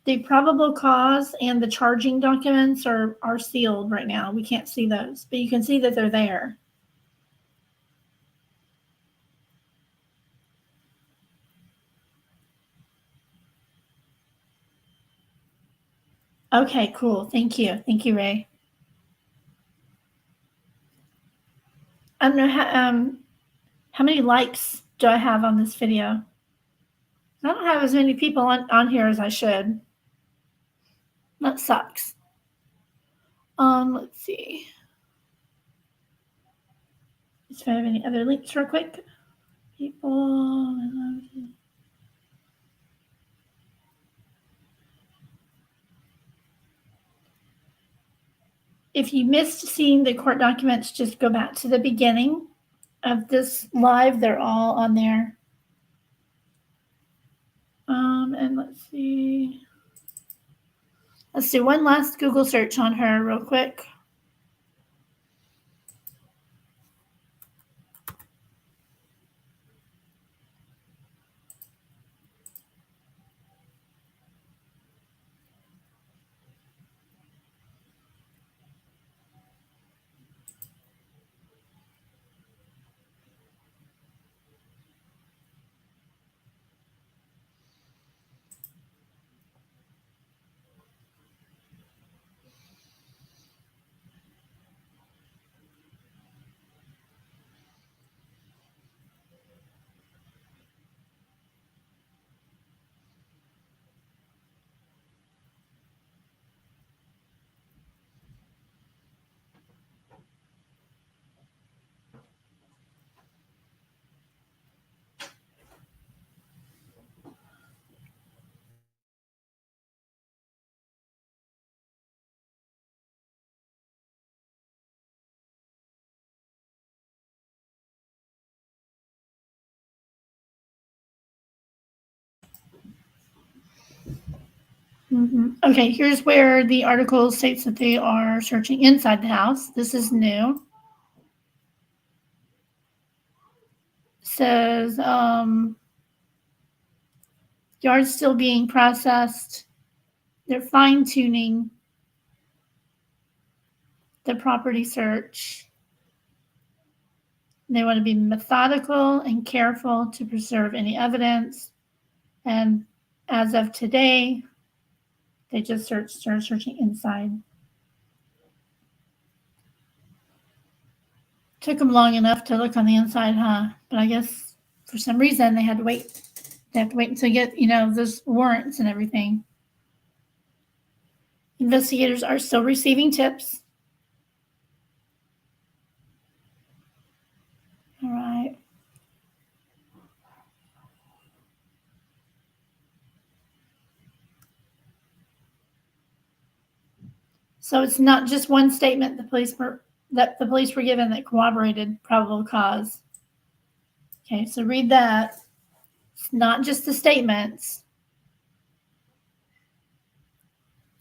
The probable cause and the charging documents are sealed right now. We can't see those, but you can see that they're there. Okay, cool. Thank you. Thank you, Ray. I don't know how many likes do I have on this video? I don't have as many people on here as I should. That sucks. Let's see. If I have any other links real quick. People. If you missed seeing the court documents, just go back to the beginning of this live. They're all on there. And let's see. Let's do one last Google search on her real quick. Okay, here's where the article states that they are searching inside the house. This is new. It says yard's still being processed. They're fine-tuning the property search. They want to be methodical and careful to preserve any evidence. And as of today, they just started searching inside. Took them long enough to look on the inside, huh? But I guess for some reason they had to wait. They have to wait until get, those warrants and everything. Investigators are still receiving tips. All right. So it's not just one statement the police were given that corroborated probable cause. Okay, so read that. It's not just the statements.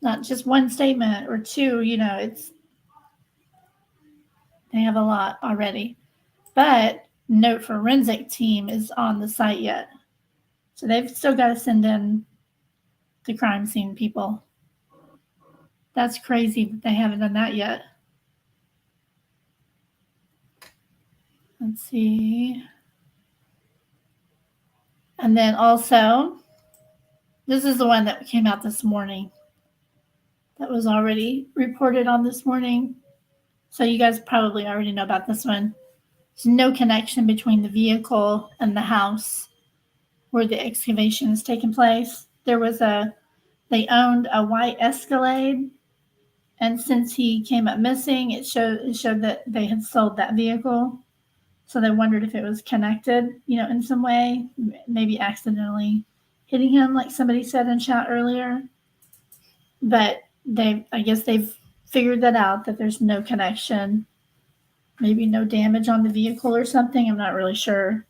Not just one statement or two, they have a lot already. But no forensic team is on the site yet. So they've still got to send in the crime scene people. That's crazy that they haven't done that yet. Let's see. And then also, this is the one that came out this morning. That was already reported on this morning. So you guys probably already know about this one. There's no connection between the vehicle and the house where the excavation is taking place. They owned a white Escalade, and since he came up missing, it showed that they had sold that vehicle. So they wondered if it was connected, in some way, maybe accidentally hitting him, like somebody said in chat earlier. But I guess they've figured that out, that there's no connection, maybe no damage on the vehicle or something. I'm not really sure.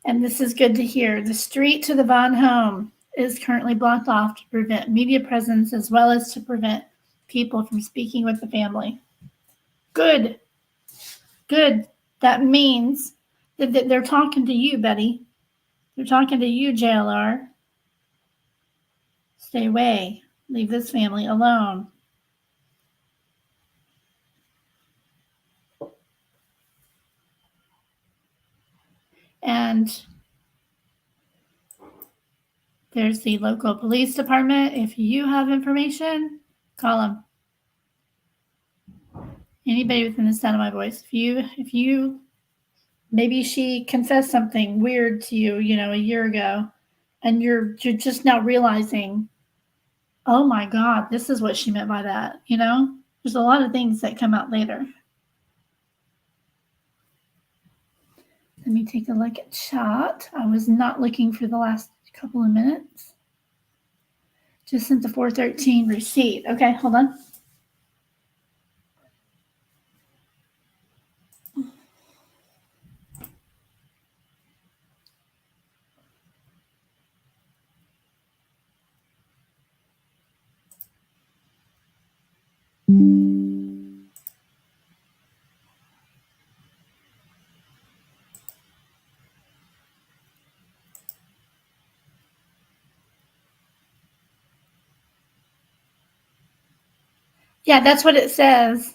And this is good to hear. The street to the Vaughan home is currently blocked off to prevent media presence as well as to prevent people from speaking with the family. Good. Good. That means that they're talking to you, Betty. They're talking to you, JLR. Stay away. Leave this family alone. And there's the local police department. If you have information, call them. Anybody within the sound of my voice. If you maybe she confessed something weird to you, a year ago, and you're just now realizing, oh my God, this is what she meant by that. There's a lot of things that come out later. Let me take a look at chat. I was not looking for the last couple of minutes. Just sent the 413 receipt. Okay, hold on. Yeah, that's what it says.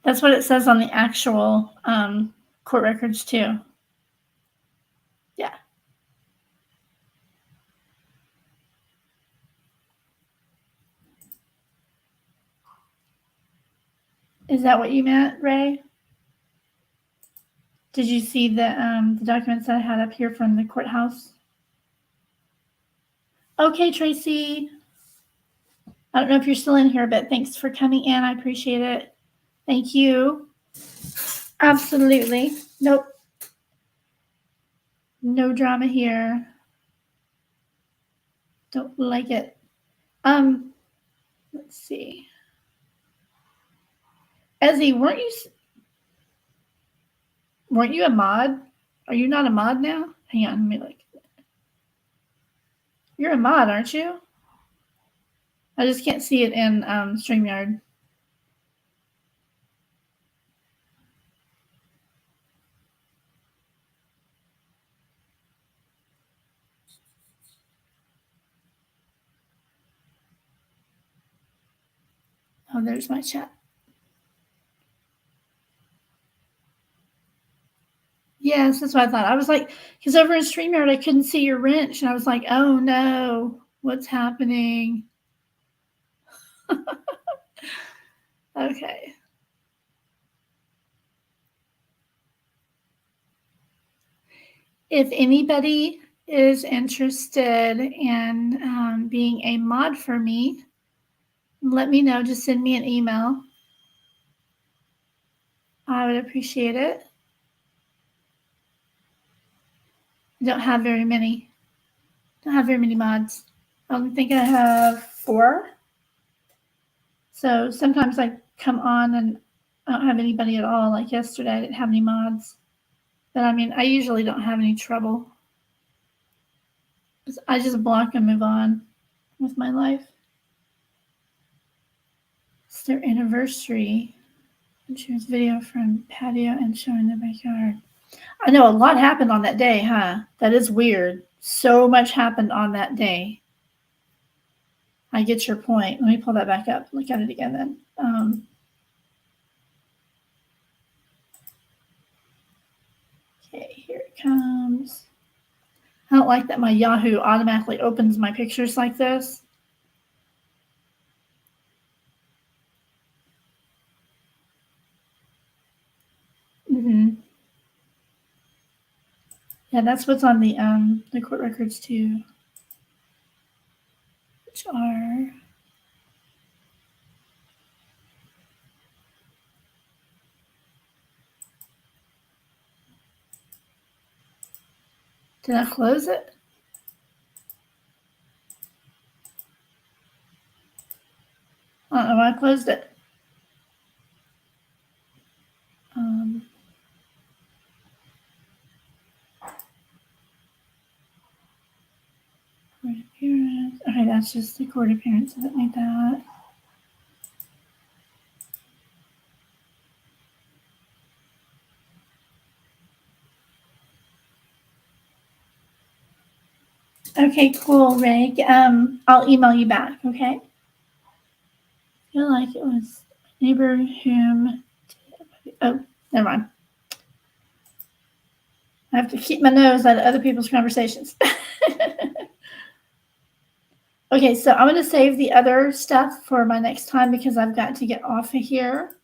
That's what it says on the actual court records too. Yeah. Is that what you meant, Ray? Did you see the documents that I had up here from the courthouse? Okay, Tracy. I don't know if you're still in here, but thanks for coming in. I appreciate it. Thank you. Absolutely. Nope. No drama here. Don't like it. Let's see. Ezzy, weren't you a mod? Are you not a mod now? Hang on, let me look. You're a mod, aren't you? I just can't see it in StreamYard. Oh, there's my chat. Yes, that's what I thought. I was like, because over in StreamYard, I couldn't see your wrench. And I was like, oh no, what's happening? Okay. If anybody is interested in being a mod for me, let me know. Just send me an email. I would appreciate it. I don't have very many. Mods. I think I have 4. So sometimes I come on and I don't have anybody at all. Like yesterday, I didn't have any mods. But I mean, I usually don't have any trouble. I just block and move on with my life. It's their anniversary. Insurance video from patio and showing the backyard. I know a lot happened on that day, huh? That is weird. So much happened on that day. I get your point. Let me pull that back up. Look at it again then. Okay, here it comes. I don't like that my Yahoo automatically opens my pictures like this. Yeah, that's what's on the court records too, which are did I close it? I don't know why I closed it. Court appearance. Okay, that's just the court appearance. Doesn't need that. Okay, cool, Rig. I'll email you back, okay? I feel like it was neighbor whom. Oh, never mind. I have to keep my nose out of other people's conversations. Okay, so I'm going to save the other stuff for my next time because I've got to get off of here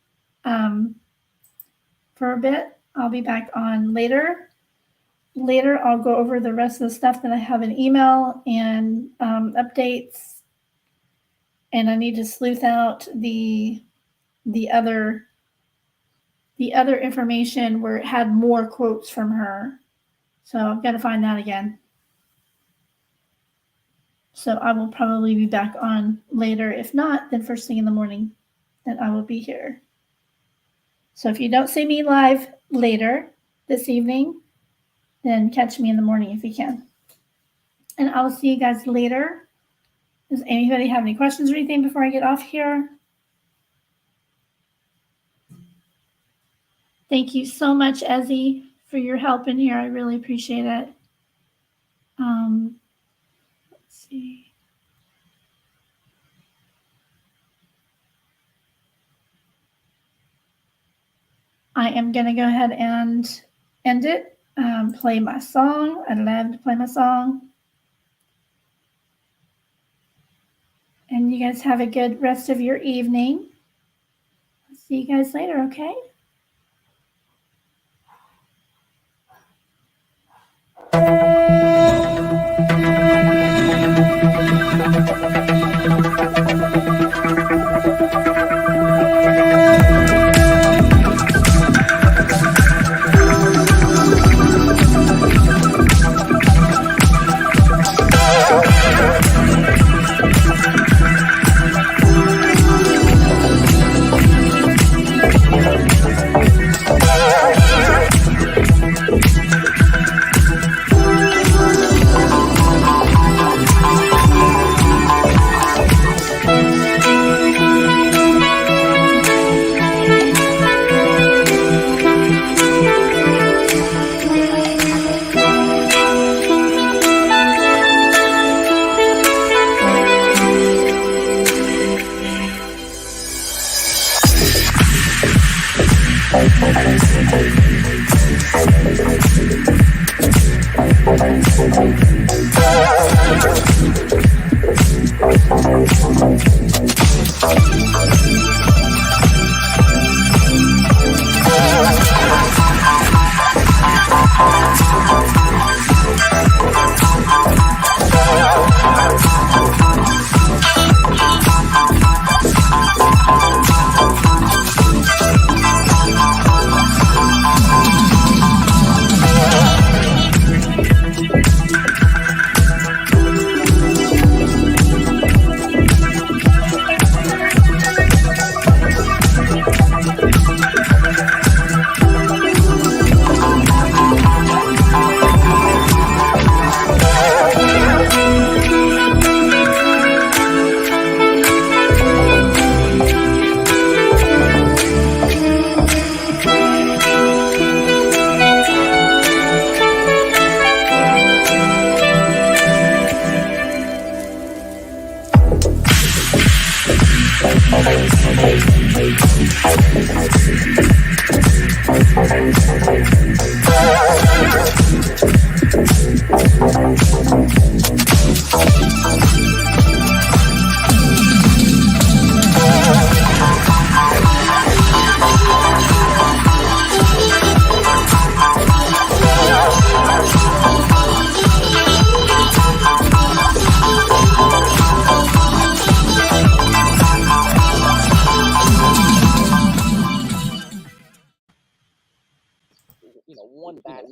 for a bit. I'll be back on later. Later, I'll go over the rest of the stuff that I have in email and updates. And I need to sleuth out the other information where it had more quotes from her. So I've got to find that again. So I will probably be back on later. If not, then first thing in the morning, then I will be here. So if you don't see me live later this evening, then catch me in the morning if you can. And I will see you guys later. Does anybody have any questions or anything before I get off here? Thank you so much, Ezzy, for your help in here. I really appreciate it. Let's see. I am going to go ahead and end it. Play my song. I love to play my song. And you guys have a good rest of your evening. I'll see you guys later, okay?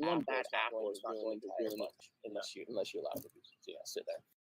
One bad apple is not going to ruin the entire bunch unless you allow it to sit there.